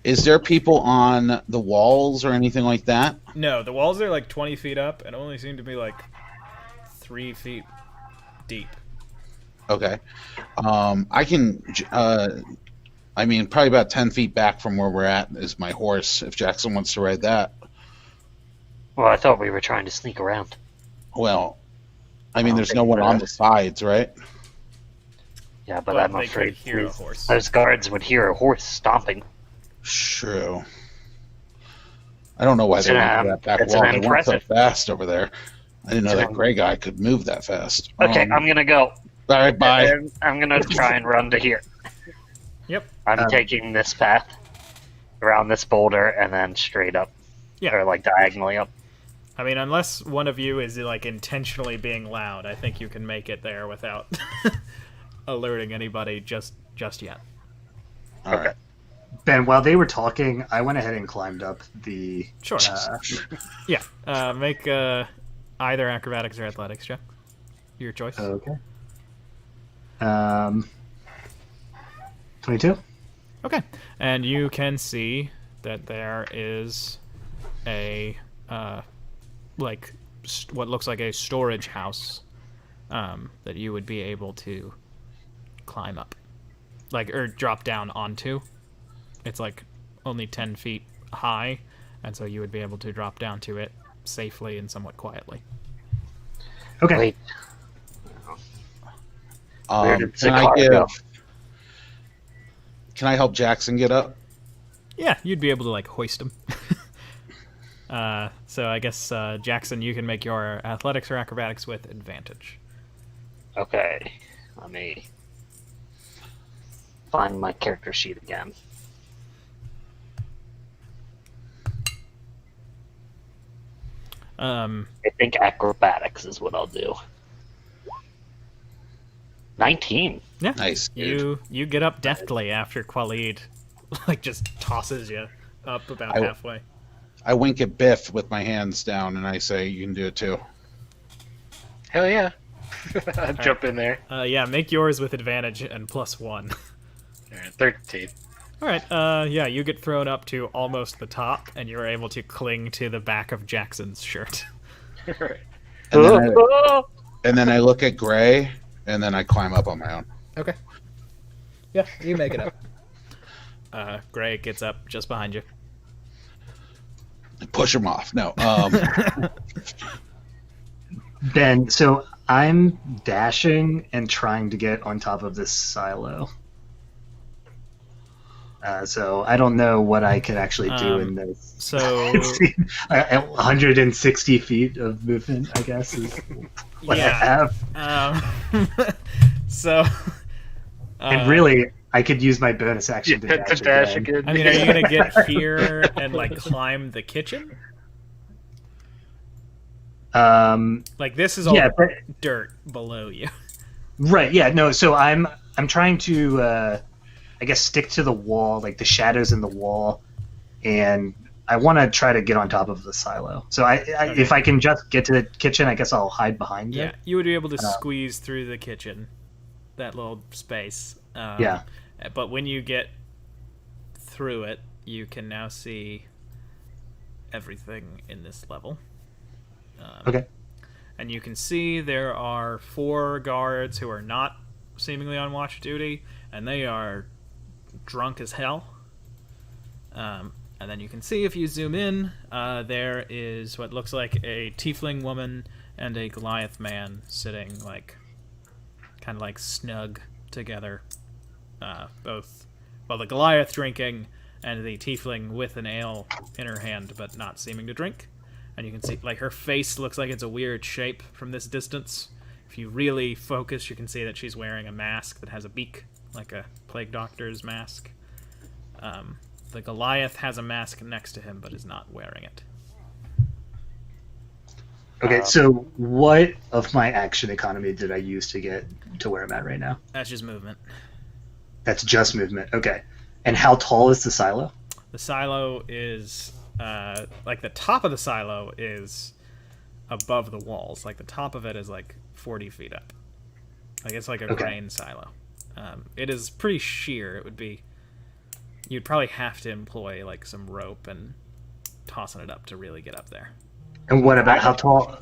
Is there people on the walls or anything like that? No, the walls are like 20 feet up and only seem to be like 3 feet deep. Okay. I can, I mean, probably about 10 feet back from where we're at is my horse, if Jackson wants to ride that. Well, I thought we were trying to sneak around. Well, I mean, don't there's think no one we're on out. the sides, right? Yeah, but Well, I'm they could afraid hear a horse. those guards would hear a horse stomping. True. I don't know why they It's went an- to that back it's wall. an They weren't so impressive- fast over there. I didn't know It's that an- gray guy could move that fast. Okay, I'm gonna go. All right, bye. And I'm gonna try and run to here. Yep. I'm taking this path around this boulder and then straight up. Yeah. Or like diagonally up. I mean, unless one of you is like intentionally being loud, I think you can make it there without alerting anybody just yet. All right. Ben, while they were talking, I went ahead and climbed up the... Sure. Yeah. Make either acrobatics or athletics check. Your choice. Okay. 22? Okay. And you can see that there is a what looks like a storage house that you would be able to climb up, or drop down onto. It's like only 10 feet high, and so you would be able to drop down to it safely and somewhat quietly. Okay. Wait, where did Can I Zakar go? Can I help Jackson get up? Yeah, you'd be able to hoist him. So I guess Jackson, you can make your athletics or acrobatics with advantage. Okay, let me find my character sheet again. I think acrobatics is what I'll do. 19. Yeah. Nice, dude. You get up deftly after Khalid just tosses you up about halfway. I wink at Biff with my hands down and I say, you can do it too. Hell yeah. I'd jump in there. Yeah, make yours with advantage and +1. All right, 13. All right. Yeah, you get thrown up to almost the top, and you're able to cling to the back of Jackson's shirt. Right. And then I look at Gray, and then I climb up on my own. Okay. Yeah, you make it up. Gray gets up just behind you. Push him off. No. Ben, so I'm dashing and trying to get on top of this silo. So I don't know what I could actually do in this. So 160 feet of movement, I guess, is what I have. So. And really, I could use my bonus action to dash again. I mean, are you gonna get here and like climb the kitchen? Like this is all dirt below you. Right. Yeah. No. So I'm trying to, I guess, stick to the wall, like the shadows in the wall, and I want to try to get on top of the silo. So if I can just get to the kitchen, I guess I'll hide behind it. Yeah, you would be able to squeeze through the kitchen, that little space. Yeah. But when you get through it, you can now see everything in this level. Okay. And you can see there are 4 guards who are not seemingly on watch duty, and they are drunk as hell. And then you can see, if you zoom in, there is what looks like a tiefling woman and a Goliath man sitting like kind of like snug together. Both, well, the Goliath drinking and the tiefling with an ale in her hand but not seeming to drink. And you can see, like, her face looks like it's a weird shape from this distance. If you really focus, you can see that she's wearing a mask that has a beak, like a plague doctor's mask. The Goliath has a mask next to him, but is not wearing it. Okay, so what of my action economy did I use to get to where I'm at right now? That's just movement. That's just movement, okay. And how tall is the silo? The silo is... like the top of the silo is above the walls. Like the top of it is like 40 feet up. Like it's like a grain silo. It is pretty sheer. It would be... You'd probably have to employ like some rope and tossing it up to really get up there. And what about how tall?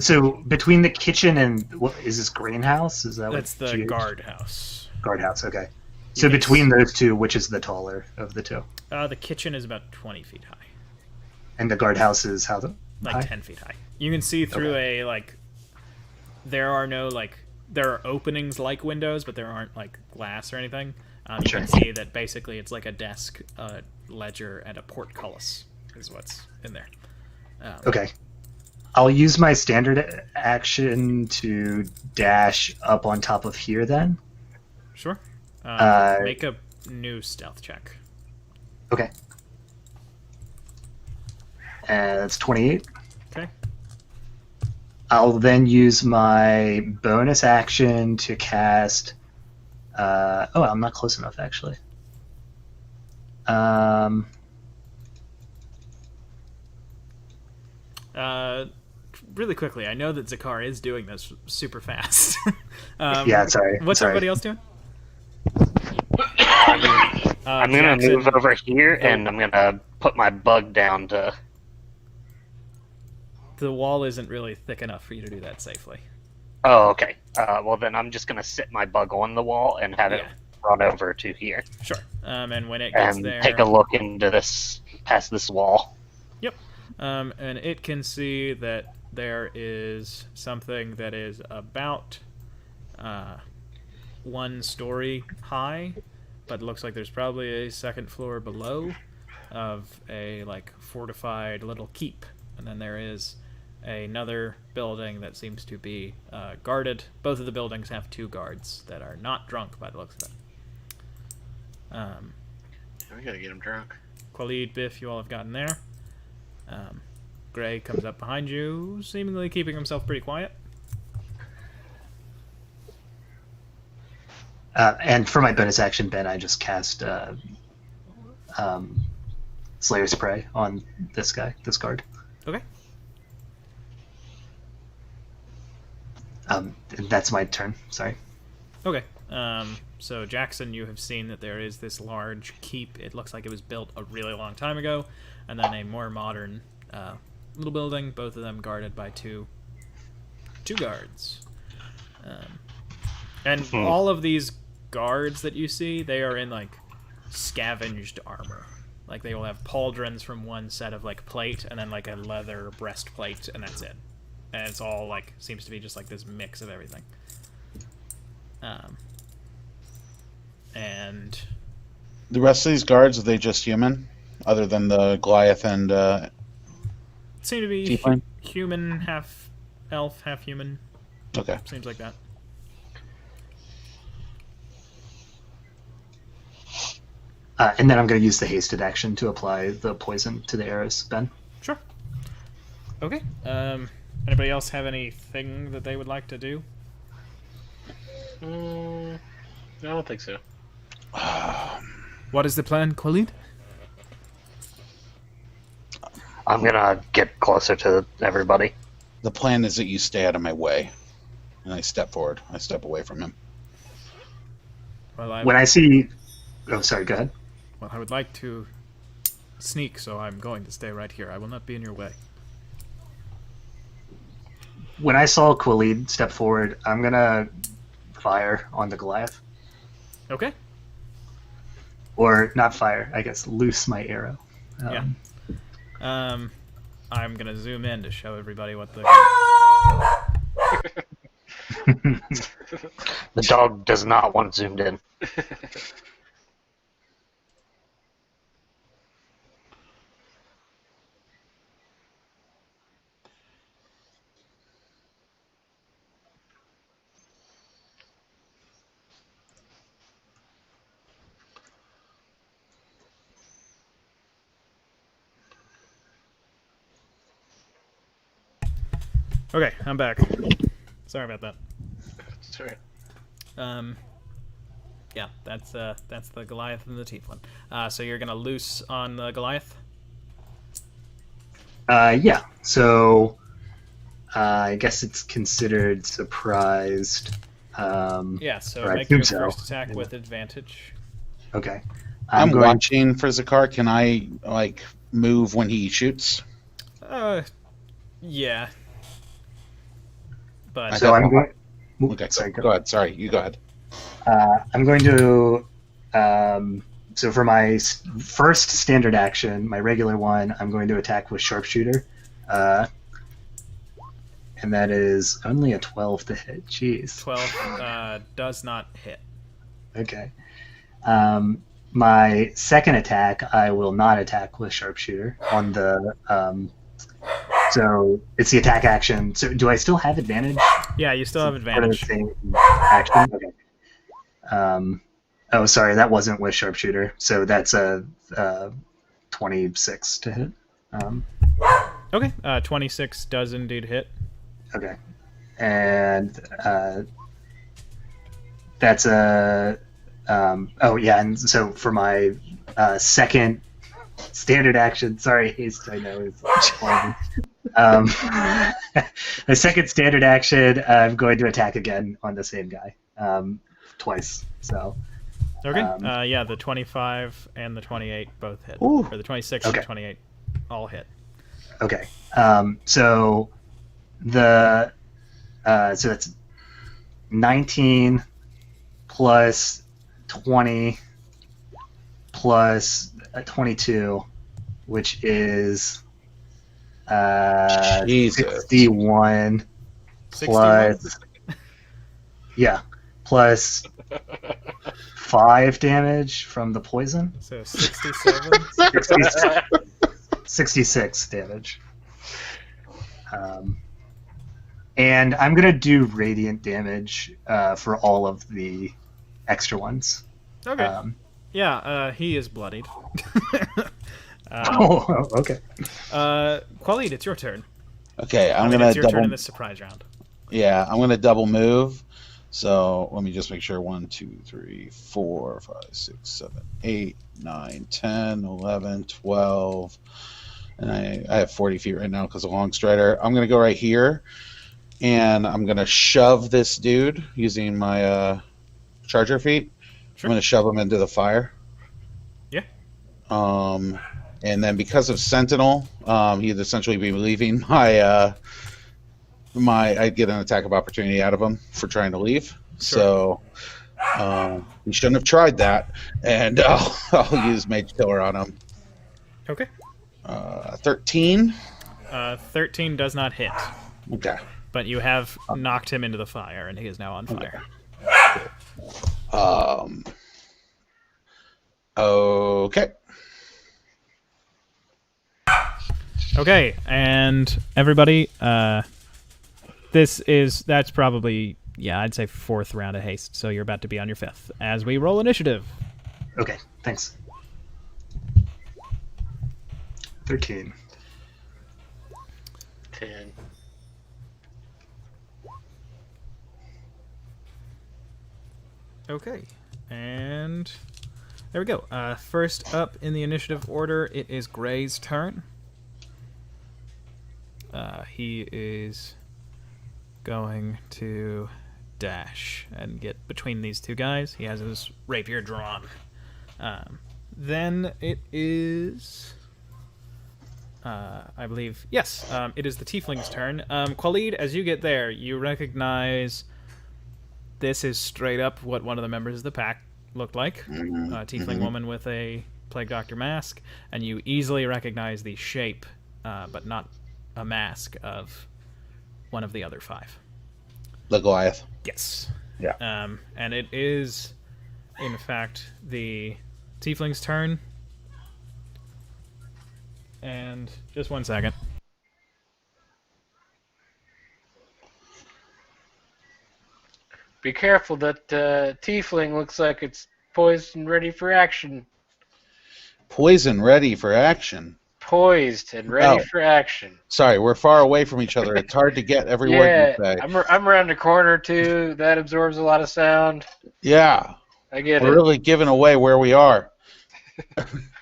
So between the kitchen and what is this greenhouse? Is that That's the guardhouse. Guardhouse, okay. So between those two, which is the taller of the two? The kitchen is about 20 feet high. And the guardhouse is how like high? 10 feet high. You can see through there are openings like windows, but there aren't like glass or anything. You can see that basically it's like a desk, a ledger, and a portcullis is what's in there. Okay. I'll use my standard action to dash up on top of here then. Sure. Make a new stealth check. Okay. That's 28. Okay. I'll then use my bonus action to cast... I'm not close enough, actually. Really quickly, I know that Zakar is doing this super fast. Yeah, sorry. What's everybody else doing? I'm gonna move over here and I'm gonna put my bug down to. The wall isn't really thick enough for you to do that safely. Oh, okay. Well, then I'm just gonna sit my bug on the wall and have it run over to here. Sure. And when it gets and there, take a look into this, past this wall. Yep. And it can see that there is something that is about 1 story high, but it looks like there's probably a second floor below of a like fortified little keep, and then there is another building that seems to be guarded. Both of the buildings have 2 guards that are not drunk by the looks of it. We gotta get him drunk. Khalid, Biff, you all have gotten there. Gray comes up behind you, seemingly keeping himself pretty quiet. And for my bonus action, Ben, I just cast Slayer's Prey on this guy, this guard. Okay. That's my turn. Sorry. Okay. So Jackson, you have seen that there is this large keep. It looks like it was built a really long time ago, and then a more modern little building. Both of them guarded by two guards. And all of these guards that you see, they are in like scavenged armor. Like they will have pauldrons from one set of like plate, and then like a leather breastplate, and that's it. and it's all like seems to be just like this mix of everything. And The rest of these guards, are they just human? Other than the Goliath and seem to be Tiefling? human, half elf, half human. Okay. Seems like that. And then I'm going to use the hasted action to apply the poison to the arrows, Ben. Sure. Okay. Anybody else have anything that they would like to do? I don't think so. What is the plan, Khalid? I'm gonna get closer to everybody. The plan is that you stay out of my way. And I step forward. I step away from him. Well, When I see... Oh, sorry, go ahead. Well, I would like to sneak, so I'm going to stay right here. I will not be in your way. When I saw Khalid step forward, I'm going to fire on the Goliath. Okay. Or not fire, I guess loose my arrow. Yeah. I'm gonna zoom in to show everybody what the. The dog does not want zoomed in. Okay, I'm back. Sorry about that. Sorry. Yeah, that's the Goliath and the Tiefling. So you're gonna loose on the Goliath. Yeah, so I guess it's considered surprised. Yeah, so or I make your assume first so. attack with advantage. Okay. I'm going. watching for Zakar. Can I, like, move when he shoots? Yeah. But So I'm going. Okay, Sorry, go ahead. Sorry, you go ahead. I'm going to. So for my first standard action, my regular one, I'm going to attack with sharpshooter, and that is only a 12 to hit. Jeez. 12 does not hit. Okay. My second attack, I will not attack with sharpshooter on the. So it's the attack action. So do I still have advantage? Yeah, you still have Part of the advantage. same action. Okay. Oh, sorry, that wasn't with sharpshooter. So that's a 26 to hit. Okay, 26 does indeed hit. Okay, and that's a. Oh yeah, and so for my second standard action, sorry, haste. I know it's horrible. The second standard action, I'm going to attack again on the same guy, twice. So. Okay. Yeah, the 25 and the 28 both hit. Ooh. Or the 26 Okay. and 28 all hit. Okay. So the so that's 19 plus 20 plus 22, which is Jesus. 61 plus yeah plus 5 damage from the poison. So 67. 66 damage. And I'm going to do radiant damage for all of the extra ones. Okay. Yeah, he is bloodied. Okay. Khalid, it's your turn. Okay, I'm It's gonna your turn double. in this surprise round. Yeah, I'm gonna double move. So let me just make sure. 1, 2, 3, 4, 5, 6, 7, 8, 9, 10, 11, 12. And I have 40 feet right now because of Long Strider. I'm gonna go right here, and I'm gonna shove this dude using my charger feet. Sure. I'm gonna shove him into the fire. Yeah. And then because of Sentinel, he'd essentially be leaving my I'd get an attack of opportunity out of him for trying to leave. Sure. So he shouldn't have tried that, and I'll use Mage Killer on him. Okay. 13. 13 does not hit. Okay. But you have knocked him into the fire, and he is now on fire. Okay. Okay, and everybody, that's probably, I'd say 4th round of haste, so you're about to be on your 5th, as we roll initiative. Okay, thanks. 13. 10. Okay, and there we go. First up in the initiative order, it is Gray's turn. He is going to dash and get between these two guys. He has his rapier drawn. Then it is... I believe... Yes, it is the Tiefling's turn. Khalid, as you get there, you recognize... This is straight up what one of the members of the pack looked like. A Tiefling woman with a Plague Doctor mask. And you easily recognize the shape, but not a mask, of one of the other 5. The Goliath. Yes. Yeah. And it is, in fact, the Tiefling's turn. And just 1 second. Be careful, that tiefling looks like it's poised and ready for action. Poison ready for action. Poised and ready for action. Sorry, we're far away from each other. It's hard to get every word you say. I'm around the corner too. That absorbs a lot of sound. Yeah. I get We're it. really giving away where we are.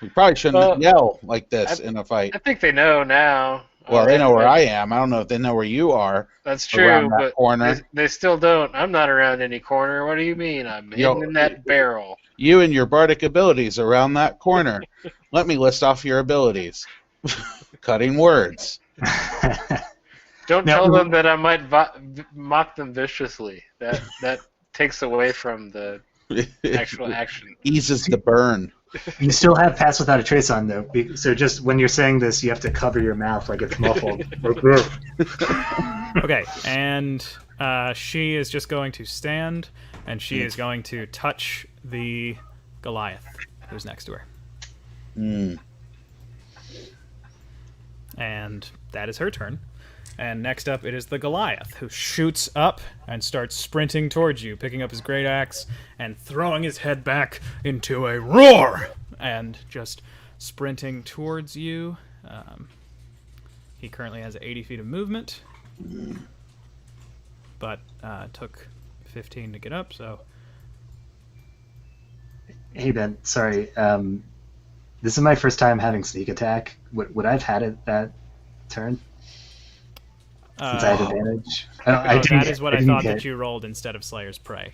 We probably shouldn't yell like this in a fight. I think they know now. Well, they know where I am. I don't know if they know where you are. That's true, around that but corner. They still don't. I'm not around any corner. What do you mean? I'm hidden in that barrel. You and your bardic abilities around that corner. Let me list off your abilities. Cutting words. Don't tell them that I might mock them viciously. That takes away from the actual action. Eases the burn. You still have Pass Without a Trace on, though. So just when you're saying this, you have to cover your mouth like it's muffled. Okay, and she is just going to stand, and she is going to touch the Goliath who's next to her. And that is her turn. And next up, it is the Goliath, who shoots up and starts sprinting towards you, picking up his great axe and throwing his head back into a roar, and just sprinting towards you. He currently has 80 feet of movement, but took 15 to get up, so... Hey, Ben, sorry. This is my first time having sneak attack. Would I have had it that turn? Since I had advantage. That is what I thought that you rolled instead of Slayer's Prey.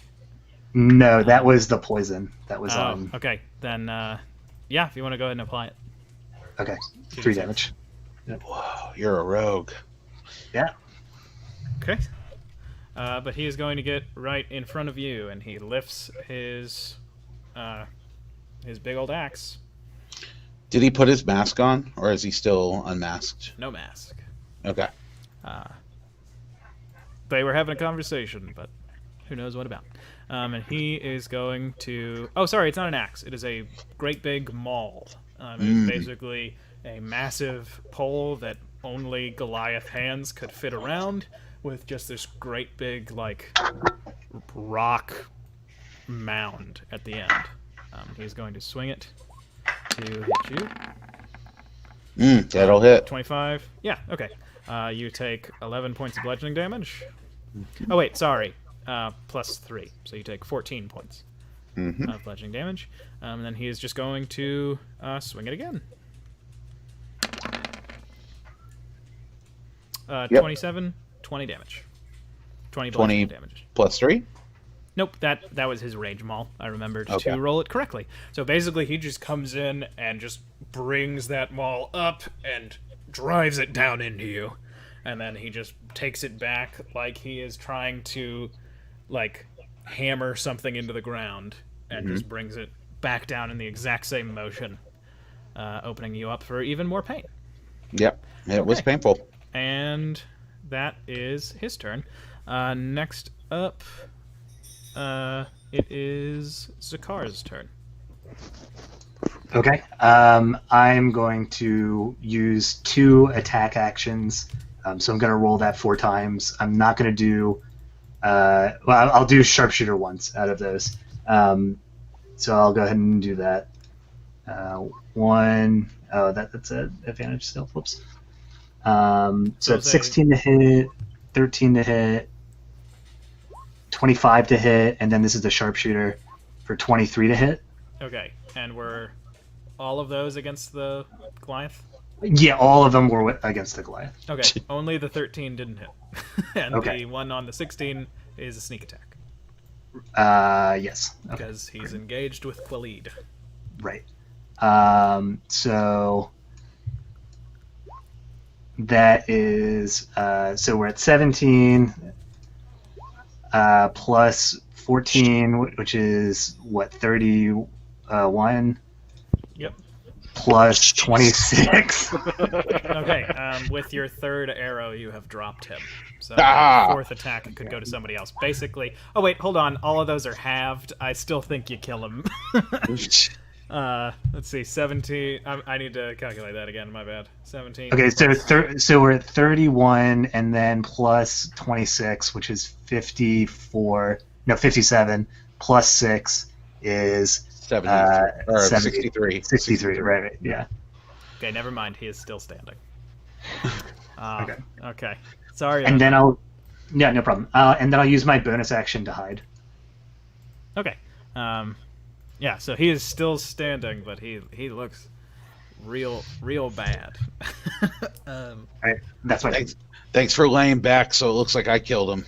No, that was the poison. That was on. Okay, then, yeah, if you want to go ahead and apply it. Okay, 3 damage. Yep. Whoa, you're a rogue. Yeah. Okay. But he is going to get right in front of you, and he lifts his big old axe. Did he put his mask on, or is he still unmasked? No mask. Okay. They were having a conversation, but who knows what about. And he is going to... Oh, sorry, it's not an axe. It is a great big maul. It's basically a massive pole that only Goliath hands could fit around, with just this great big, like, rock mound at the end. He's going to swing it to hit you. That'll hit. 25. Yeah, okay. You take 11 points of bludgeoning damage. Oh, wait, sorry. Plus 3. So you take 14 points of bludgeoning damage. And then he is just going to swing it again. 27, 20 damage. 20 bludgeoning damage. Plus 3? Nope, that was his rage maul. I remembered to roll it correctly. So basically, he just comes in and just brings that maul up and drives it down into you. And then he just takes it back like he is trying to, like, hammer something into the ground, and just brings it back down in the exact same motion, opening you up for even more pain. Yep, it was painful. And that is his turn. Next up, it is Zakar's turn. Okay. I'm going to use 2 attack actions. So I'm going to roll that 4 times. I'm not going to do... well, I'll do sharpshooter once out of those. So I'll go ahead and do that. 1... Oh, that's an advantage still. Whoops. So it's 16 to hit, 13 to hit, 25 to hit, and then this is the sharpshooter for 23 to hit. Okay, and were all of those against the Goliath? Yeah, all of them were against the Goliath. Okay, only the 13 didn't hit. And Okay. the one on the 16 is a sneak attack. Yes. Okay. Because he's engaged with Khalid. Right. So that is so we're at 17 plus 14, which is what, 31? Yep. Plus 26. Okay, with your third arrow, you have dropped him. So Ah! fourth attack could go to somebody else. Basically, oh wait, hold on. All of those are halved. I still think you kill him. Let's see, 17. I need to calculate that again. My bad. 17. Okay, so we're at 31, and then plus 26, which is 54. No, 57. Plus 6 is 70, or 70, 63. 63. Right. Yeah. Okay, never mind. He is still standing. Okay. Okay. Sorry. And then no problem. And then I'll use my bonus action to hide. Okay. Yeah, so he is still standing, but he looks real bad. All right. That's my Thanks for laying back, so it looks like I killed him.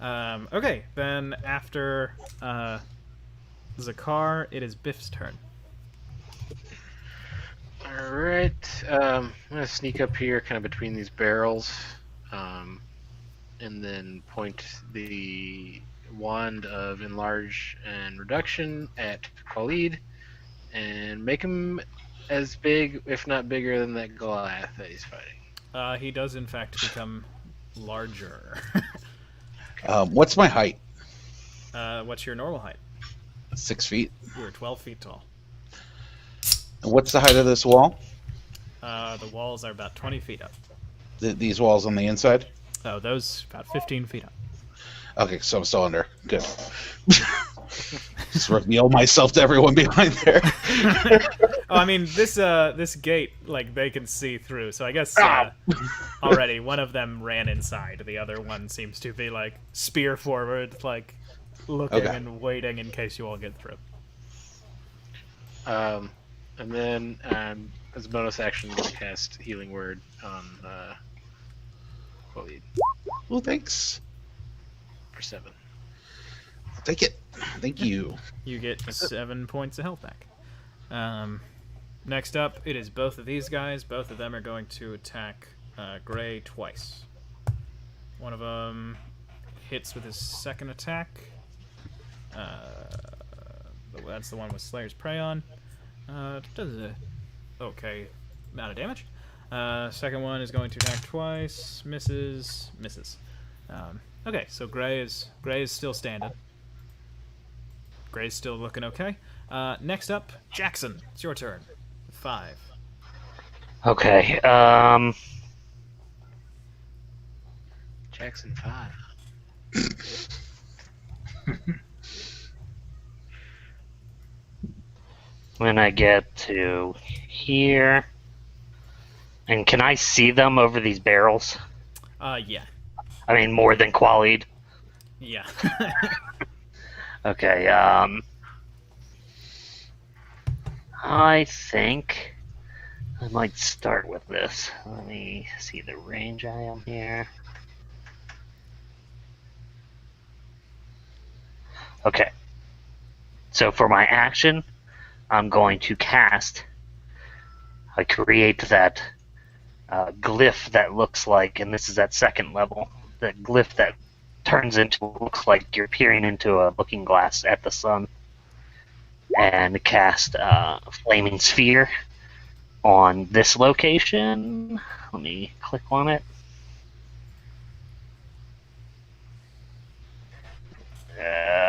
Okay, then after Zakar, it is Biff's turn. Alright, I'm going to sneak up here kind of between these barrels, and then point the wand of enlarge and reduction at Khalid, and make him as big, if not bigger, than that Goliath that he's fighting. He does, in fact, become larger. What's my height? What's your normal height? 6 feet. You're 12 feet tall. And what's the height of this wall? The walls are about 20 feet up. These walls on the inside? Oh, those about 15 feet up. Okay, so I'm still under. Good. Just reveal myself to everyone behind there. Oh, I mean, this gate, like, they can see through, so I guess already one of them ran inside. The other one seems to be, like, spear forward, like, looking and waiting in case you all get through. And then, as a bonus action, I'm going to cast Healing Word on Khalid Well, thanks. for 7. I'll take it. Thank you. You get 7 points of health back. Next up, it is both of these guys. Both of them are going to attack Gray twice. One of them hits with his second attack. That's the one with Slayer's Prey on. Does a okay amount of damage. Second one is going to attack twice. Misses. Okay, so Gray is still standing. Gray's still looking okay. Next up, Jackson. It's your turn. 5. Okay. Jackson 5. When I get to here, and can I see them over these barrels? Yeah. I mean, more than Khalid. Yeah. Okay. I think I might start with this. Let me see the range I am here. Okay. So for my action, I'm going to cast. I create that glyph that looks like, and this is at second level, that glyph that turns into, looks like you're peering into a looking glass at the sun, and cast Flaming Sphere on this location. Let me click on it.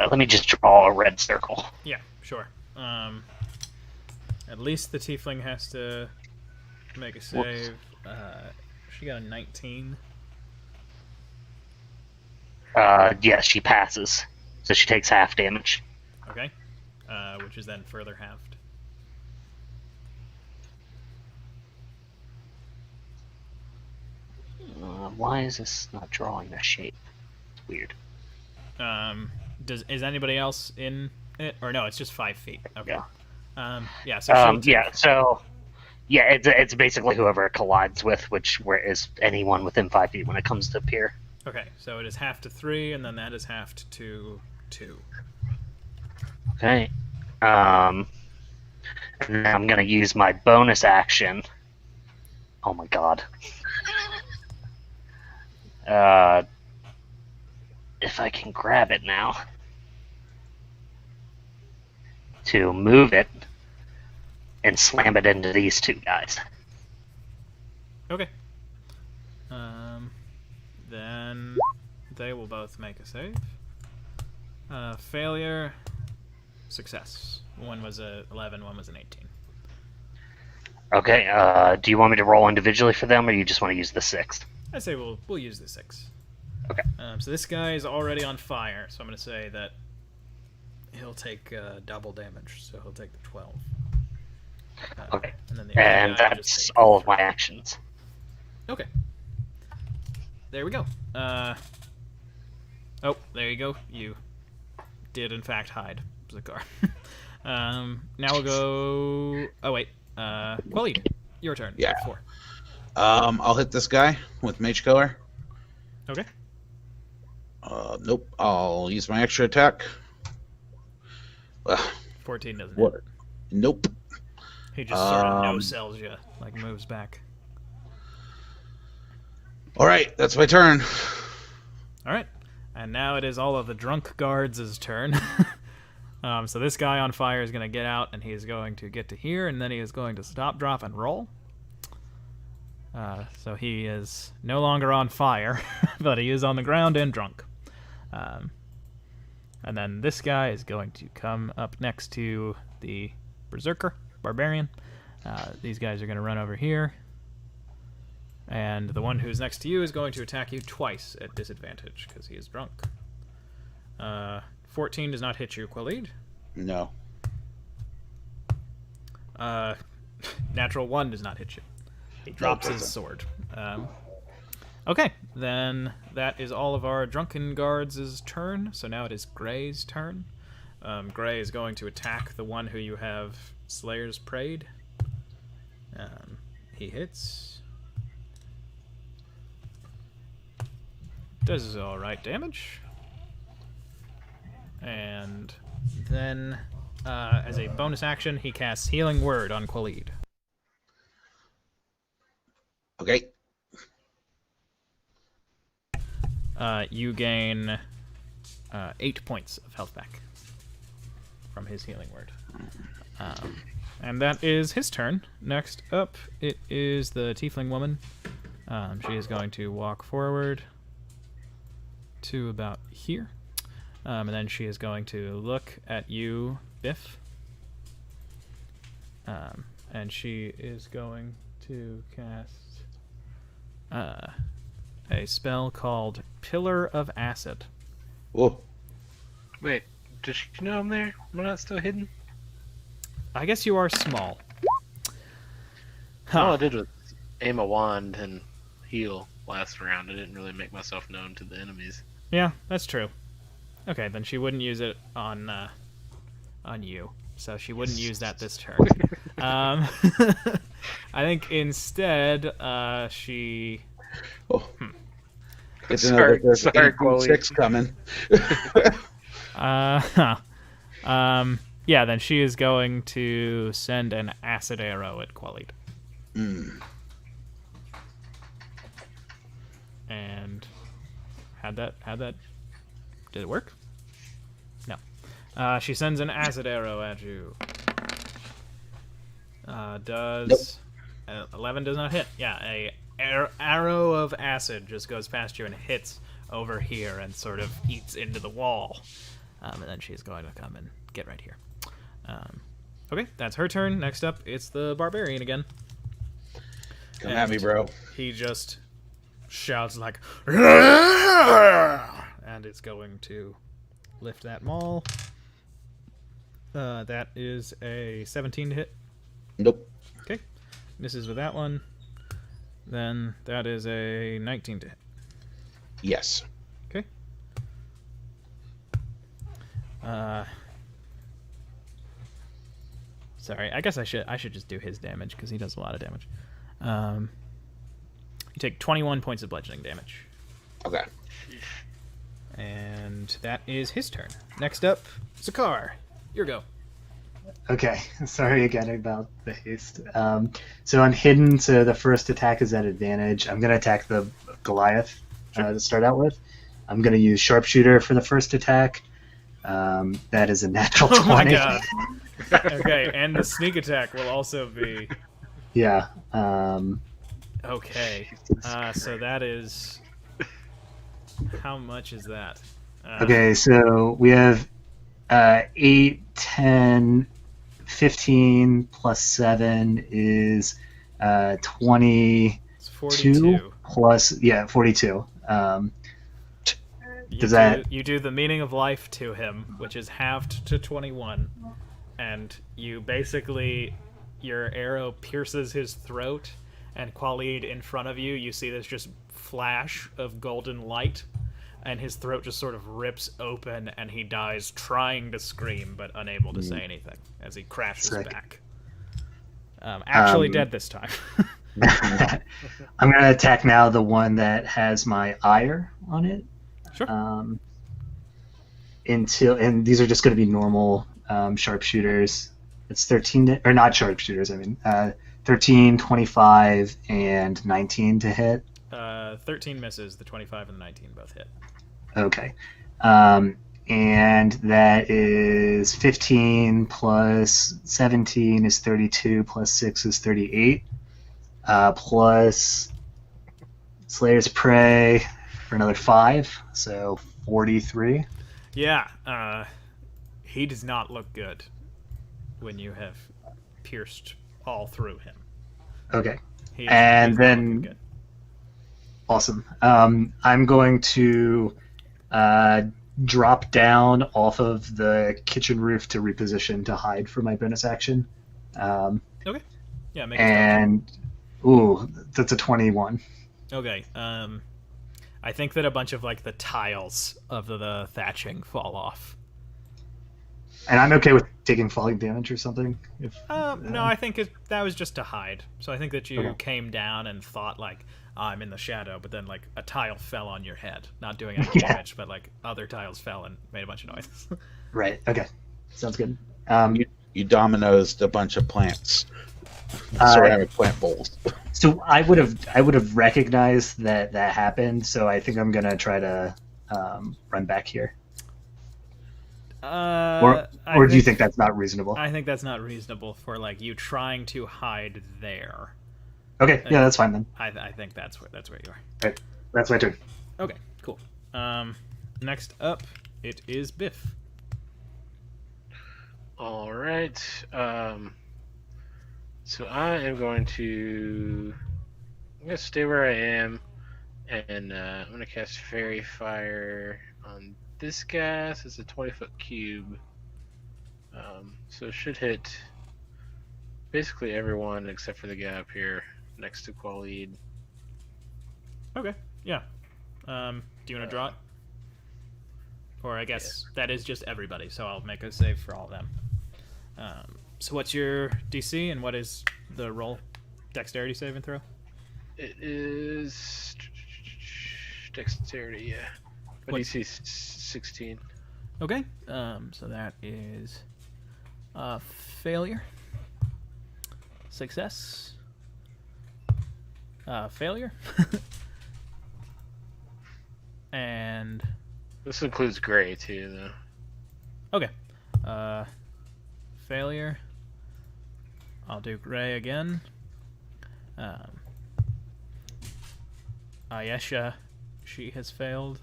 Let me just draw a red circle. Yeah, sure. At least the tiefling has to make a save. She got a 19. Yes, she passes. So she takes half damage. Okay. Which is then further halved. Why is this not drawing a shape? It's weird. Is anybody else in it? Or no, it's just 5 feet. Okay. Yeah. Yeah, so it's basically whoever it collides with, which is anyone within 5 feet when it comes to pier. Okay, so it is halved to 3, and then that is halved to 2. Okay. And then I'm gonna use my bonus action. Oh my god. If I can grab it now. To move it and slam it into these two guys. Okay. Then they will both make a save. Failure, success. One was a 11, one was an 18. Okay, do you want me to roll individually for them, or you just want to use the 6? I say we'll use the 6. Okay. So this guy is already on fire, so I'm going to say that he'll take double damage, so he'll take the 12. Okay. And, then the and that's all of my actions. Okay. There we go. Oh, there you go. You did in fact hide, Zakar. Now we'll go. Oh wait, Khalid, your turn. Yeah. 4. I'll hit this guy with Mage Killer. Okay. Nope. I'll use my extra attack. 14 doesn't What? hit. Nope. He just sort of no-sells you, like moves back. All right, that's my turn. All right, and now it is all of the drunk guards' turn. So this guy on fire is going to get out, and he is going to get to here, and then he is going to stop, drop, and roll. So he is no longer on fire, but he is on the ground and drunk. And then this guy is going to come up next to the Berserker, Barbarian. These guys are going to run over here. And the one who's next to you is going to attack you twice at disadvantage, because he is drunk. 14 does not hit you, Khalid. No. Natural 1 does not hit you. He drops his sword. Okay, then that is all of our drunken guards' turn. So now it is Gray's turn. Gray is going to attack the one who you have Slayer's Prayed. He hits. Does alright damage. And then, as a bonus action, he casts Healing Word on Khalid. Okay. You gain 8 points of health back from his Healing Word. And that is his turn. Next up, it is the Tiefling woman. She is going to walk forward to about here. And then she is going to look at you, Biff. And she is going to cast a spell called Pillar of Acid. Whoa. Wait, did you know I'm there? Am I not still hidden? I guess you are small. All I did was aim a wand and heal last round. I didn't really make myself known to the enemies. Yeah, that's true. Okay, then she wouldn't use it on you. So she wouldn't use that this turn. I think instead, she... Oh. It's another sorry, 6 coming. Yeah, then she is going to send an acid arrow at Khalid. And how'd that did it work? No. She sends an acid arrow at you. Does 11 does not hit. Yeah, a arrow of acid just goes past you and hits over here and sort of eats into the wall. And then she's going to come and get right here. Okay, that's her turn. Next up, it's the barbarian again. Come at me, bro. He just shouts like, and it's going to lift that maul. That is a 17 to hit. Nope. Okay, misses with that one. Then that is a 19 to hit. Yes. Okay. Sorry, I guess I should just do his damage because he does a lot of damage. You take 21 points of bludgeoning damage. Okay. And that is his turn. Next up, Zakar. Your go. Okay, sorry again about the haste. So I'm hidden, so the first attack is at advantage. I'm going to attack the Goliath to start out with. I'm going to use Sharpshooter for the first attack. That is a natural 20. Oh my god. Okay, and the sneak attack will also be... Yeah. Okay. So that is... How much is that? Okay, so we have 8, 10, 15 plus 7 is 22 It's 42. plus 42. You do the meaning of life to him, which is halved to 21, and you basically, your arrow pierces his throat, and Khalid, in front of you, you see this just flash of golden light, and his throat just sort of rips open, and he dies trying to scream, but unable to say anything, as he crashes back. Actually dead this time. I'm going to attack now the one that has my ire on it. Sure. And these are just going to be normal sharpshooters. It's 13 or not sharpshooters. I mean, 13, 25, and 19 to hit. 13 misses. The 25 and the 19 both hit. Okay. And that is 15 plus 17 is 32 plus 6 is 38. Plus Slayer's Prey for another 5, so 43. Yeah, he does not look good when you have pierced all through him. Okay. He's And not then- looking good. Awesome. I'm going to drop down off of the kitchen roof to reposition to hide for my bonus action. Okay. Yeah, make a And, ooh, that's a 21. Okay. I think that a bunch of like the tiles of the thatching fall off. And I'm okay with taking falling damage or something. No, I think that was just to hide. So I think that you Okay. came down and thought like, I'm in the shadow, but then like a tile fell on your head, not doing any Yeah. damage, but like other tiles fell and made a bunch of noise. Right. Okay. Sounds good. You dominoed a bunch of plants. Ceramic plant bowls. So I would have recognized that happened. So I think I'm gonna try to run back here. Or do you think that's not reasonable? I think that's not reasonable for like you trying to hide there. Okay. Yeah, that's fine then. I think that's where you are. Right. That's my turn. Okay, cool. Next up, it is Biff. All right. So I am going to stay where I am, and I'm going to cast Fairy Fire on this guy. So it's a 20-foot cube. So it should hit basically everyone except for the guy up here next to Khalid. Okay, yeah. Do you want to draw it? Or I guess that is just everybody, so I'll make a save for all of them. So what's your DC and what is the roll? Dexterity save and throw? It is dexterity, yeah. But What- DC is 16. Okay, so that is failure, success, failure, and This includes gray too, though. okay, failure. I'll do gray again, Ayesha, she has failed.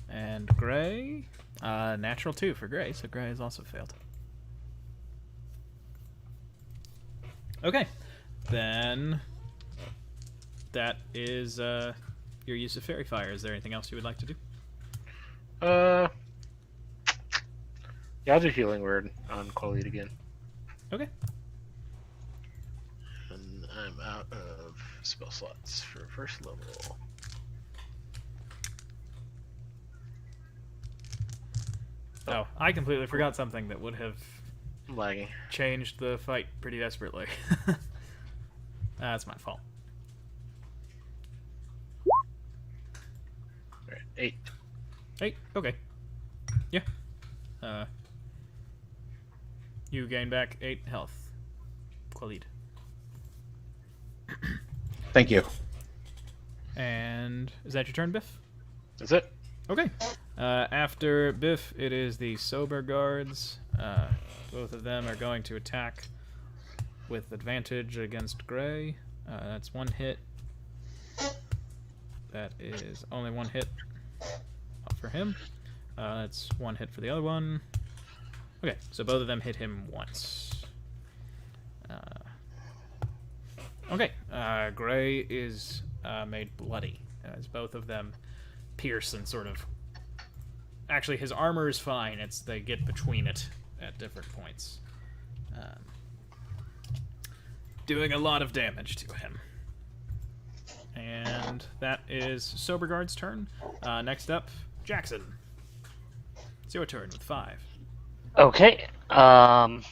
And Gray, natural 2 for Gray, so Gray has also failed. Okay, then that is your use of Fairy Fire. Is there anything else you would like to do? Yeah, I'll do Healing Word on Khalid again. Okay. And I'm out of spell slots for first level. Oh, I completely forgot something that would have I'm lagging. changed the fight pretty desperately. That's my fault. Alright, 8. 8, okay. Yeah. You gain back 8 health. Khalid. Thank you. And is that your turn, Biff? That's it. Okay. After Biff, it is the Sober Guards. Both of them are going to attack with advantage against Gray. That's 1 hit. That is only 1 hit for him. That's 1 hit for the other one. Okay, so both of them hit him once. Okay, Gray is made bloody as both of them pierce and sort of... Actually, his armor is fine. It's they get between it at different points. Doing a lot of damage to him. And that is Sober Guard's turn. Next up, Jackson. It's your turn with 5. Okay. I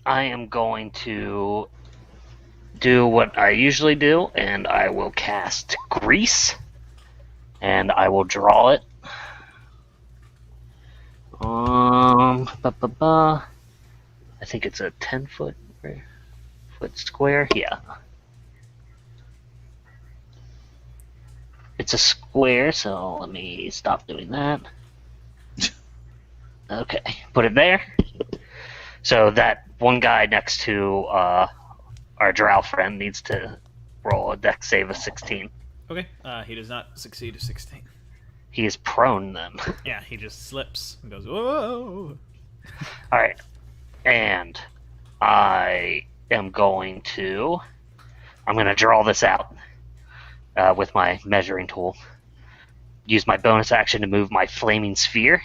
am going to do what I usually do, and I will cast Grease, and I will draw it. I think it's a 10-foot square. Yeah. It's a square, so let me stop doing that. Okay, put it there. So that one guy next to our drow friend needs to roll a dex save of 16. Okay, he does not succeed a 16. He is prone then. Yeah, he just slips and goes, whoa! Alright, and I'm going to draw this out with my measuring tool. Use my bonus action to move my flaming sphere.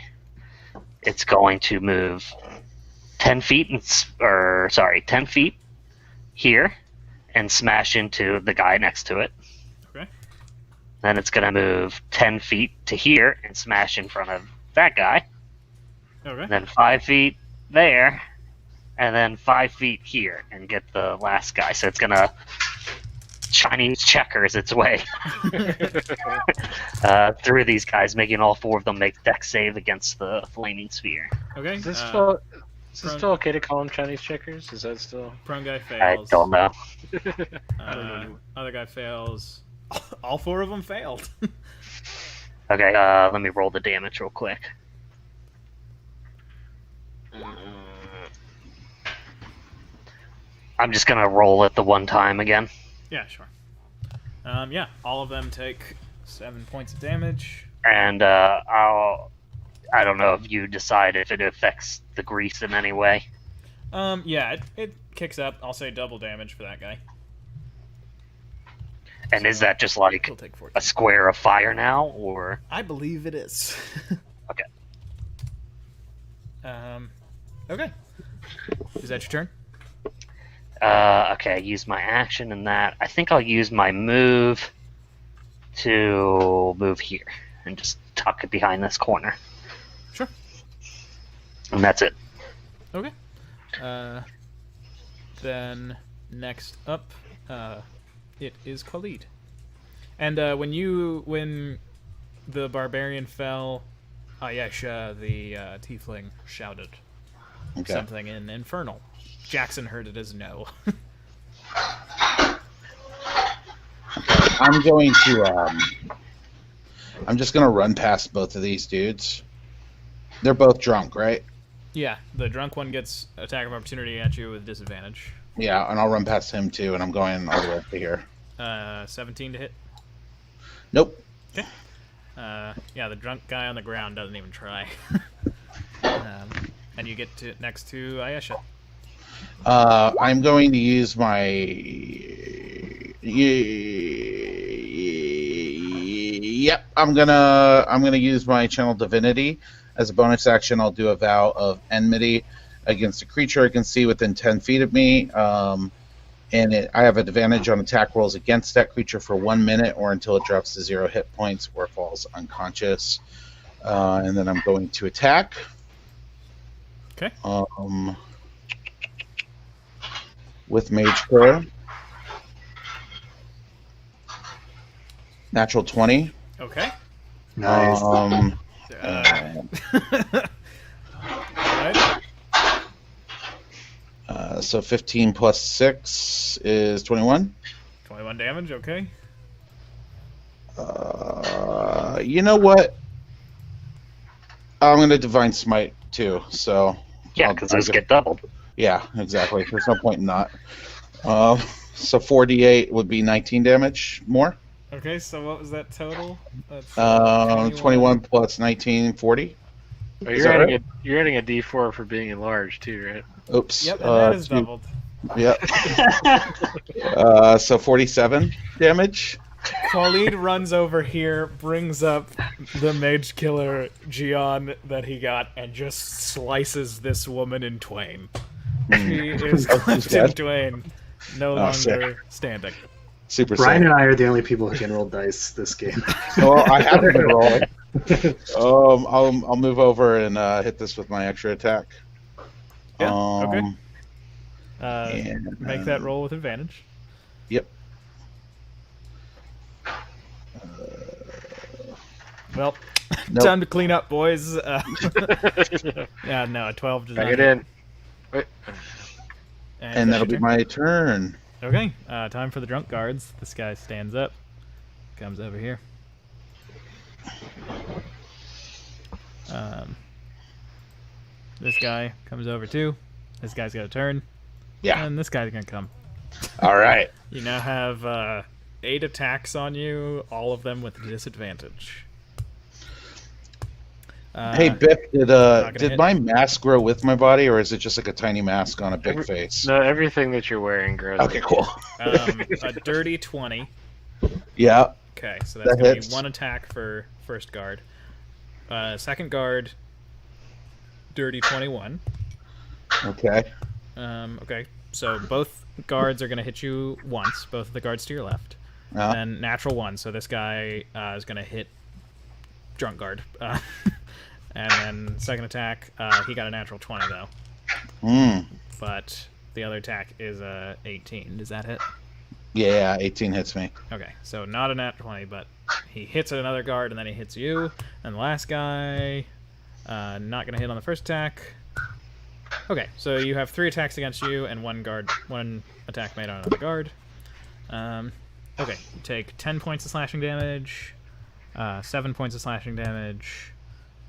It's going to move 10 feet, 10 feet here and smash into the guy next to it. Okay. Then it's going to move 10 feet to here and smash in front of that guy. Okay. Then 5 feet there, and then 5 feet here and get the last guy. So it's going to Chinese checkers its way through these guys, making all 4 of them make dex save against the flaming sphere. Okay. Is this still okay to call them Chinese checkers? Is that still... Prone guy I fails. don't know. Other guy fails. All 4 of them failed. Okay, let me roll the damage real quick. I'm just gonna roll it the one time again. Yeah, sure. Yeah, all of them take 7 points of damage. And I don't know if you decide if it affects the grease in any way. Yeah, it kicks up. I'll say double damage for that guy. And is that just like He'll take 14. a square of fire now, or? I believe it is. Okay. Okay. Is that your turn? Okay, I use my action in that. I think I'll use my move to move here and just tuck it behind this corner. Sure. And that's it. Okay. Then next up, it is Khalid. And when the barbarian fell, Ayesha, the tiefling, shouted something in Infernal. Jackson heard it as no. I'm going to. I'm just going to run past both of these dudes. They're both drunk, right? Yeah, the drunk one gets attack of opportunity at you with disadvantage. Yeah, and I'll run past him too, and I'm going all the way up to here. 17 to hit. Nope. Okay. Yeah, the drunk guy on the ground doesn't even try. And you get to next to Ayesha. I'm going to use my. Yep, I'm gonna use my channel divinity as a bonus action. I'll do a vow of enmity against a creature I can see within 10 feet of me. And I have an advantage on attack rolls against that creature for 1 minute or until it drops to 0 hit points or falls unconscious. And then I'm going to attack. Okay. With Mage Prayer. Natural 20. Okay. Nice. Alright. So 15 plus 6 is 21. 21 damage, okay. You know what? I'm going to Divine Smite too, so... Yeah, because those get doubled. Yeah, exactly. There's no point in not. So 4d8 would be 19 damage more. Okay, so what was that total? That's 21 plus 19, 40. Oh, Is that right? you're adding a D4 for being enlarged too, right? Oops. Yep, and that is doubled. Yep. So 47 damage. Khalid runs over here, brings up the mage killer Gian that he got, and just slices this woman in twain. She is clipped in twain, no longer sick. standing. Super Brian sick. and I are the only people who can roll dice this game. Well, I haven't been rolling. I'll move over and hit this with my extra attack. Yeah, okay. And, Make that roll with advantage. Yep. Well, Nope. time to clean up, boys. Yeah, no, a 12 does Bring not it hit. in. Wait. And that'll be my turn. Okay, time for the drunk guards. This guy stands up, comes over here. This guy comes over too. This guy's got a turn. Yeah. And this guy's gonna come. All right. You now have 8 attacks on you, all of them with disadvantage. Hey, Biff, gonna did hit. my mask grow with my body, or is it just like a tiny mask on a big face? No, everything that you're wearing grows. Okay, cool. A dirty 20. Yeah. Okay, so that's That going to hits. be 1 attack for first guard. Second guard, dirty 21. Okay. Okay, so both guards are going to hit you once, both of the guards to your left. Yeah. And then natural 1, so this guy is going to hit drunk guard. And then second attack, he got a natural 20 though. But the other attack is 18. Does that hit? Yeah, 18 hits me. Okay, so not a nat 20, but he hits at another guard, and then he hits you. And the last guy, not going to hit on the first attack. Okay, so you have 3 attacks against you, and 1 attack made on another guard. Okay, you take 10 points of slashing damage, 7 points of slashing damage,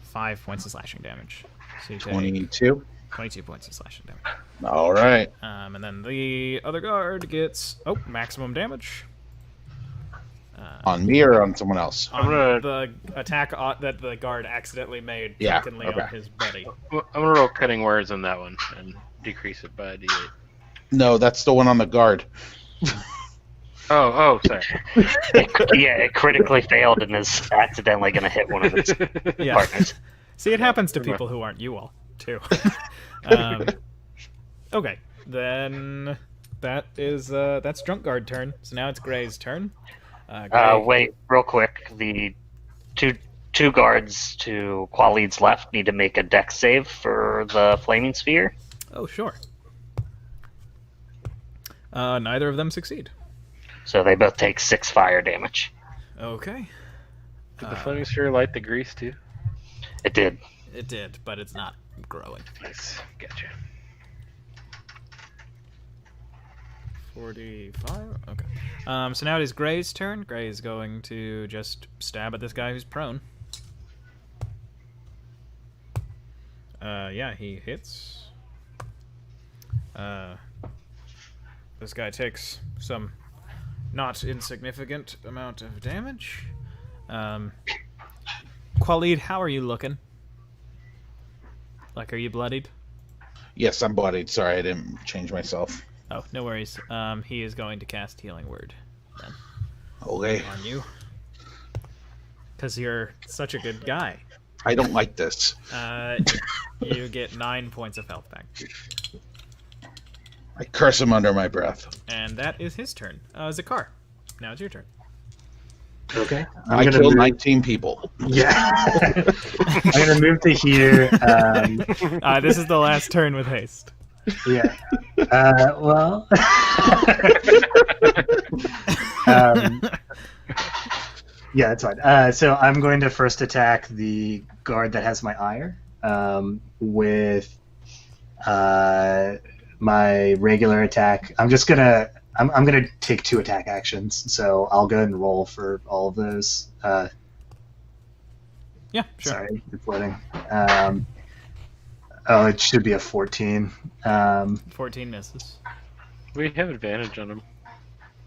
5 points of slashing damage. So you take 22. 22 points of slashing damage. All right. And then the other guard gets maximum damage. On me or on someone else? On the attack that the guard accidentally made drunkenly on his buddy. I'm gonna roll cutting words on that one and decrease it by a D8. No, that's the one on the guard. Oh, sorry. It critically failed and is accidentally going to hit one of its Yeah. partners. See, it happens to people who aren't you all, too. Okay, then that's drunk guard turn. So now it's Gray's turn. Gray, Wait, real quick. The two guards to Qualid's left need to make a dex save for the flaming sphere. Oh, sure. Neither of them succeed. So they both take 6 fire damage. Okay. Did the flaming sphere light the grease too? It did. It did, but it's not growing. Nice. Gotcha. 45? Okay. So now it is Gray's turn. Gray is going to just stab at this guy who's prone. Yeah, he hits. this guy takes some not insignificant amount of damage. Khalid, how are you looking? Like, are you bloodied? Yes, I'm bloodied. Sorry, I didn't change myself. Oh, no worries. He is going to cast Healing Word then Okay. on you. Because you're such a good guy. I don't like this. You get 9 points of health back. I curse him under my breath. And that is his turn. Zakar, now it's your turn. Okay. I killed 19 people. Yeah. I'm gonna move to here. This is the last turn with haste. Yeah. Well. Yeah, that's fine. So I'm going to first attack the guard that has my ire with my regular attack. I'm gonna take 2 attack actions, so I'll go ahead and roll for all of those. Yeah, sure. Sorry, it's loading. It should be a 14. 14 misses. We have advantage on him.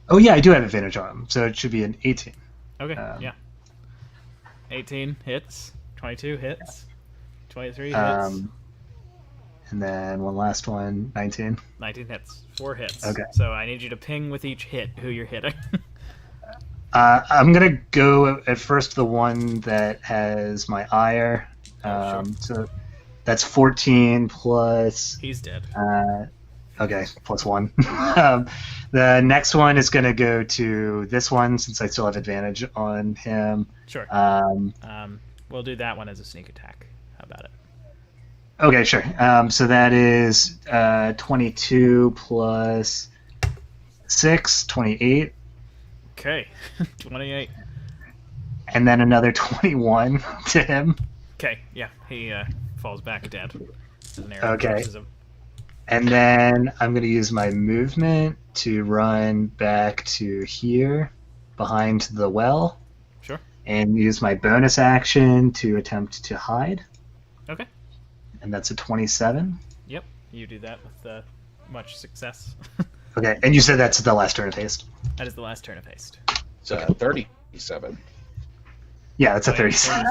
Oh yeah, I do have advantage on him, so it should be an 18. Okay, yeah. 18 hits. 22 hits. 23 hits. And then one last one, 19. 19 hits. 4 hits. Okay. So I need you to ping with each hit who you're hitting. I'm gonna go at first the one that has my ire. Sure. So that's 14 plus. He's dead. Okay, plus 1. The next one is gonna go to this one since I still have advantage on him. Sure. We'll do that one as a sneak attack. How about it? Okay, sure. So that is 22 plus 6, 28. Okay. 28. And then another 21 to him. Okay, yeah. He falls back dead. An arrow Okay. pierces him. And then I'm going to use my movement to run back to here, behind the well. Sure. And use my bonus action to attempt to hide. Okay. And that's a 27. Yep. You do that with much success. Okay, and you said that's the last turn of haste? That is the last turn of haste. So 37. Yeah, that's a 37.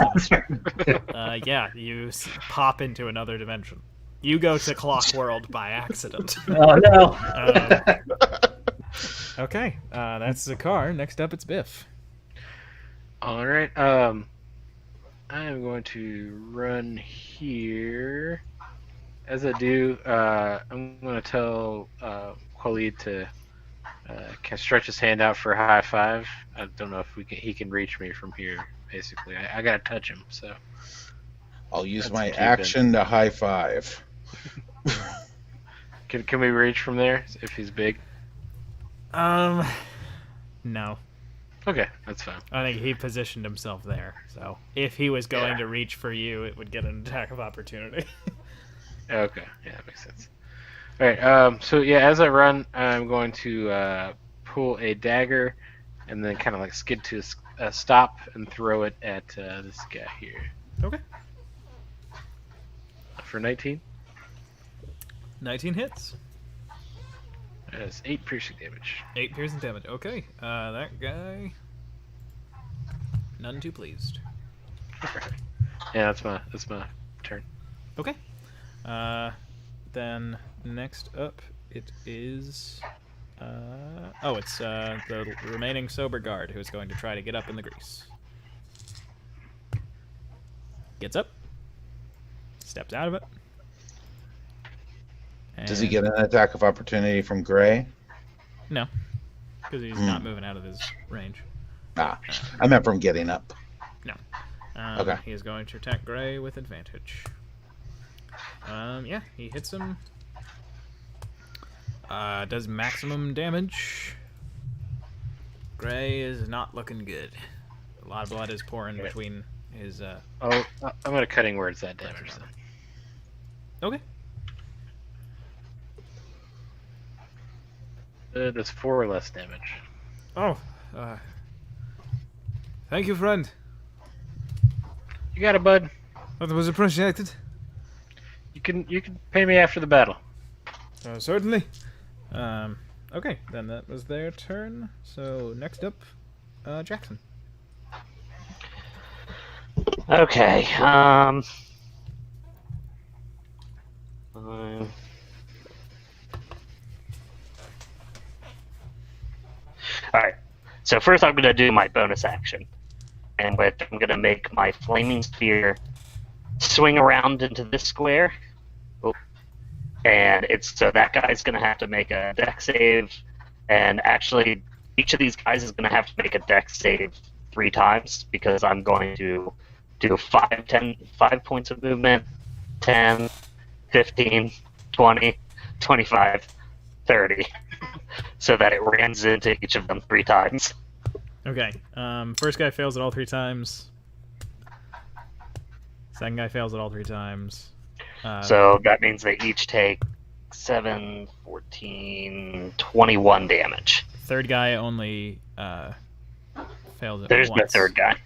37. Yeah, you pop into another dimension. You go to Clock World by accident. Oh, no. Okay, that's Zakar. Next up, it's Biff. All right. I am going to run here. As I do, I'm going to tell Khalid to can stretch his hand out for a high five. I don't know if he can reach me from here. Basically, I got to touch him. So I'll use That's my keeping. action to high five. can we reach from there if he's big? No. Okay, that's fine. I think he positioned himself there, so if he was going to reach for you, it would get an attack of opportunity. Okay, yeah, that makes sense. All right, so yeah, as I run, I'm going to pull a dagger and then kind of like skid to a stop and throw it at this guy here. Okay. For 19. 19 hits. That is 8 piercing damage. 8 piercing damage. Okay, that guy... None too pleased. Yeah, that's my turn. Okay. Then next up, it is... it's the remaining sober guard who is going to try to get up in the grease. Gets up. Steps out of it. Does he and- get an attack of opportunity from Gray? No. Because he's not moving out of his range. Ah, I meant from getting up. No. Okay. He is going to attack Gray with advantage. Yeah, he hits him. Does maximum damage. Gray is not looking good. A lot of blood is pouring between his. I'm gonna cutting words that damage then. Okay. That's 4 less damage. Oh. Thank you, friend. You got it, bud. That was appreciated. You can pay me after the battle. Certainly. Okay, then that was their turn. So next up, Jackson. Okay. Alright. So first I'm going to do my bonus action. And with I'm going to make my flaming sphere swing around into this square. Oh. And it's so that guy's going to have to make a dex save. And actually, each of these guys is going to have to make a dex save 3 times because I'm going to do 5 points of movement, 10, 15, 20, 25, 30, so that it runs into each of them 3 times. Okay. First guy fails it all 3 times. Second guy fails it all 3 times. So that means they each take 7, 14, 21 damage. Third guy only fails it There's once. no third guy.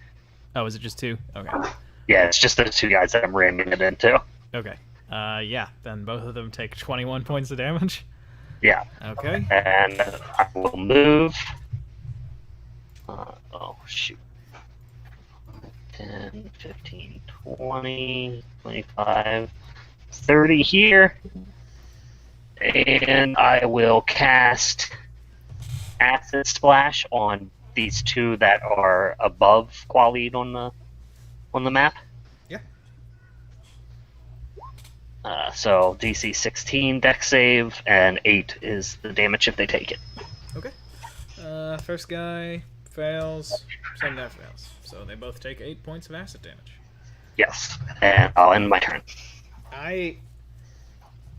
Oh, is it just 2? Okay. Yeah, it's just those 2 guys that I'm ramming it into. Okay. Yeah, then both of them take 21 points of damage. Yeah. Okay. And I will move. Oh, shoot. 10, 15, 20, 25, 30 here. And I will cast Acid Splash on these 2 that are above Qualid on the map. Yeah. So DC 16 dex save, and 8 is the damage if they take it. Okay. First guy fails. Second guy fails. So they both take 8 points of acid damage. Yes, and I'll end my turn.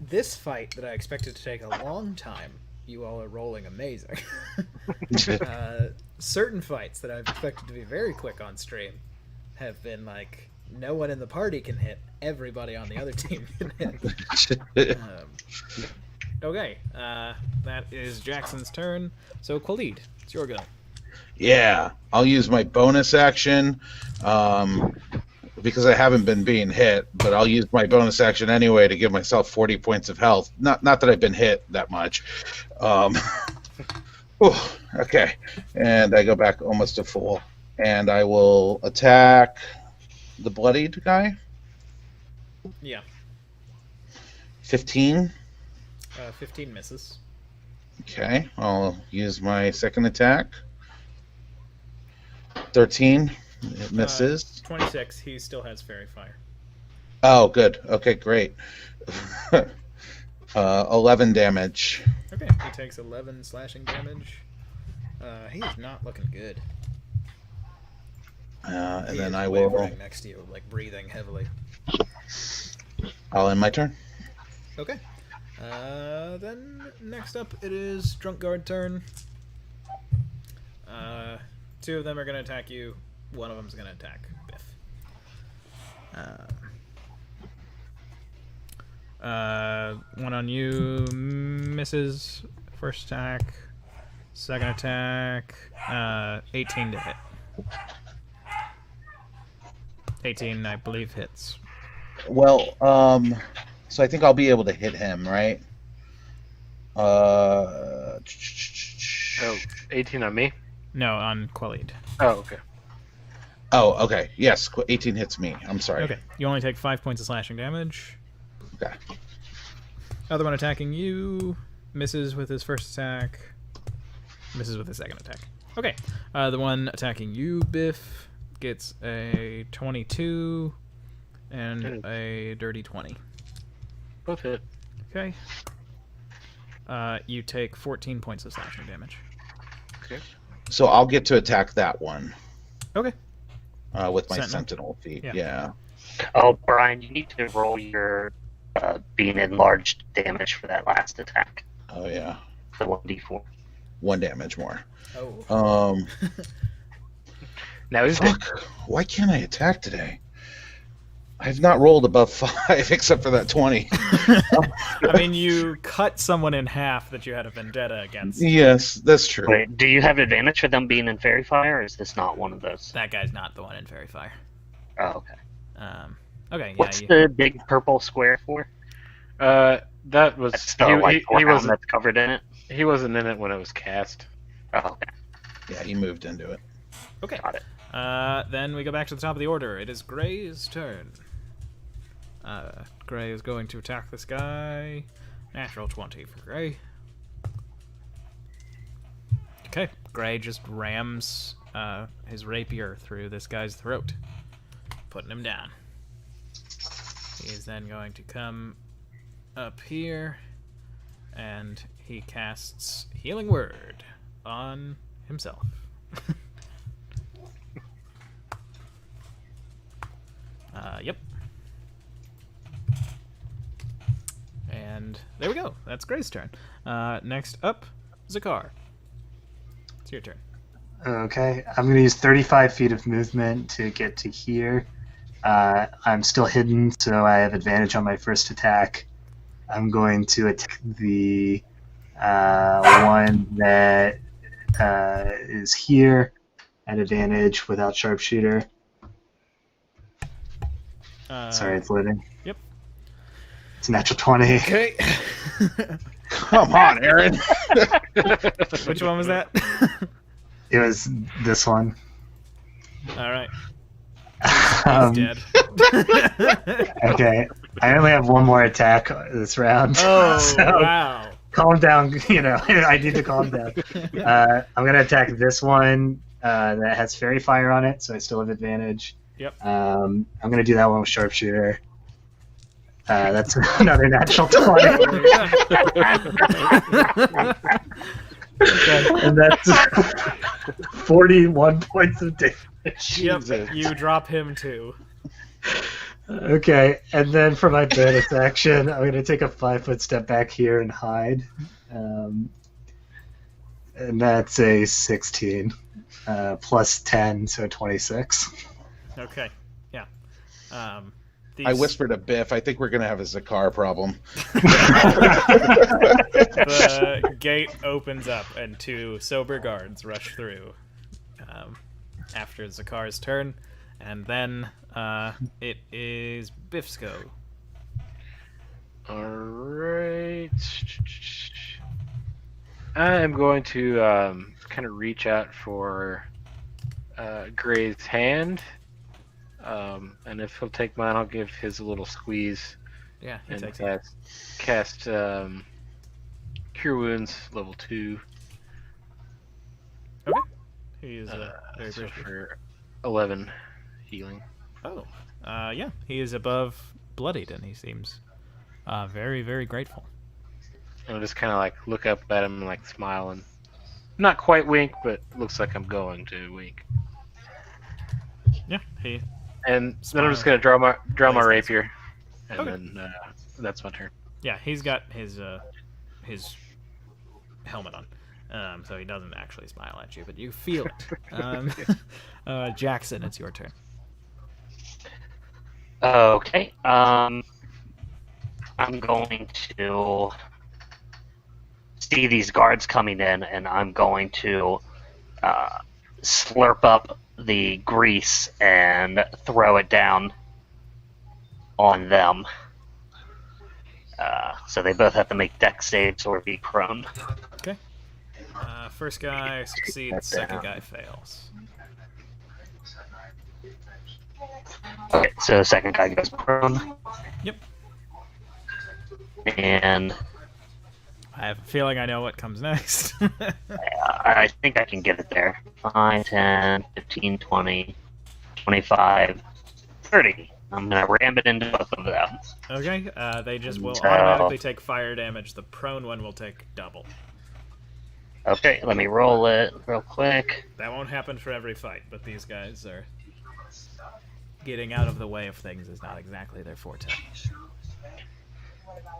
This fight that I expected to take a long time, you all are rolling amazing. Certain fights that I've expected to be very quick on stream have been like, no one in the party can hit, everybody on the other team can hit. Okay, that is Jackson's turn. So Khalid, it's your go. Yeah, I'll use my bonus action because I haven't been being hit, but I'll use my bonus action anyway to give myself 40 points of health. Not that I've been hit that much. Okay, and I go back almost to full, and I will attack the bloodied guy. Yeah. 15. 15 misses. Okay, I'll use my second attack. 13. It misses. 26. He still has fairy fire. Oh, good. Okay, great. 11 damage. Okay, he takes 11 slashing damage. He is not looking good. And then is I will. wavering next to you, like breathing heavily. I'll end my turn. Okay. Then next up it is Drunk Guard turn. 2 of them are going to attack you. 1 of them is going to attack Biff. One on you misses. First attack. Second attack. 18 to hit. 18, I believe, hits. Well, so I think I'll be able to hit him, right? Oh, 18 on me? No, on Khalid. Oh, okay. Oh, okay. Yes, 18 hits me. I'm sorry. Okay, you only take 5 points of slashing damage. Okay. Other one attacking you misses with his first attack. Misses with his second attack. Okay, the one attacking you, Biff, gets a 22 and a dirty 20. Both hit. Okay. You take 14 points of slashing damage. Okay. So I'll get to attack that one. Okay. With my Sentinel. Sentinel feat. Yeah. Yeah. Oh, Brian, you need to roll your being enlarged damage for that last attack. Oh, yeah. The 1d4. 1 damage more. Oh. Now he's Fuck. Why can't I attack today? I've not rolled above 5 except for that 20. I mean, you cut someone in half that you had a vendetta against. Yes, that's true. Wait, do you have advantage for them being in fairy fire, or is this not one of those? That guy's not the one in fairy fire. Oh, okay. Okay, What's yeah. the big purple square for? that was That's the he round wasn't that's covered in it. He wasn't in it when it was cast. Oh, okay. Yeah, he moved into it. Okay. Got it. Then we go back to the top of the order. It is Gray's turn. Gray is going to attack this guy. Natural 20 for Gray. Okay. Gray just rams his rapier through this guy's throat, putting him down. He is then going to come up here, and he casts Healing Word on himself. Yep. And there we go. That's Gray's turn. Next up, Zakar. It's your turn. Okay, I'm going to use 35 feet of movement to get to here. I'm still hidden, so I have advantage on my first attack. I'm going to attack the one that is here at advantage without sharpshooter. Sorry, it's loading. Yep. It's a natural 20. Okay. Come on, Aaron. Which one was that? It was this one. All right. Um, He's dead. Okay, I only have one more attack this round. Oh, so wow. calm down. I need to calm down. I'm gonna attack this one that has fairy fire on it, so I still have advantage. Yep. I'm gonna do that one with sharpshooter. That's another natural 20. And that's 41 points of damage. Yep, you drop him too. Okay, and then for my bonus action, I'm going to take a 5-foot step back here and hide. And that's a 16 plus 10, so 26. Okay, yeah. I whispered to Biff, I think we're going to have a Zakar problem. The gate opens up and 2 sober guards rush through after Zakar's turn, and then it is Biff's go. Alright. I'm going to kind of reach out for Gray's hand. And if he'll take mine, I'll give his a little squeeze. Yeah, he And takes it. cast Cure Wounds level 2. Okay. He is very So appreciative. for 11 healing. Oh, yeah, he is above bloodied, and he seems very, very grateful. And I'll just kind of like look up at him and like smile and not quite wink, but looks like I'm going to wink. Yeah, he. And then Smile. I'm just gonna draw my Nice. rapier, and Okay. then that's my turn. Yeah, he's got his helmet on, so he doesn't actually smile at you, but you feel it. Jackson, it's your turn. Okay. I'm going to see these guards coming in, and I'm going to slurp up the grease and throw it down on them. So they both have to make dex saves or be prone. Okay. First guy succeeds, second guy fails. Okay, so the second guy goes prone. Yep. And I have a feeling I know what comes next. I think I can get it there. 5, 10, 15, 20, 25, 30. I'm going to ram it into both of them. Okay, they just will So- automatically take fire damage. The prone one will take double. Okay, let me roll it real quick. That won't happen for every fight, but these guys are getting out of the way of things is not exactly their forte.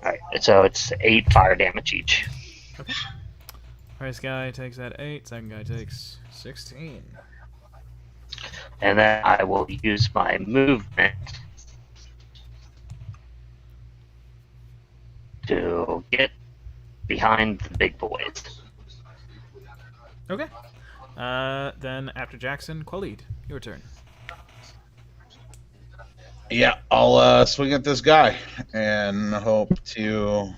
Alright, so it's 8 fire damage each. First guy takes that 8, second guy takes 16. And then I will use my movement to get behind the big boys. Okay. Then after Jackson, Khalid, your turn. Yeah, I'll swing at this guy and hope to.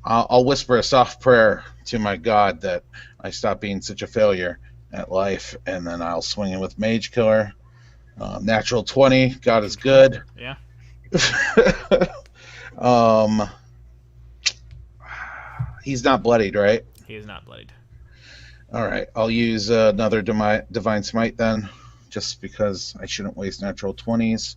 I'll whisper a soft prayer to my god that I stop being such a failure at life, and then I'll swing in with Mage Killer. Natural 20. God is good. Yeah. He's not bloodied, right? He is not bloodied. All right. I'll use another Divine Smite then, just because I shouldn't waste natural 20s.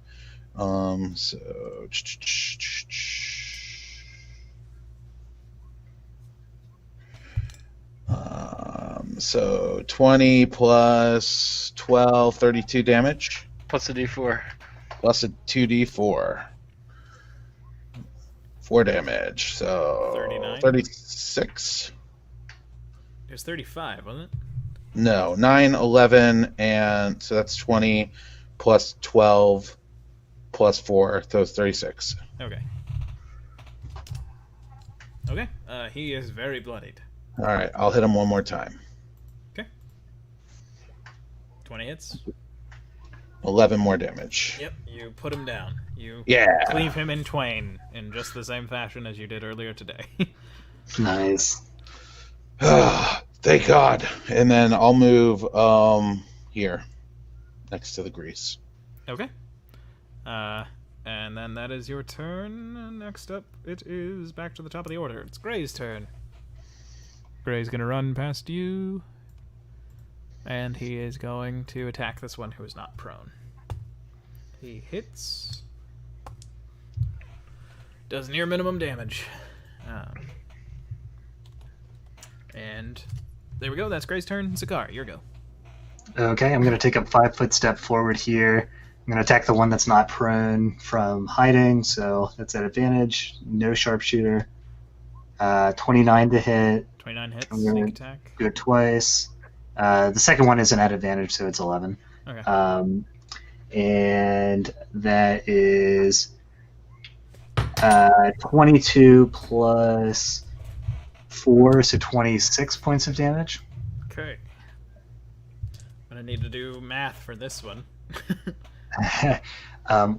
So 20 plus 12, 32 damage. Plus a D4. Plus a 2d4. 4 damage. So 39? 36. It was 35, wasn't it? No, 9, 11, and so that's 20 plus 12 plus 4, so it's 36. Okay. Okay. He is very bloodied. All right, I'll hit him one more time. Okay. 20 hits. 11 more damage. Yep. You put him down. You Yeah. cleave him in twain in just the same fashion as you did earlier today. Nice. Thank God. And then I'll move here, next to the grease. Okay. And then that is your turn. Next up, it is back to the top of the order. It's Gray's turn. Gray's gonna run past you, and he is going to attack this one who is not prone. He hits. Does near minimum damage. And there we go. That's Gray's turn. Zakar, your go. Okay, I'm going to take a 5-foot step forward here. I'm going to attack the one that's not prone from hiding, so that's at advantage. No sharpshooter. 29 to hit. 29 hits. I'm gonna Sneak attack. do it twice. The second one isn't at advantage, so it's 11. Okay. And that is 22 plus 4, so 26 points of damage. Okay. I'm gonna need to do math for this one.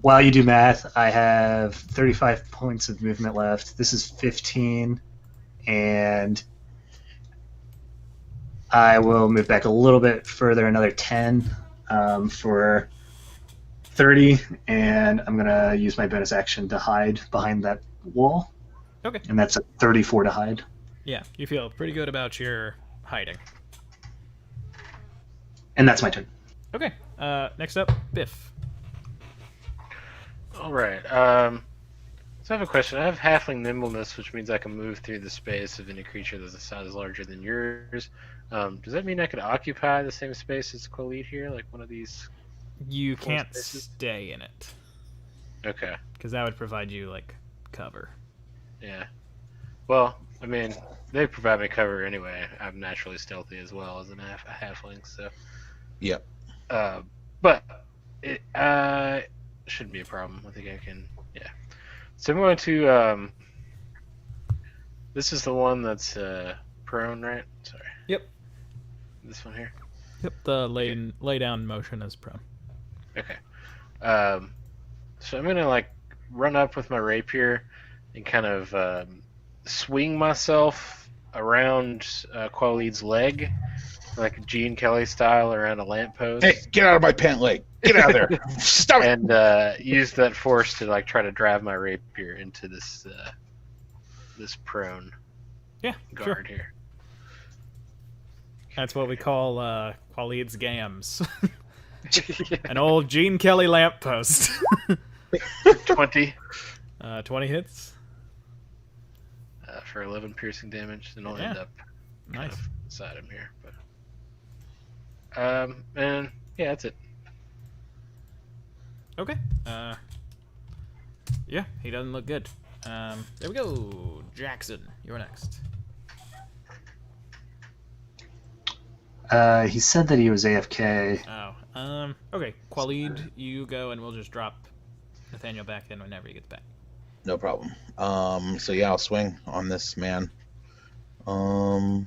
While you do math, I have 35 points of movement left. This is 15, and I will move back a little bit further, another 10 for 30, and I'm going to use my bonus action to hide behind that wall. Okay. And that's a 34 to hide. Yeah, you feel pretty good about your hiding. And that's my turn. Okay. Next up, Biff. All right. So I have a question. I have halfling nimbleness, which means I can move through the space of any creature that's a size larger than yours. Does that mean I could occupy the same space as Khalid here, like one of these? You Four can't spaces? stay in it, Okay. because that would provide you, like, cover. Yeah. Well, I mean, they provide me cover anyway. I'm naturally stealthy as well as a halfling, so. Yep. But it shouldn't be a problem. I think I can. Yeah. So I'm going to. This is the one that's prone, right? Sorry. Yep. This one here. Yep. The lay down motion is prone. Okay. So I'm gonna like run up with my rapier and kind of swing myself around Khalid's leg, like Gene Kelly style, around a lamppost. Hey, get out of my pant leg. Get out of there. Stop it. And use that force to like try to drive my rapier into this this prone Yeah, guard sure. here. That's what we call Khalid's gams. An old Gene Kelly lamppost. 20 20 hits. for 11 piercing damage, and I'll Yeah. end up kind Nice. of beside him here. But and yeah, that's it. Okay. Yeah, he doesn't look good. There we go. Jackson, you're next. He said that he was AFK. Oh. Okay. Khalid, you go, and we'll just drop Nathaniel back in whenever he gets back. No problem. So yeah, I'll swing on this man. You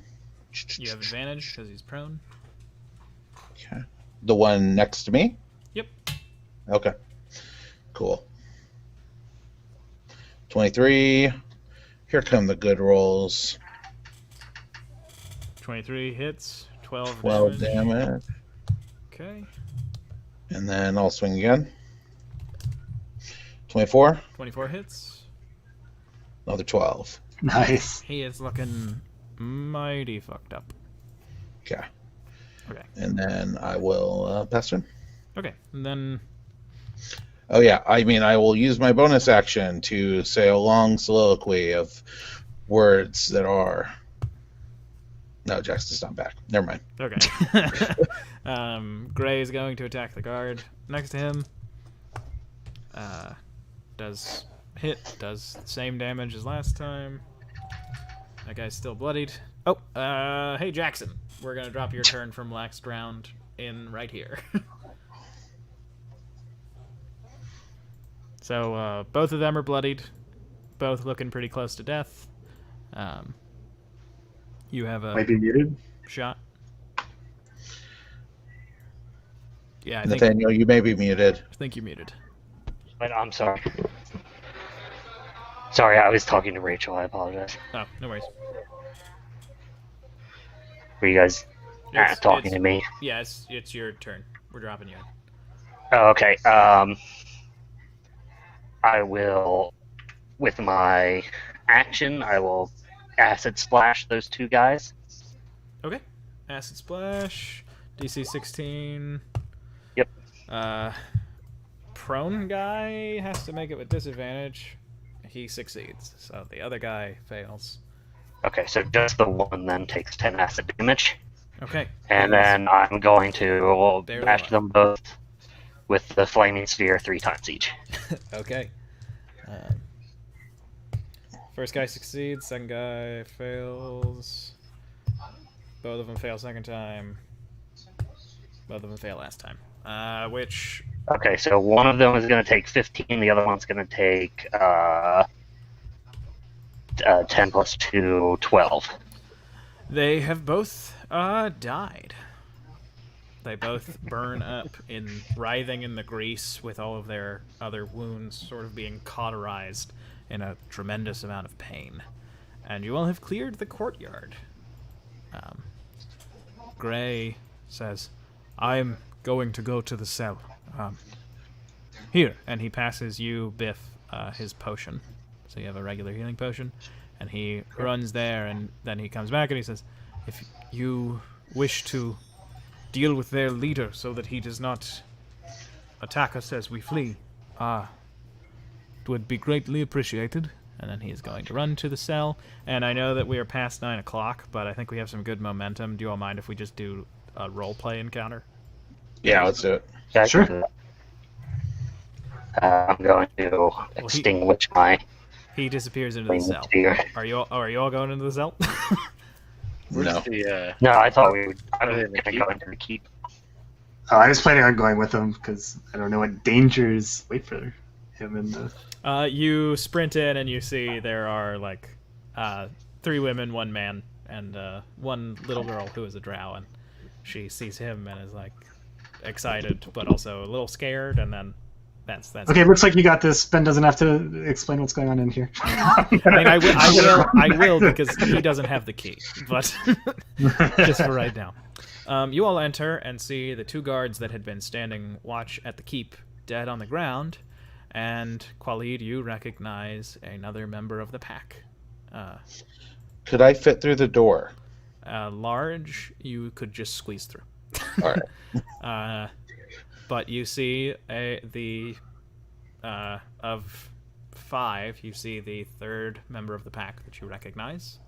have advantage because he's prone. Okay. The one next to me? Yep. Okay. Cool. 23. Here come the good rolls. 23 hits, 12 12 damage. damage. Okay. And then I'll swing again. 24. 24 hits. Another 12. Nice. He is looking mighty fucked up. Okay. Okay. And then I will pass him. Okay. And then Oh, yeah. I mean, I will use my bonus action to say a long soliloquy of words that are. No, Jackson's not back. Never mind. okay. Gray is going to attack the guard next to him. Does hit, does the same damage as last time. That guy's still bloodied. Oh, hey Jackson. We're gonna drop your turn from last round in right here. So, both of them are bloodied. Both looking pretty close to death. You have a Might be muted. shot. Yeah, I Nathaniel, you may be muted. think you're muted. Wait, I'm sorry. Sorry, I was talking to Rachel. I apologize. Oh, no worries. Were you guys talking it's- to me? Yeah, it's your turn. We're dropping you in. Oh, okay. I will, with my action, I will acid splash those two guys. Okay. Acid Splash. DC 16. Yep. Prone guy has to make it with disadvantage. He succeeds, so the other guy fails. Okay, so just the one then takes 10 acid damage. Okay. And then I'm going to Barely bash alive. them both with the flaming sphere 3 times each. Okay. First guy succeeds, second guy fails. Both of them fail second time. Both of them fail last time. Which... Okay, so one of them is going to take 15, the other one's going to take 10 plus 2, 12. They have both died. They both burn up writhing in the grease with all of their other wounds sort of being cauterized in a tremendous amount of pain. And you all have cleared the courtyard. Gray says, I'm going to go to the cell. Here. And he passes you, Biff, his potion. So you have a regular healing potion. And he runs there, and then he comes back and he says, if you wish to deal with their leader so that he does not attack us as we flee, it would be greatly appreciated. And then he is going to run to the cell. And I know that we are past 9 o'clock, but I think we have some good momentum. Do you all mind if we just do a roleplay encounter? Yeah, let's do it. Yeah, I Sure. can do that. I'm going to extinguish my He disappears into the flaming cell. sphere. Are you all going into the cell? No. Where's the, No, I thought we would. I Are was they in the going to keep? go into the keep. Oh, I was planning on going with him because I don't know what dangers wait for him in the. You sprint in and you see there are like 3 women, 1 man, and 1 little girl who is a drow, and she sees him and is like excited but also a little scared, and then that's Okay, looks like you got this. Ben doesn't have to explain what's going on in here. I mean, I will because he doesn't have the key, but just for right now. You all enter and see the 2 guards that had been standing watch at the keep dead on the ground, and Khalid, you recognize another member of the pack. Could I fit through the door? Large, you could just squeeze through. All right. But you see of 5, you see the 3rd member of the pack that you recognize.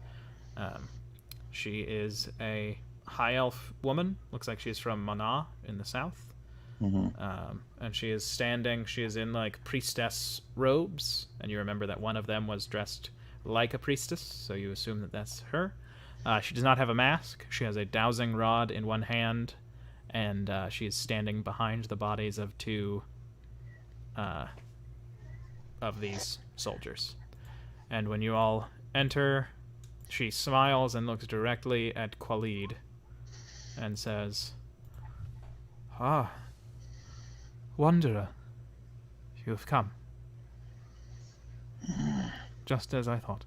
She is a high elf woman. Looks like she's from Mana in the south. Mm-hmm. And she is standing. She is in like priestess robes, and you remember that one of them was dressed like a priestess, so you assume that that's her. She does not have a mask. She has a dowsing rod in one hand, and she is standing behind the bodies of 2 of these soldiers. And when you all enter, she smiles and looks directly at Khalid and says, "Ah, Wanderer, you have come. Just as I thought.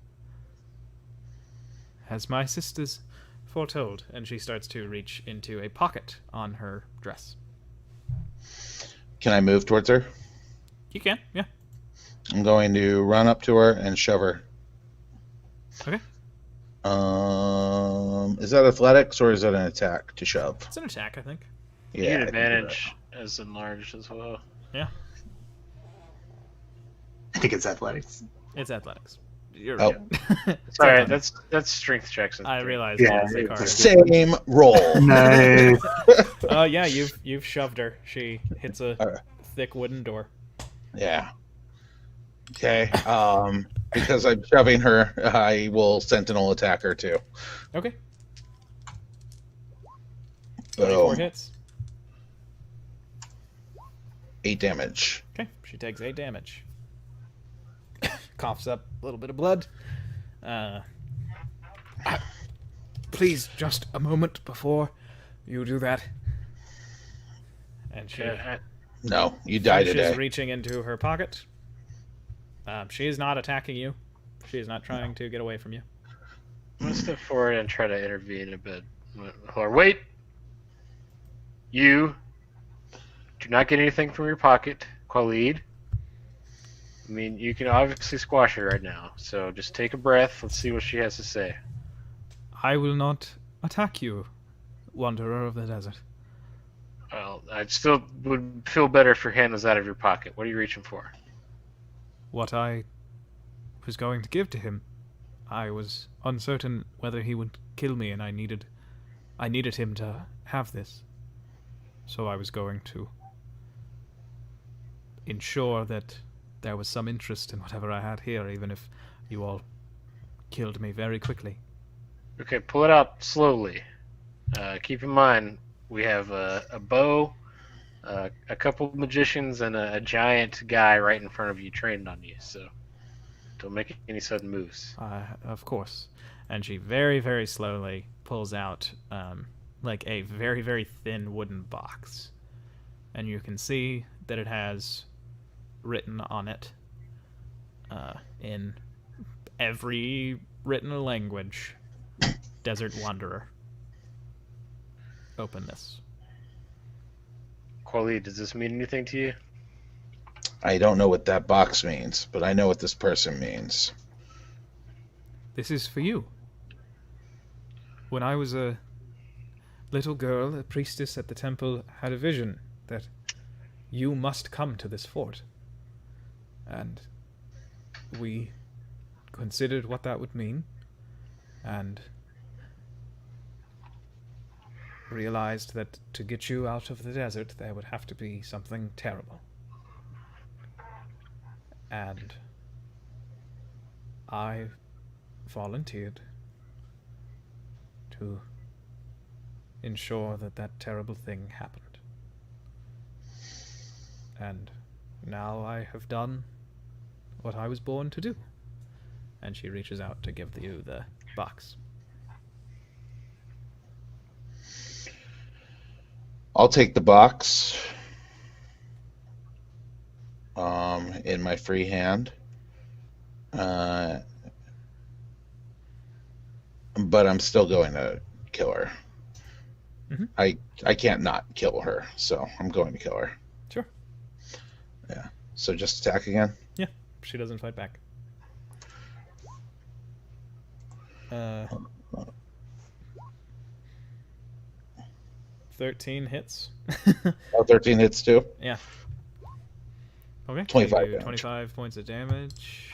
As my sisters foretold, and she starts to reach into a pocket on her dress. Can I move towards her? You can, yeah. I'm going to run up to her and shove her. Okay. Is that athletics or is that an attack to shove? It's an attack, I think. You Yeah. get I can do advantage as enlarged as well. Yeah, I think it's athletics. it's athletics. You're Oh. right. Sorry, that's strength checks. I realized Yeah, that was the it's- card. Same roll. Nice. Yeah, you've shoved her. She hits a thick wooden door. Yeah. Okay. Because I'm shoving her, I will sentinel attack her too. Okay. 24 Boom. hits. 8 damage. Okay, she takes 8 damage. Coughs up a little bit of blood. Please, just a moment before you do that. And she No, you die finishes today. reaching into her pocket. She is not attacking you. She is not trying to get away from you. I'm gonna step forward and try to intervene a bit. Or wait. You do not get anything from your pocket, Khalid. I mean, you can obviously squash her right now. So just take a breath. Let's see what she has to say. I will not attack you, wanderer of the desert. Well, I still would feel better if your hand was out of your pocket. What are you reaching for? What I was going to give to him, I was uncertain whether he would kill me, and I needed him to have this. So I was going to ensure that there was some interest in whatever I had here, even if you all killed me very quickly. Okay, pull it out slowly. Keep in mind, we have a bow, a couple of magicians, and a giant guy right in front of you trained on you, so don't make any sudden moves. Of course. And she very, very slowly pulls out like a very, very thin wooden box. And you can see that it has written on it in every written language, Desert Wanderer. Open this. Khalid, does this mean anything to you? I don't know what that box means, but I know what this person means. This is for you. When I was a little girl, a priestess at the temple had a vision that you must come to this fort. And we considered what that would mean, and realized that to get you out of the desert there would have to be something terrible. And I volunteered to ensure that that terrible thing happened. And now I have done what I was born to do. And she reaches out to give you the box. I'll take the box in my free hand. But I'm still going to kill her. Mm-hmm. I can't not kill her, so I'm going to kill her. Sure. Yeah. So just attack again? Yeah, she doesn't fight back. 13 hits. Oh, 13 hits too? Yeah. Okay. 25 you do damage. 25 points of damage.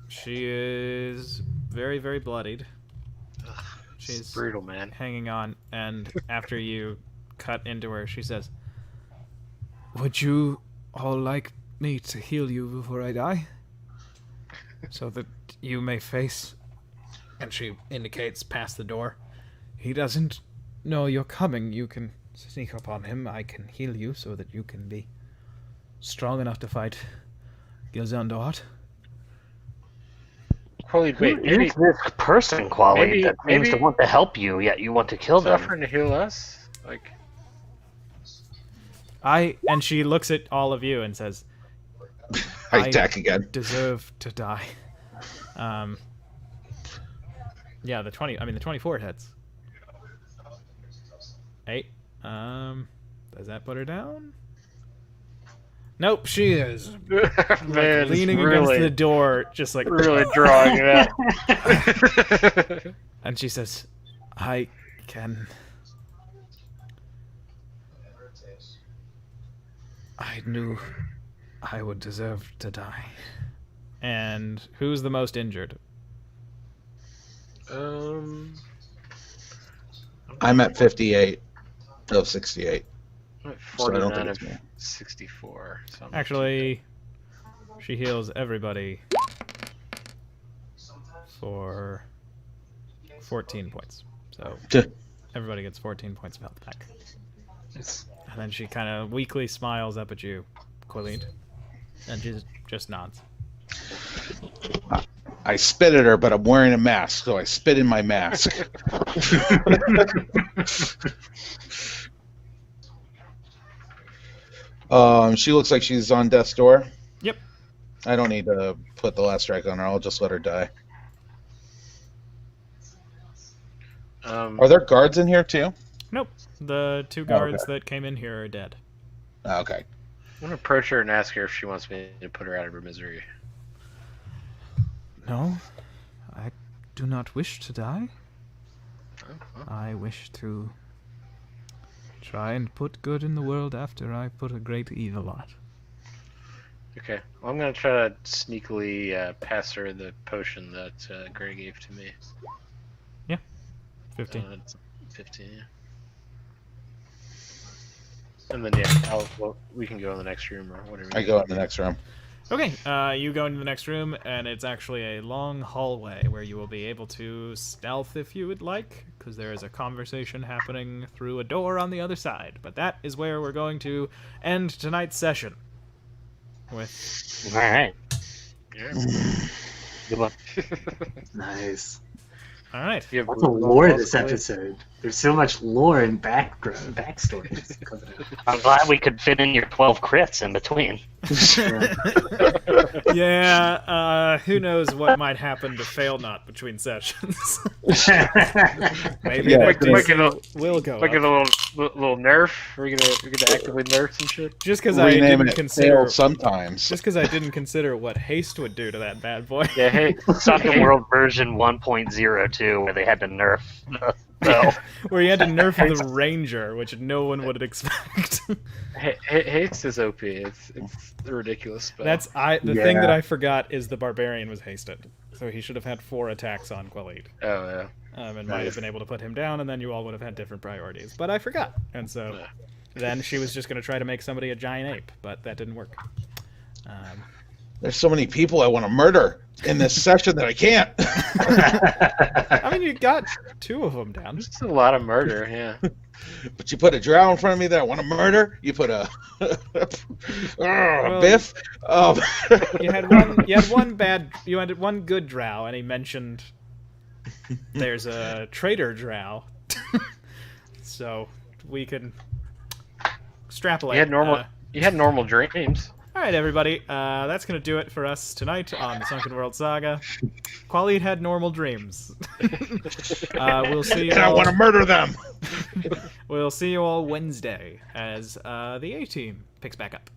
She is very, very bloodied. She's It's brutal, man. hanging on, and after you cut into her, she says, "Would you all like me to heal you before I die? So that you may face..." And she indicates past the door. "He doesn't know you're coming. You can sneak up on him. I can heal you so that you can be strong enough to fight Gilzandort." Khalid, wait, Who maybe is this person, Quali, maybe- that seems to maybe- want to help you, yet you want to kill them? suffering to heal us? Like, And she looks at all of you and says, I attack again. "Deserve to die." Yeah, the 20. I mean, the 24 hits. 8. Does that put her down? Nope, she is Man, leaning it's really, against the door, just like really drawing it out. And she says, I knew I would deserve to die. And who's the most injured? I'm at 58 of 68. I'm at So I don't 49 think of it's me. 64. So I'm Actually, she heals everybody for 14 points. So everybody gets 14 points of health back. And then she kind of weakly smiles up at you, Quillied, and just nods. I spit at her, but I'm wearing a mask, so I spit in my mask. She looks like she's on death's door. Yep. I don't need to put the last strike on her. I'll just let her die. Are there guards in here too? Nope. The 2 guards that came in here are dead. Okay. I'm gonna approach her and ask her if she wants me to put her out of her misery. No, I do not wish to die. Oh. I wish to try and put good in the world after I put a great evil on. Okay. Well, I'm gonna try to sneakily pass her the potion that Gray gave to me. 15. It's 15. Yeah. And then we can go in the next room or whatever. I go in the next room. Okay, you go into the next room, and it's actually a long hallway where you will be able to stealth if you would like, because there is a conversation happening through a door on the other side. But that is where we're going to end tonight's session. With All right. Yeah. Good luck. Nice. all right, You have Lots of lore this episode. There's so much lore and backstories coming out. I'm glad we could fit in your 12 crits in between. yeah. Who knows what might happen to Fail Not between sessions? Maybe Yeah, that Like a will go. like a Up. little nerf. We're gonna actively nerf some shit. Just because I Rename didn't it consider. Fail sometimes. Just because I didn't consider what haste would do to that bad boy. Yeah. Hey. Sunken World version 1.02, where they had to nerf the Where you had to nerf the ranger, which no one would expect. Haste is OP. It's ridiculous. But That's the thing that I forgot is the barbarian was hasted, so he should have had 4 attacks on Quillied. Oh yeah. And might have been able to put him down, and then you all would have had different priorities. But I forgot, and so then she was just going to try to make somebody a giant ape, but that didn't work. There's so many people I want to murder in this session that I can't. I mean, you got 2 of them down. It's a lot of murder. Yeah. But you put a drow in front of me that I want to murder. You put a Biff. You had one good drow, and he mentioned there's a traitor drow, so we can extrapolate. You had normal dreams. All right, everybody. That's going to do it for us tonight on the Sunken World Saga. Qualid had normal dreams. We'll see you And I all... want to murder them. We'll see you all Wednesday as the A-Team picks back up.